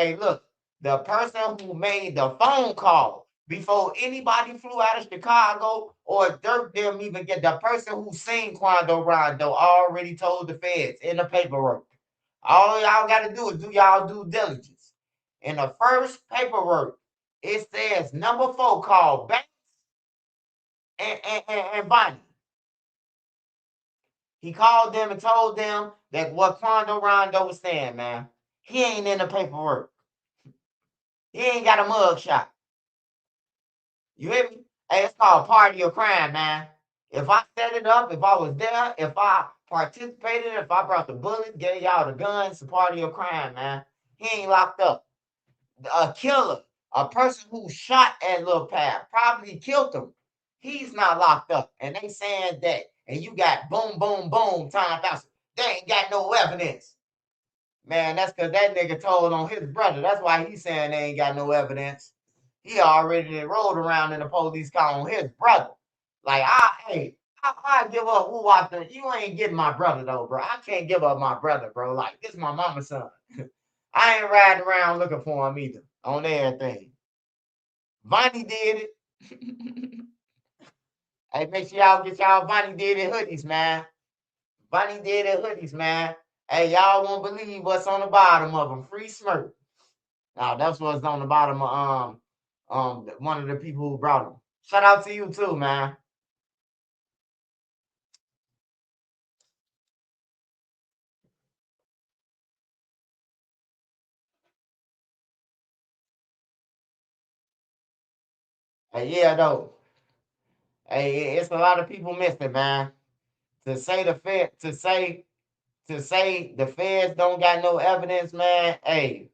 who made the phone call before anybody flew out of Chicago or Dirk them even get the person who seen Quando Rondo already told the feds in the paperwork. All y'all got to do is do y'all due diligence. In the first paperwork, it says number 4 called Banks and Bonnie. He called them and told them that what Quando Rondo was saying, man. He ain't in the paperwork. He ain't got a mug shot. You hear me? Hey, it's called party or crime, man. If I set it up, if I was there, if I participated, if I brought the bullet, gave y'all the guns, it's a party or crime, man. He ain't locked up. A killer, a person who shot at Lil Pab, probably killed him. He's not locked up. And they saying that. And you got boom, boom, boom, time out. They ain't got no evidence. Man, that's because that nigga told on his brother. That's why he's saying they ain't got no evidence. He already rolled around in the police car on his brother. Like, I give up who I think. You ain't getting my brother, though, bro. I can't give up my brother, bro. Like, this is my mama's son. I ain't riding around looking for him either on everything. Vonnie did it. Hey, make sure y'all get y'all Vonnie did it hoodies, man. Vonnie did it hoodies, man. Hey, y'all won't believe what's on the bottom of them. Free smirk. Now that's what's on the bottom of one of the people who brought them. Shout out to you too, man. Hey, yeah, though. Hey, it's a lot of people missing, man. To say the feds don't got no evidence, man. Hey,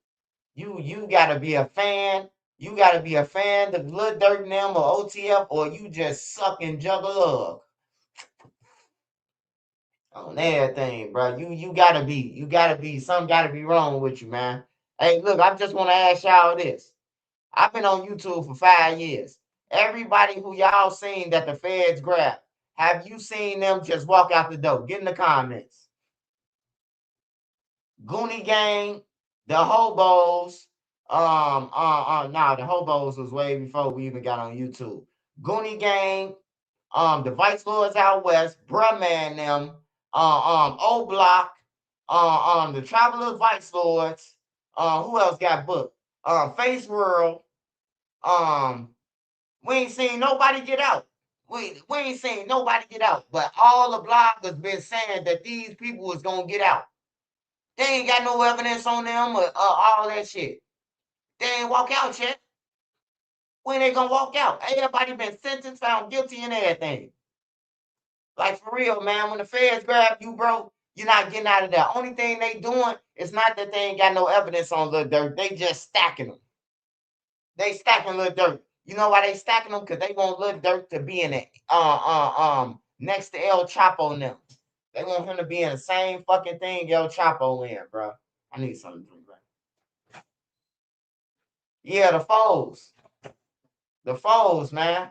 you gotta be a fan. You gotta be a fan of Lil Durk and them or OTF, or you just sucking juggle love on everything, bro. You gotta be. Something gotta be wrong with you, man. Hey, look, I just want to ask y'all this. I've been on YouTube for 5 years. Everybody who y'all seen that the feds grabbed, have you seen them just walk out the door? Get in the comments. Goonie Gang, the hobos. Nah, the hobos was way before we even got on YouTube. Goonie Gang, the Vice Lords out west, Bruh Man them, O Block, the Travelers Vice Lords. Who else got booked? Face World. We ain't seen nobody get out. We ain't seen nobody get out. But all the bloggers been saying that these people was gonna get out. They ain't got no evidence on them or all that shit. They ain't walk out yet. When they gonna walk out? Everybody been sentenced, found guilty, and everything. Like for real, man. When the feds grab you, bro, you're not getting out of there. Only thing they doing is not that they ain't got no evidence on Lil Durk. They just stacking them. They stacking Lil Durk. You know why they stacking them? Because they want Lil Durk to be in it. Next to El Chapo now. They want him to be in the same fucking thing El Chapo in, bro. I need something to drink, bro. Yeah, the foes. The foes, man.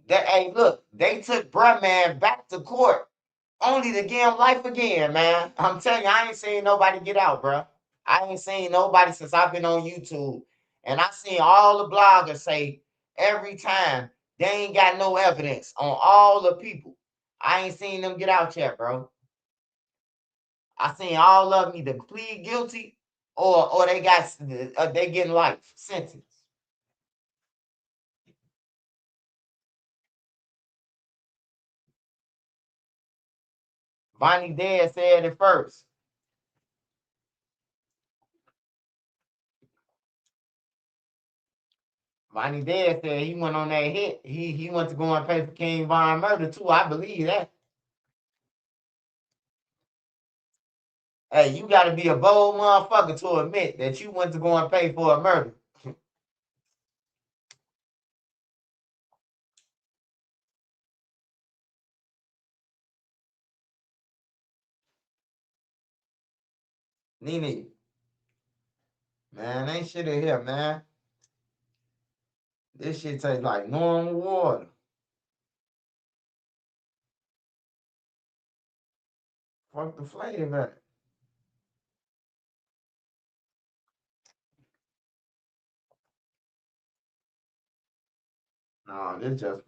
Hey, look, they took Bruh Man back to court only to give him life again, man. I'm telling you, I ain't seen nobody get out, bro. I ain't seen nobody since I've been on YouTube. And I seen all the bloggers say every time they ain't got no evidence on all the people. I ain't seen them get out yet, bro. I seen all of them either plead guilty or they getting life sentence. Vonnie Dede said it first. Vonnie Dede said he went on that hit. He went to go and pay for King Von murder too. I believe that. Hey, you got to be a bold motherfucker to admit that you went to go and pay for a murder. Nene. Man, ain't shit in here, man. This shit tastes like normal water. Fuck the flavor of it. No, this just.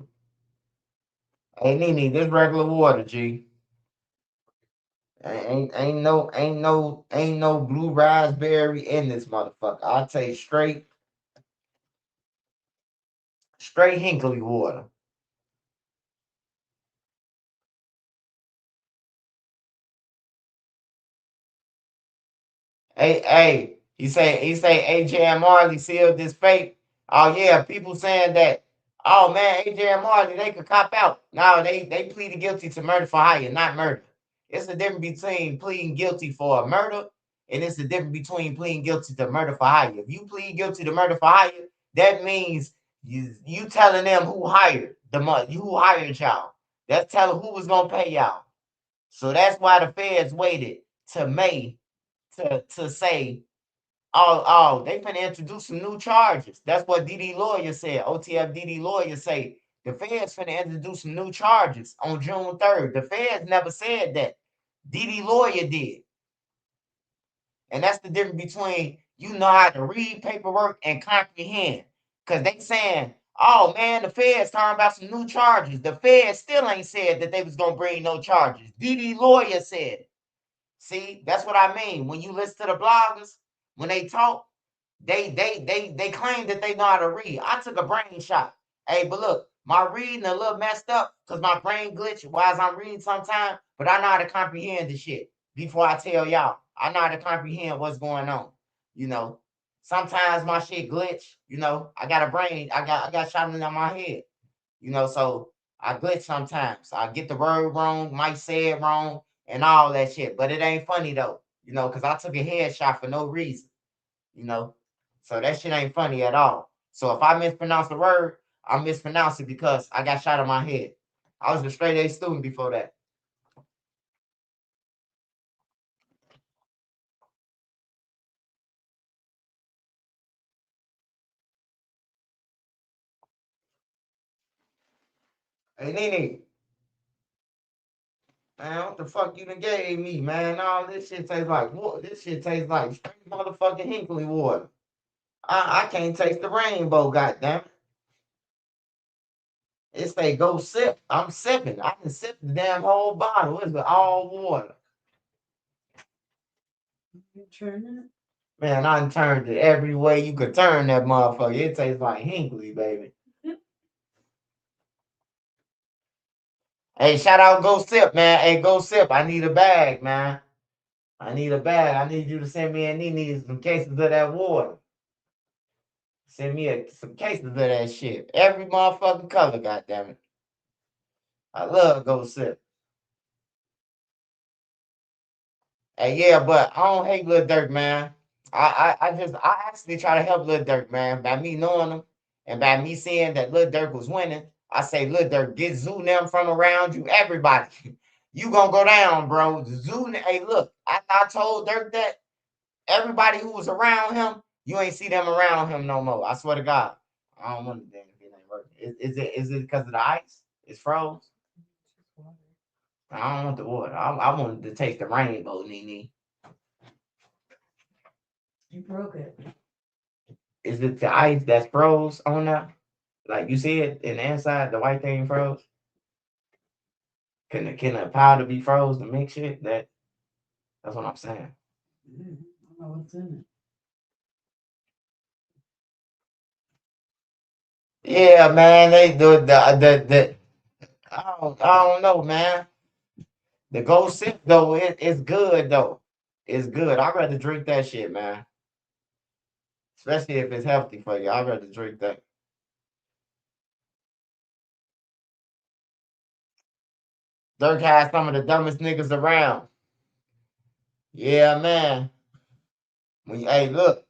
Hey, Nene, this regular water, G. Ain't no blue raspberry in this motherfucker. I taste straight Hinkley water. Hey, he say AJ and Marley sealed this fate. Oh yeah, people saying that. Oh man, AJ and Marley they could cop out. No, they pleaded guilty to murder for hire, not murder. It's the difference between pleading guilty for a murder and it's the difference between pleading guilty to murder for hire. If you plead guilty to murder for hire, that means you telling them who hired who hired y'all. That's telling who was gonna pay y'all. So that's why the feds waited to May to say, they finna introduce some new charges. That's what Dede lawyer said. OTF Dede lawyer say the feds finna introduce some new charges on June 3rd. The feds never said that. Dede lawyer did. And that's the difference between you know how to read paperwork and comprehend. Because they saying, oh man, the feds talking about some new charges. The feds still ain't said that they was gonna bring no charges. Dede lawyer said it. See, that's what I mean. When you listen to the bloggers, when they talk, they claim that they know how to read. I took a brain shot. Hey, but look, my reading a little messed up because my brain glitch while I'm reading sometimes, but I know how to comprehend the shit before I tell y'all. I know how to comprehend what's going on. You know, sometimes my shit glitch. You know, I got a brain. I got shot in my head. You know, so I glitch sometimes. I get the word wrong, might say it wrong, and all that shit. But it ain't funny though, you know, because I took a headshot for no reason, you know. So that shit ain't funny at all. So if I mispronounce the word, I mispronounce it because I got shot in my head. I was a straight A student before that. Hey, Nene, man, what the fuck you done gave me, man? All this shit tastes like water. This shit tastes like straight motherfucking Hinkley water. I can't taste the rainbow, goddamn it. It say go sip. I'm sipping. I can sip the damn whole bottle. It's all water. You turn it? Man, I done turned it every way you could turn that motherfucker. It tastes like Hinkley, baby. Hey, shout out Go Sip, man. Hey, Go Sip. I need a bag, man. I need a bag. I need you to send me and Nene some cases of that water. Send me some cases of that shit. Every motherfucking color, goddammit. I love Go Sip. Hey, yeah, but I don't hate Lil Durk, man. I actually try to help Lil Durk, man. By me knowing him and by me seeing that Lil Durk was winning, I say, Lil Durk, get Zoo them from around you, everybody. You gonna go down, bro. Zoo, hey, look, I told Durk that everybody who was around him, you ain't see them around him no more. I swear to God. I don't want to damn if it ain't working. Is it because of the ice? It's froze? I don't want the water. I wanted to taste the rainbow, Nene. You broke it. Is it the ice that's froze on there? Like you see it in the inside, the white thing froze? Can the powder be froze to mix it? That's what I'm saying. I don't know what's in it. Yeah, man, they do the I don't know, man. The Go Sip though, it's good though. It's good. I'd rather drink that shit, man. Especially if it's healthy for you. I'd rather drink that. Dirk has some of the dumbest niggas around. Yeah, man. Hey, look,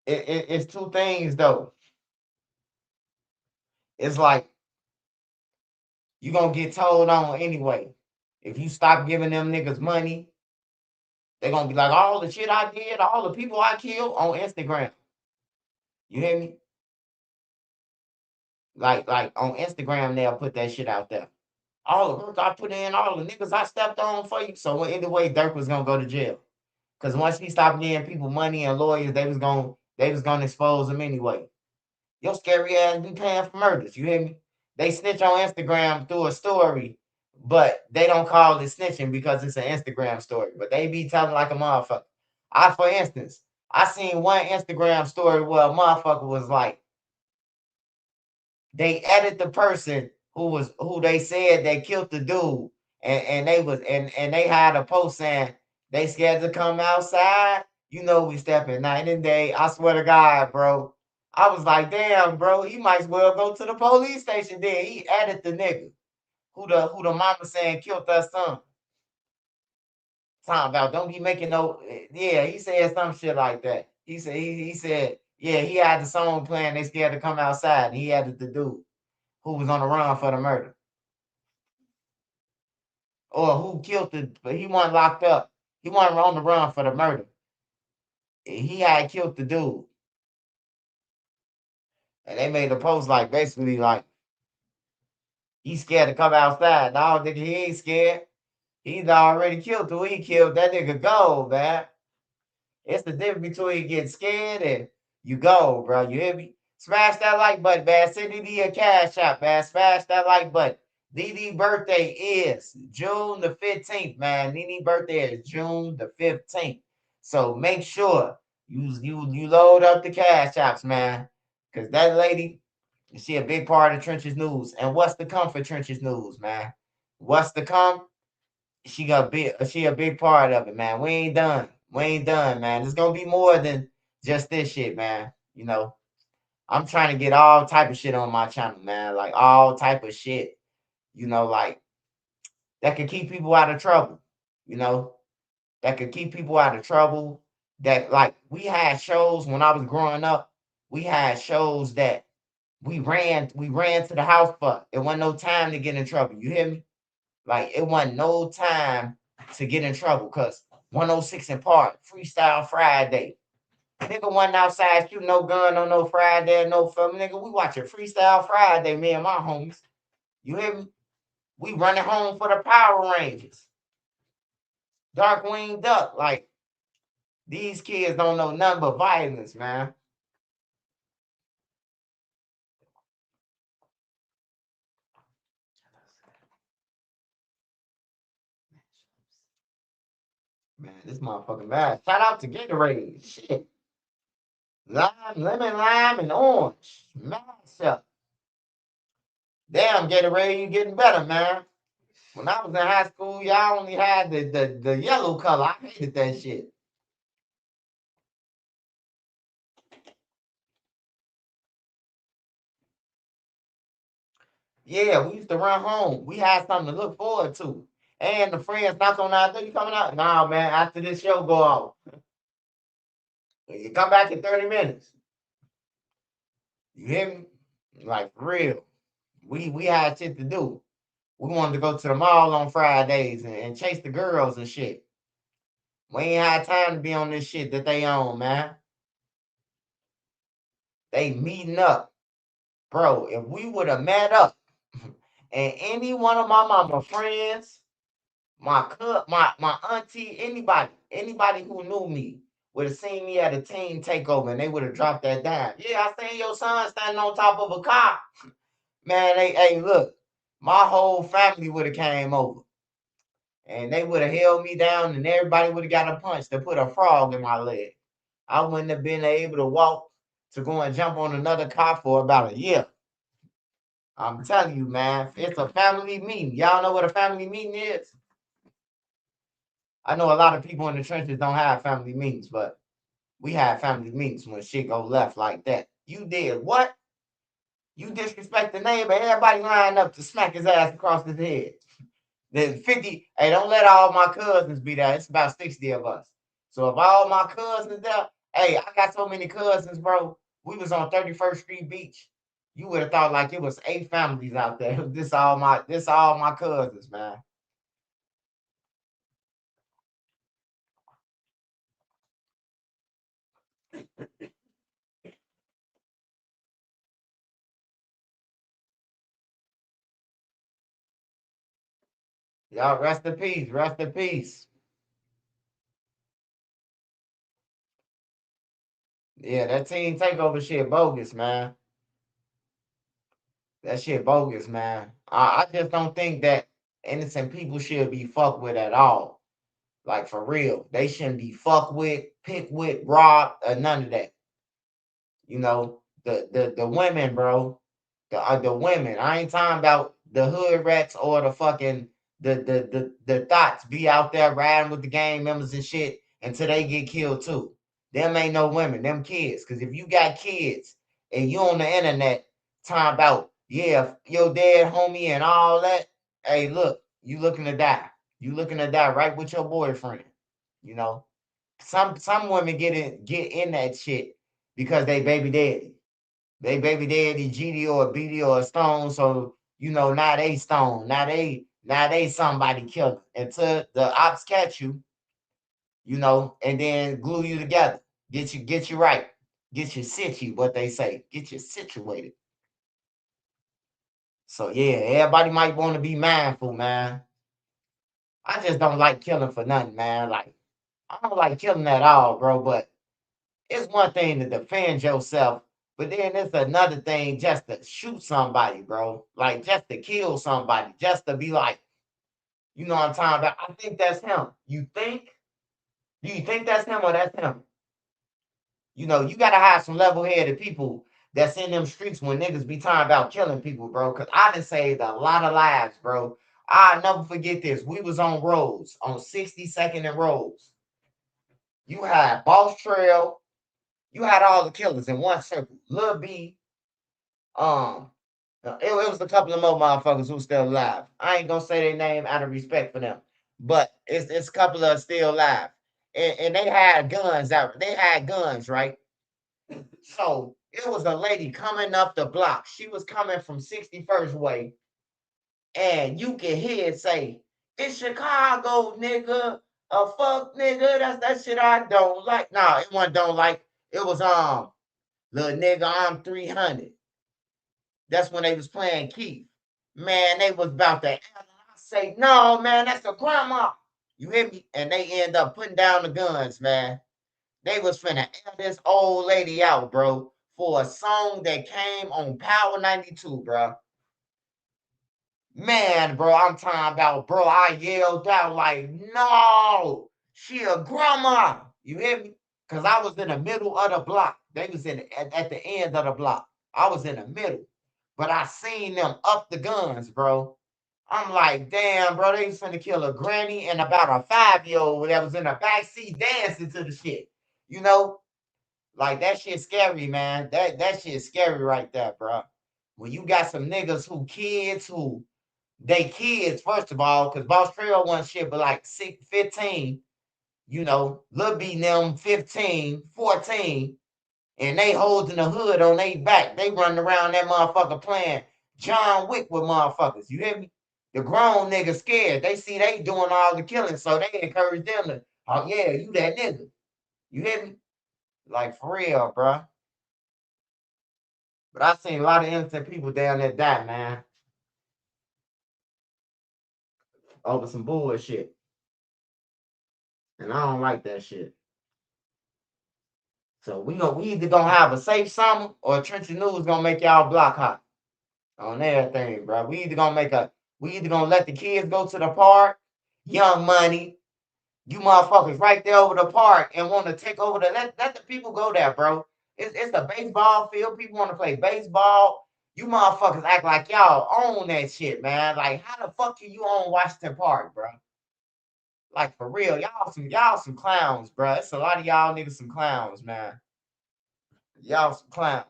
it's two things though. It's like you gonna get told on anyway. If you stop giving them niggas money, They're gonna be like, all the shit I did, all the people I killed on Instagram. You hear me? Like on Instagram, they'll put that shit out there. All the work I put in, all the niggas I stepped on for you. So anyway, Durk was gonna go to jail. Cause once he stopped getting people money and lawyers, they was gonna expose him anyway. Your scary ass be paying for murders. You hear me? They snitch on Instagram through a story, but they don't call it snitching because it's an Instagram story. But they be telling like a motherfucker. For instance, I seen one Instagram story where a motherfucker was like, they edit the person who they said they killed the dude, and they had a post saying they scared to come outside. You know we stepping night and day. I swear to God, bro. I was like, damn, bro, he might as well go to the police station then. He added the nigga who the mama saying killed her son. Talking about don't be making no, yeah, he said some shit like that. He said, yeah, he had the song playing, they scared to come outside, and he added the dude who was on the run for the murder. Or who killed but he wasn't locked up. He wasn't on the run for the murder. He had killed the dude. And they made a post like basically like he's scared to come outside. No, nigga, he ain't scared. He's already killed who he killed. That nigga go, man. It's the difference between getting scared and you go, bro. You hear me? Smash that like button, man. Send Dede a cash out, man. Smash that like button. Dede's birthday is June the 15th, man. Dede's birthday is June the 15th. So make sure you load up the cash apps, man. Because that lady, she a big part of Trenches News. And what's to come for Trenches News, man? What's to come? She a big part of it, man. We ain't done. We ain't done, man. There's gonna be more than just this shit, man. You know, I'm trying to get all type of shit on my channel, man. Like all type of shit, you know, like that could keep people out of trouble, you know, that could keep people out of trouble. That like we had shows when I was growing up, we had shows that we ran to the house for. It wasn't no time to get in trouble. You hear me? Like it wasn't no time to get in trouble because 106 in Park, Freestyle Friday. Nigga wasn't outside shooting no gun on no Friday, no film. Nigga, we watching Freestyle Friday, me and my homies. You hear me? We running home for the Power Rangers. Darkwing Duck. Like, these kids don't know nothing but violence, man. Man, this motherfucking bad. Shout out to Gatorade. Shit. Lime, lemon, lime, and orange. Mash up. Damn, Gatorade, you getting better, man. When I was in high school, y'all only had the yellow color. I hated that shit. Yeah, we used to run home. We had something to look forward to. And the friends knock on our door. You coming out? Nah, man, after this show go off. You come back in 30 minutes. You hear me? Like, for real. We had shit to do. We wanted to go to the mall on Fridays and chase the girls and shit. We ain't had time to be on this shit that they on, man. They meeting up. Bro, if we would have met up and any one of my mama friends, my auntie, anybody who knew me would have seen me at a team takeover and they would have dropped that dime. Yeah, I seen your son standing on top of a car. Man, hey, look, my whole family would have came over. And they would have held me down and everybody would have got a punch to put a frog in my leg. I wouldn't have been able to walk to go and jump on another car for about a year. I'm telling you, man, it's a family meeting. Y'all know what a family meeting is? I know a lot of people in the trenches don't have family meetings, but we have family meetings when shit go left like that. You did what? You disrespect the neighbor, everybody lined up to smack his ass across his head. Then 50, hey, don't let all my cousins be there. It's about 60 of us. So if all my cousins there, hey, I got so many cousins, bro. We was on 31st Street Beach. You would have thought like it was 8 families out there. This all my cousins, man. Y'all rest in peace. Rest in peace. Yeah, that team takeover shit bogus, man. That shit bogus, man. I just don't think that innocent people should be fucked with at all. Like for real. They shouldn't be fucked with, picked with, robbed, or none of that. You know, the women, bro. The women. I ain't talking about the hood rats or the fucking the thoughts be out there riding with the gang members and shit until they get killed too. Them ain't no women, them kids. Cause if you got kids and you on the internet talking about, yeah, your dad, homie, and all that, hey, look, you looking to die. You looking to die right with your boyfriend. You know, some women get in that shit because they baby daddy. They baby daddy GD or BD or a Stone, so you know now they Stone. Now they somebody killer. Until the ops catch you, you know, and then glue you together. Get you right. Get you situ, what they say. Get you situated. So yeah, everybody might want to be mindful, man. I just don't like killing for nothing, man. Like I don't like killing at all, bro. But it's one thing to defend yourself, but then it's another thing just to shoot somebody, bro. Like just to kill somebody, just to be like, you know what I'm talking about? I think that's him. You think? Do you think that's him or that's him? You know, you gotta have some level-headed people that's in them streets when niggas be talking about killing people, bro. Cause I done saved a lot of lives, bro. I'll never forget this. We was on Rose, on 62nd and Rose. You had Boss Trail, you had all the killers in one circle. Lil B, um, it was a couple of more motherfuckers who still alive. I ain't gonna say their name out of respect for them, but it's a couple of still alive, and they had guns out. They had guns, right? So it was a lady coming up the block. She was coming from 61st Way, and you can hear it say, "It's Chicago, nigga. A fuck, nigga. That's that shit I don't like." Nah, it wasn't don't like. It was little nigga, I'm 300. That's when they was playing Keith. Man, they was about to say, no, man, that's a grandma. You hear me? And they end up putting down the guns, man. They was finna air this old lady out, bro, for a song that came on Power 92, bro. Man, bro, I'm talking about, bro, I yelled out like, no, she a grandma. You hear me? Because I was in the middle of the block. They was at the end of the block. I was in the middle. But I seen them up the guns, bro. I'm like, damn, bro, they was finna kill a granny and about a 5-year-old that was in the backseat dancing to the shit. You know? Like that shit scary, man. That shit scary right there, bro. When you got some niggas who kids who they kids, first of all, because Boss Trail wasn't shit but like 15, you know, Lil B them 15, 14, and they holding the hood on their back. They running around that motherfucker playing John Wick with motherfuckers. You hear me? The grown niggas scared. They see they doing all the killing, so they encourage them to, oh yeah, you that nigga. You hear me? Like for real, bro. But I seen a lot of innocent people down there die, man, over some bullshit. And I don't like that shit. So we either gonna have a safe summer or Trenton News gonna make y'all block hot on everything, bro. We either gonna let the kids go to the park, Young Money, you motherfuckers right there over the park and want to take over let the people go there, bro. It's a baseball field. People want to play baseball. You motherfuckers act like y'all own that shit, man. Like how the fuck can you own Washington Park, bro? Like for real, y'all some clowns, bro. It's a lot of y'all niggas some clowns, man. Y'all some clowns.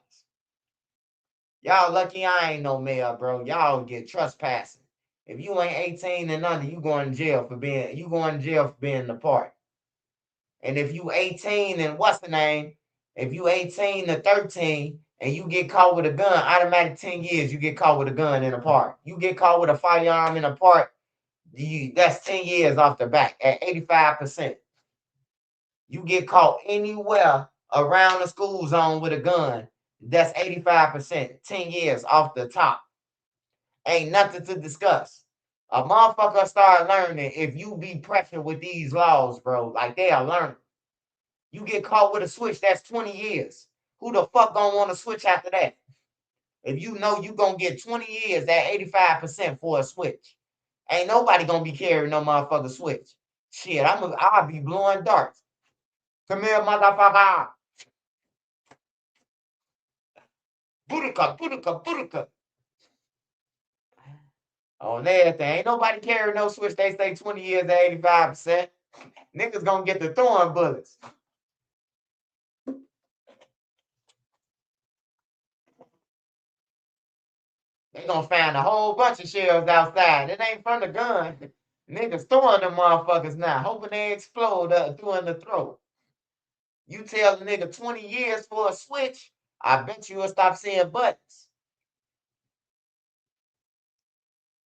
Y'all lucky I ain't no mayor, bro. Y'all get trespassing. If you ain't 18 and under, you going to jail for being in the park. And if you 18 and what's the name? If you 18 to 13 and you get caught with a gun, automatic 10 years, you get caught with a gun in a park. You get caught with a firearm in a park, that's 10 years off the back at 85%. You get caught anywhere around the school zone with a gun, that's 85%. 10 years off the top. Ain't nothing to discuss. A motherfucker start learning if you be pressured with these laws, bro. Like they are learning. You get caught with a switch, that's 20 years. Who the fuck gonna want to switch after that? If you know you gonna get 20 years at 85% for a switch. Ain't nobody gonna be carrying no motherfucker switch. Shit, I'll be blowing darts. Come here, motherfucker. Bootica, bootica, bootica. On everything. Ain't nobody carrying no switch. They say 20 years at 85%. Niggas gonna get the throwing bullets. They gonna find a whole bunch of shells outside. It ain't from the gun. Niggas throwing them motherfuckers now, hoping they explode through the throat. You tell the nigga 20 years for a switch, I bet you will stop seeing buttons.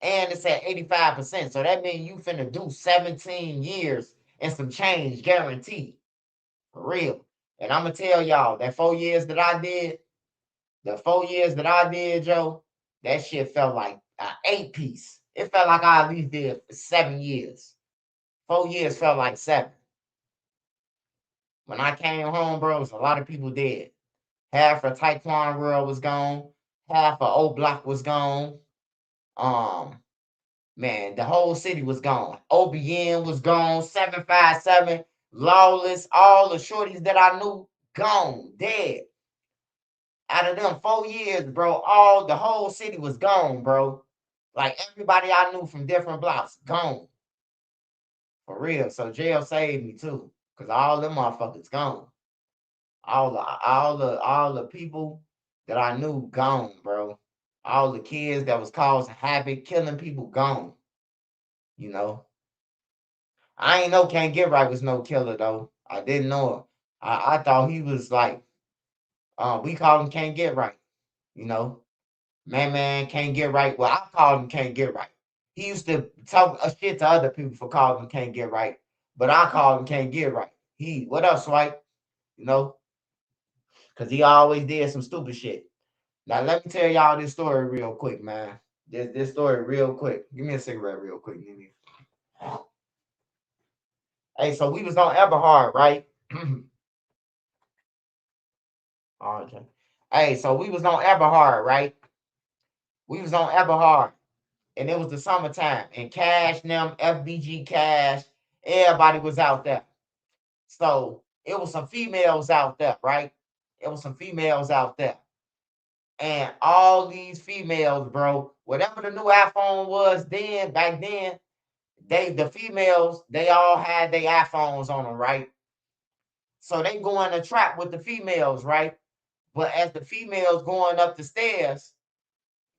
And it's at 85%. So that means you finna do 17 years and some change guaranteed. For real. And I'm gonna tell y'all that 4 years that I did, Joe, that shit felt like an 8-piece. It felt like I at least did 7 years. 4 years felt like 7. When I came home, bro, a lot of people dead. Half of Taekwon World was gone. Half of O Block was gone. Man, the whole city was gone. OBN was gone. 757, Lawless, all the shorties that I knew, gone, dead. Out of them 4 years, bro, the whole city was gone, bro. Like everybody I knew from different blocks, gone. For real. So jail saved me too. Cause all them motherfuckers gone. All the people that I knew gone, bro. All the kids that was causing havoc, killing people, gone. You know. I ain't know Can't Get Right was no killer though. I didn't know him. I thought he was like, we called him Can't Get Right. You know, man can't get right. Well, I called him Can't Get Right. He used to talk shit to other people for calling him Can't Get Right, but I called him Can't Get Right. What up, Swipe? You know, because he always did some stupid shit. Now let me tell y'all this story real quick, man. This story real quick. Give me a cigarette real quick, Nene. Hey, so we was on Eberhard, right? Okay. Hey, so we was on Eberhard, right? We was on Eberhard, and it was the summertime, and Cash, them, FBG Cash, everybody was out there. So it was some females out there, right? It was some females out there. And all these females, bro, whatever the new iPhone was then, back then, the females, they all had their iPhones on them, right? So they go in a trap with the females, right? But as the females going up the stairs,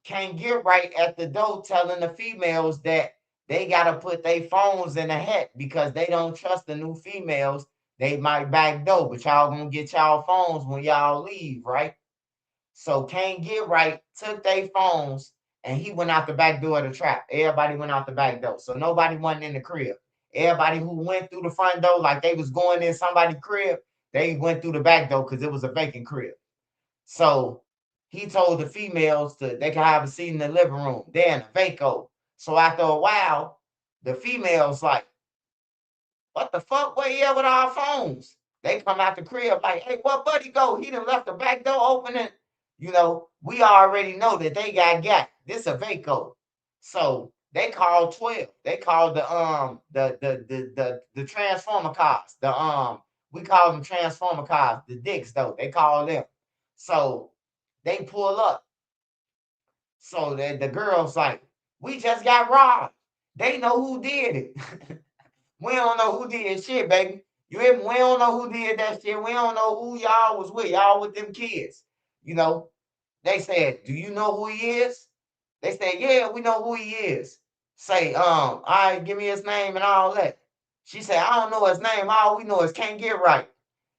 Can't Get Right at the door telling the females that they got to put their phones in a hat because they don't trust the new females. They might backdoor, but y'all gonna get y'all phones when y'all leave, right? So Can't Get Right took their phones and he went out the back door of the trap. Everybody went out the back door. So nobody went in the crib. Everybody who went through the front door like they was going in somebody's crib, they went through the back door because it was a vacant crib. So he told the females they can have a seat in the living room. They're in a vaco. So after a while, the females like, what the fuck? Where you at with our phones? They come out the crib like, hey, what buddy go? He done left the back door open. And, you know, we already know that they got. This a vaco. So they called 12. They called the transformer cars. We call them transformer cars, the dicks though. They call them. So they pull up. So the girl's like, we just got robbed. They know who did it. We don't know who did shit, baby. You hear me? We don't know who did that shit. We don't know who y'all was with. Y'all with them kids. You know, they said, do you know who he is? They said, yeah, we know who he is. Say, all right, give me his name and all that. She said, I don't know his name. All we know is Can't Get Right.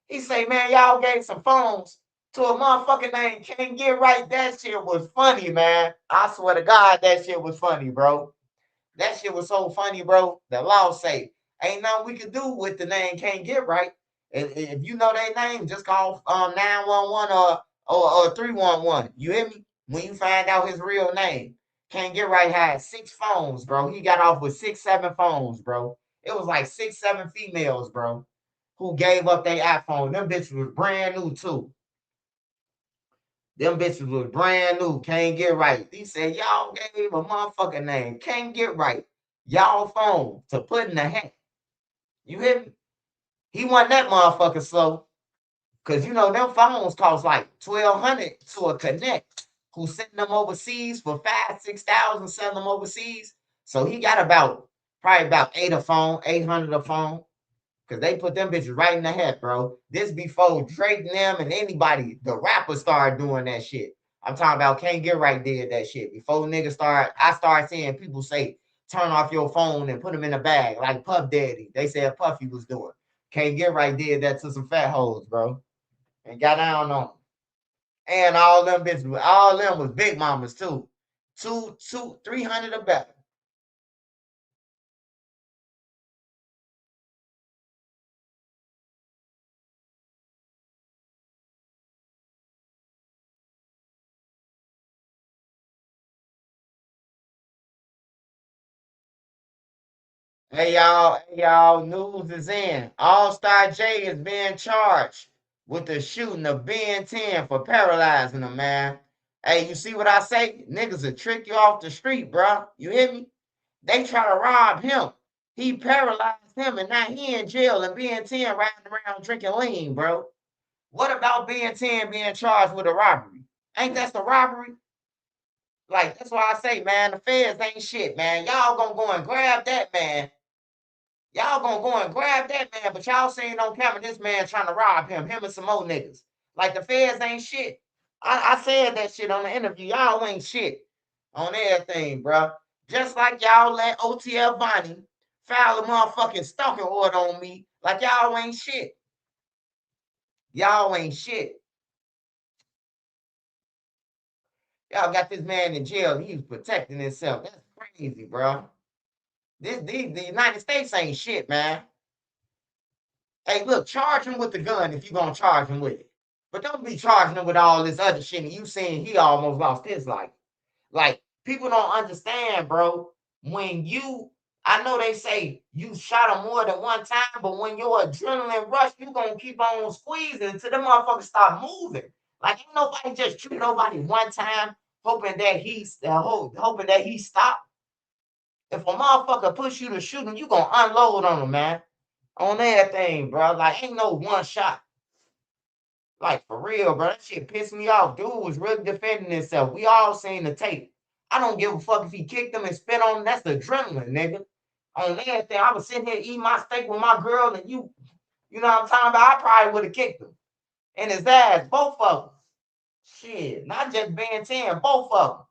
He say, man, y'all gave some phones to a motherfucking name Can't Get Right. That shit was funny, man. I swear to God, that shit was funny, bro. That shit was so funny, bro. The law say, ain't nothing we could do with the name Can't Get Right. If you know their name, just call 911 or 311. You hear me? When you find out his real name. Can't Get Right had 6 phones, bro. He got off with 6, 7 phones, bro. It was like 6, 7 females, bro, who gave up their iPhone. Them bitches was brand new too. Them bitches was brand new. Can't Get Right. He said, y'all gave a motherfucking name. Can't Get Right. Y'all phone to put in the hat. You hear me? He wasn't that motherfucker slow. Cause you know them phones cost like $1,200 to a connect who sent them overseas for 5,000-6,000, selling them overseas. So he got probably about 800 a phone. Cause they put them bitches right in the head, bro. This before Drake and them and anybody, the rappers started doing that shit. I'm talking about Can't Get Right did that shit. Before niggas I started seeing people say, turn off your phone and put them in a bag, like Puff Daddy. They said Puffy was doing. Can't Get Right did that to some fat hoes, bro. And got down on them. And all them bitches, all them was big mamas too. 300 or better. Hey y'all, news is in. All-Star J is being charged with the shooting of Ben 10 for paralyzing him, man. Hey, you see what I say? Niggas will trick you off the street, bro. You hear me? They try to rob him. He paralyzed him, and now he in jail, and Ben 10 riding around drinking lean, bro. What about Ben 10 being charged with a robbery? Ain't that the robbery? Like, that's why I say, man, the feds ain't shit, man. Y'all gonna go and grab that man. Y'all gonna go and grab that man, but y'all saying on camera this man trying to rob him and some more niggas. Like the feds ain't shit. I said that shit on the interview. Y'all ain't shit on everything, bro. Just like y'all let OTF Bonnie file a motherfucking stalking order on me. Like y'all ain't shit. Y'all ain't shit. Y'all got this man in jail. He was protecting himself. That's crazy, bro. The United States ain't shit, man. Hey, look, charge him with the gun if you're going to charge him with it. But don't be charging him with all this other shit. And you saying he almost lost his life. Like, people don't understand, bro. I know they say you shot him more than one time, but when your adrenaline rush, you going to keep on squeezing until the motherfucker start moving. Like, ain't nobody just shoot nobody one time hoping that he stopped. If a motherfucker push you to shoot him, you going to unload on him, man. On everything, bro. Like, ain't no one shot. Like, for real, bro. That shit pissed me off. Dude was really defending himself. We all seen the tape. I don't give a fuck if he kicked him and spit on him. That's the adrenaline, nigga. On everything. I was sitting here eating my steak with my girl, and you know what I'm talking about? I probably would have kicked him. And his ass, both of them. Shit. Not just Ben 10, both of them.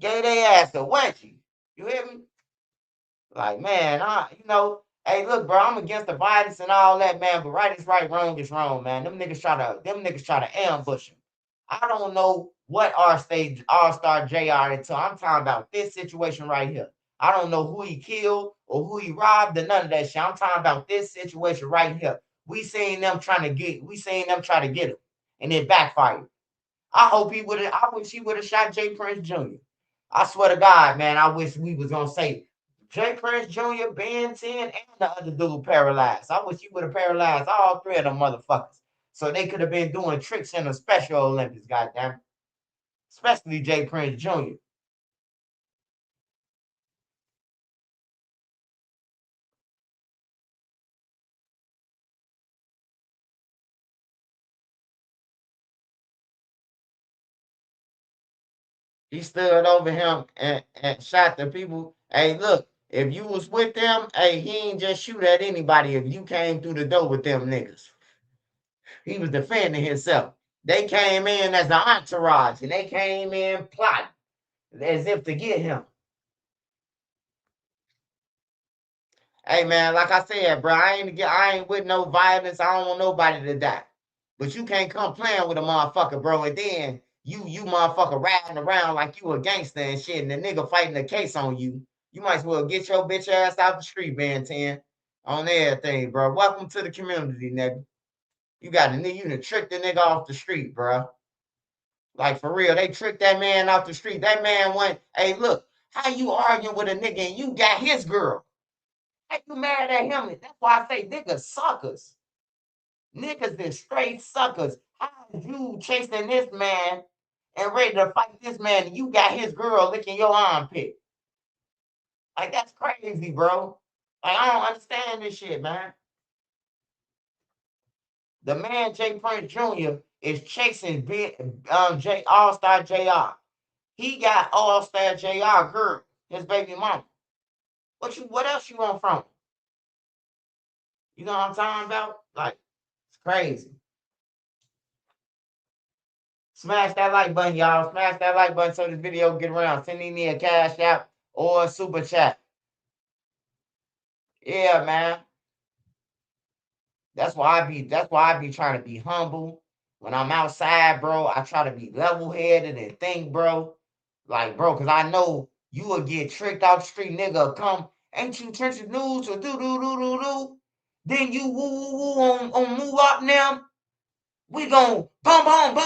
Gave their ass a wedgie. You hear me? Like, man, hey, look, bro, I'm against the violence and all that, man, but right is right, wrong is wrong, man. Them niggas try to ambush him. I don't know what All-Star JR into. I'm talking about this situation right here. I don't know who he killed or who he robbed or none of that shit. I'm talking about this situation right here. We seen them try to get him, and it backfired. I wish he would have shot Jay Prince Jr. I swear to God, man, I wish we was gonna say Jay Prince Jr., Ben 10, and the other dude paralyzed. I wish he would have paralyzed all 3 of them motherfuckers. So they could have been doing tricks in the Special Olympics, goddamn. Especially Jay Prince Jr. He stood over him and shot the people. Hey, look, if you was with them, hey, he ain't just shoot at anybody if you came through the door with them niggas. He was defending himself. They came in as an entourage, and they came in plotting as if to get him. Hey, man, like I said, bro, I ain't with no violence. I don't want nobody to die. But you can't come playing with a motherfucker, bro, and then you motherfucker riding around like you a gangster and shit, and the nigga fighting a case on you. You might as well get your bitch ass out the street, Ben 10, on everything, bro. Welcome to the community, nigga. You got a nigga, you done tricked the nigga off the street, bro. Like, for real, they tricked that man off the street. That man went, hey, look, how you arguing with a nigga and you got his girl? How you mad at him? That's why I say niggas suckers. Niggas is straight suckers. How is you chasing this man and ready to fight this man and you got his girl licking your armpit? Like, that's crazy, bro. Like, I don't understand this shit, man. The man Jay Prince Jr. is chasing J All-Star JR. He got All-Star JR girl, his baby mama. What else you want from him? You know what I'm talking about? Like, it's crazy. Smash that like button, y'all. Smash that like button so this video get around. Send me a cash app or a super chat. Yeah, man. That's why I be trying to be humble. When I'm outside, bro, I try to be level-headed and think, bro. Like, bro, because I know you will get tricked out the street, nigga. Come, ain't you Trenches News or do. Then you woo on move up now. We gon' boom.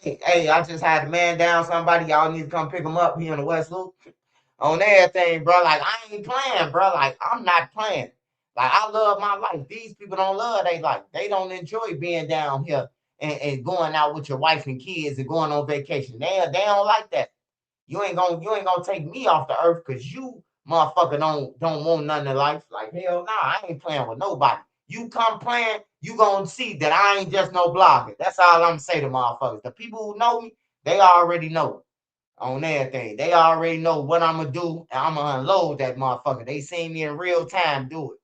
Hey, I just had a man down. Somebody, y'all need to come pick him up here in the West Loop. On everything, bro. Like, I ain't playing, bro. Like, I'm not playing. Like, I love my life. These people don't love they life. They don't enjoy being down here and going out with your wife and kids and going on vacation. They don't like that. You ain't gonna take me off the earth because you motherfucker don't want nothing in life. Like, hell nah, I ain't playing with nobody. You come playing, you gonna see that I ain't just no blogger. That's all I'm gonna say to motherfuckers. The people who know me, they already know on everything. They already know what I'm gonna do, and I'm gonna unload that motherfucker. They seen me in real time do it.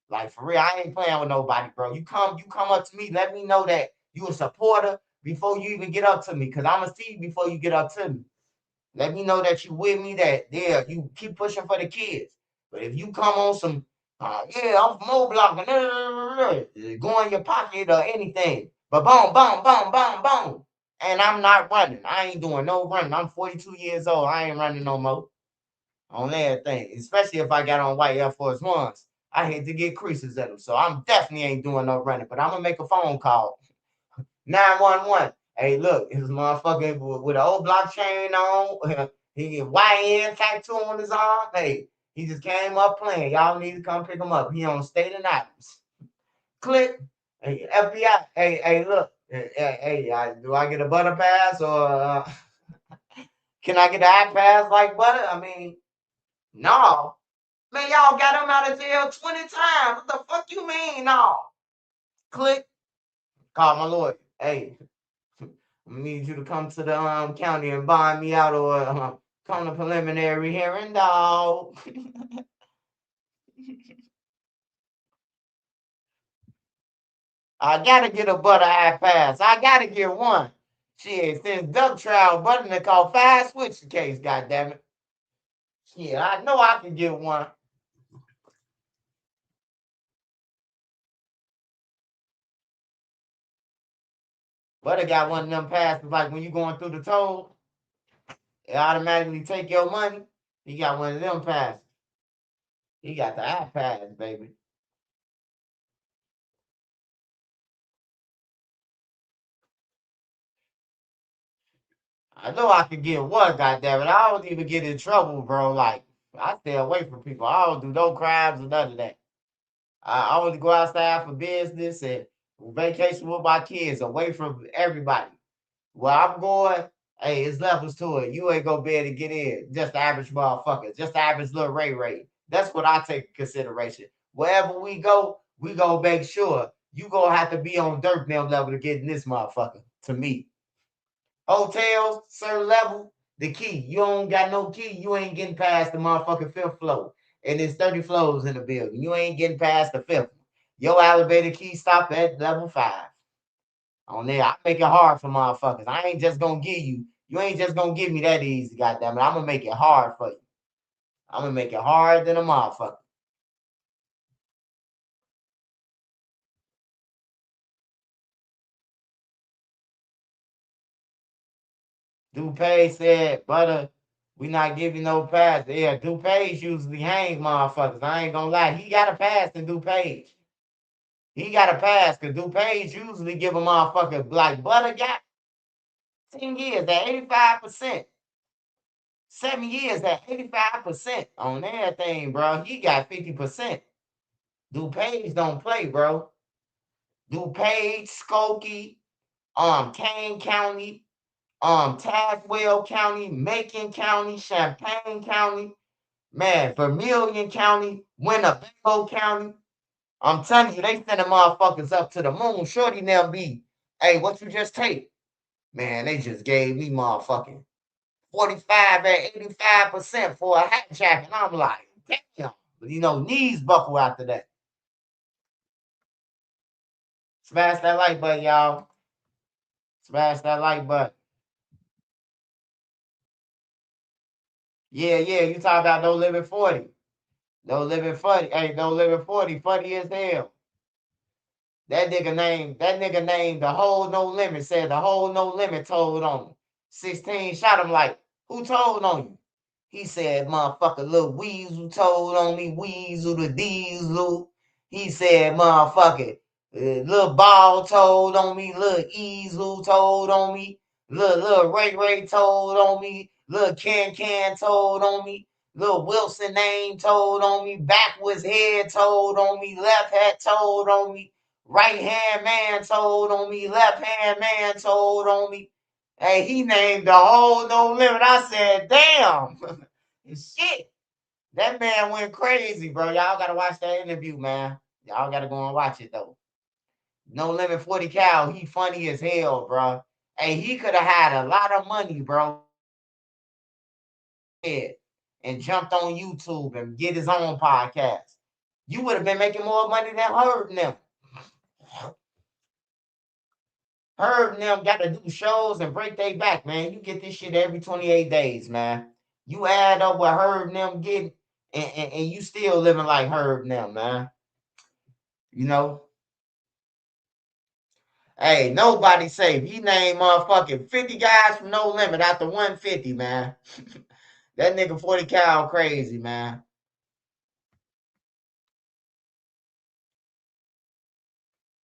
Like, for real, I ain't playing with nobody, bro. You come up to me, let me know that you a supporter before you even get up to me, because I'm gonna see you before you get up to me. Let me know that you with me, that yeah, you keep pushing for the kids. But if you come on some, yeah, I'm from Moblock, go in your pocket or anything. But boom. And I'm not running. I ain't doing no running. I'm 42 years old. I ain't running no more on everything. Especially if I got on white Air Force Ones. I hate to get creases at them. So I'm definitely ain't doing no running. But I'm going to make a phone call. 911. Hey, look, his motherfucker with an old blockchain on. He get YN tattoo on his arm. Hey, he just came up playing. Y'all need to come pick him up. He on State and Adams. Click. Hey, FBI. Hey, look. Hey, do I get a butter pass or can I get an eye pass like butter? I mean, no. Man, y'all got him out of jail 20 times. What the fuck you mean, no? Click. Call my lawyer. Hey, I need you to come to the county and bond me out or come to preliminary hearing, dog. I gotta get a butter eye pass. I gotta get one. Shit, since Duck trial, Butter done called 5 switch the case, goddammit. Yeah, I know I can get one. Butter got one of them passes, like when you going through the toll, it automatically take your money. He got one of them passes. He got the eye pass, baby. I know I can get one, goddammit. I don't even get in trouble, bro. Like, I stay away from people. I don't do no crimes or none of that. I only go outside for business and vacation with my kids, away from everybody. Where I'm going, hey, it's levels to it. You ain't gonna be able to get in. Just the average motherfucker. Just the average little Ray. That's what I take in consideration. Wherever we go, we gonna make sure you gonna have to be on Durk them level to get in this motherfucker. To me. Hotels, certain level, the key. You don't got no key, you ain't getting past the motherfucking 5th floor. And there's 30 floors in the building. You ain't getting past the 5th. Your elevator key stop at level 5. On there, I make it hard for motherfuckers. I ain't just gonna give you. You ain't just gonna give me that easy, goddamn it. I'm gonna make it hard for you. I'm gonna make it hard than a motherfucker. DuPage said, Butter, we not giving no pass. Yeah, DuPage usually hang motherfuckers. I ain't gonna lie. He got a pass in DuPage. He got a pass because DuPage usually give a motherfucker like butter got 10 years at 85%. 7 years at 85% on everything, bro. He got 50%. DuPage don't play, bro. DuPage, Skokie, Kane County, Tazewell County, Macon County, Champaign County, man, Vermilion County, Winnebago County. I'm telling you, they sending motherfuckers up to the moon. Shorty now be, hey, what you just take? Man, they just gave me motherfucking 45 at 85% for a hat jacket. I'm like, damn. But you know, knees buckle after that. Smash that like button, y'all. Smash that like button. Yeah, you talk about no living 40. No living 40. Hey, no living 40. Funny as hell. That nigga named the whole No Limit, said the whole No Limit told on him. 16 shot him like, who told on you? He said, motherfucker, Lil Weasel told on me, Weasel the Diesel. He said, motherfucker, Lil Ball told on me, Lil Easel told on me, Lil Ray told on me, Lil Can told on me, Lil Wilson name told on me, backwards head told on me, left hat told on me, right hand man told on me, left hand man told on me. Hey, he named the whole No Limit. I said, damn. Shit. That man went crazy, bro. Y'all got to watch that interview, man. Y'all got to go and watch it, though. No Limit 40 Cal, he funny as hell, bro. Hey, he could have had a lot of money, bro. And jumped on YouTube and get his own podcast. You would have been making more money than Herb and them. Herb and them got to do shows and break their back, man. You get this shit every 28 days, man. You add up what Herb and them getting, and you still living like Herb and them, man. You know? Hey, nobody safe. He named motherfucking 50 guys from No Limit after 150, man. That nigga 40 Cal crazy, man.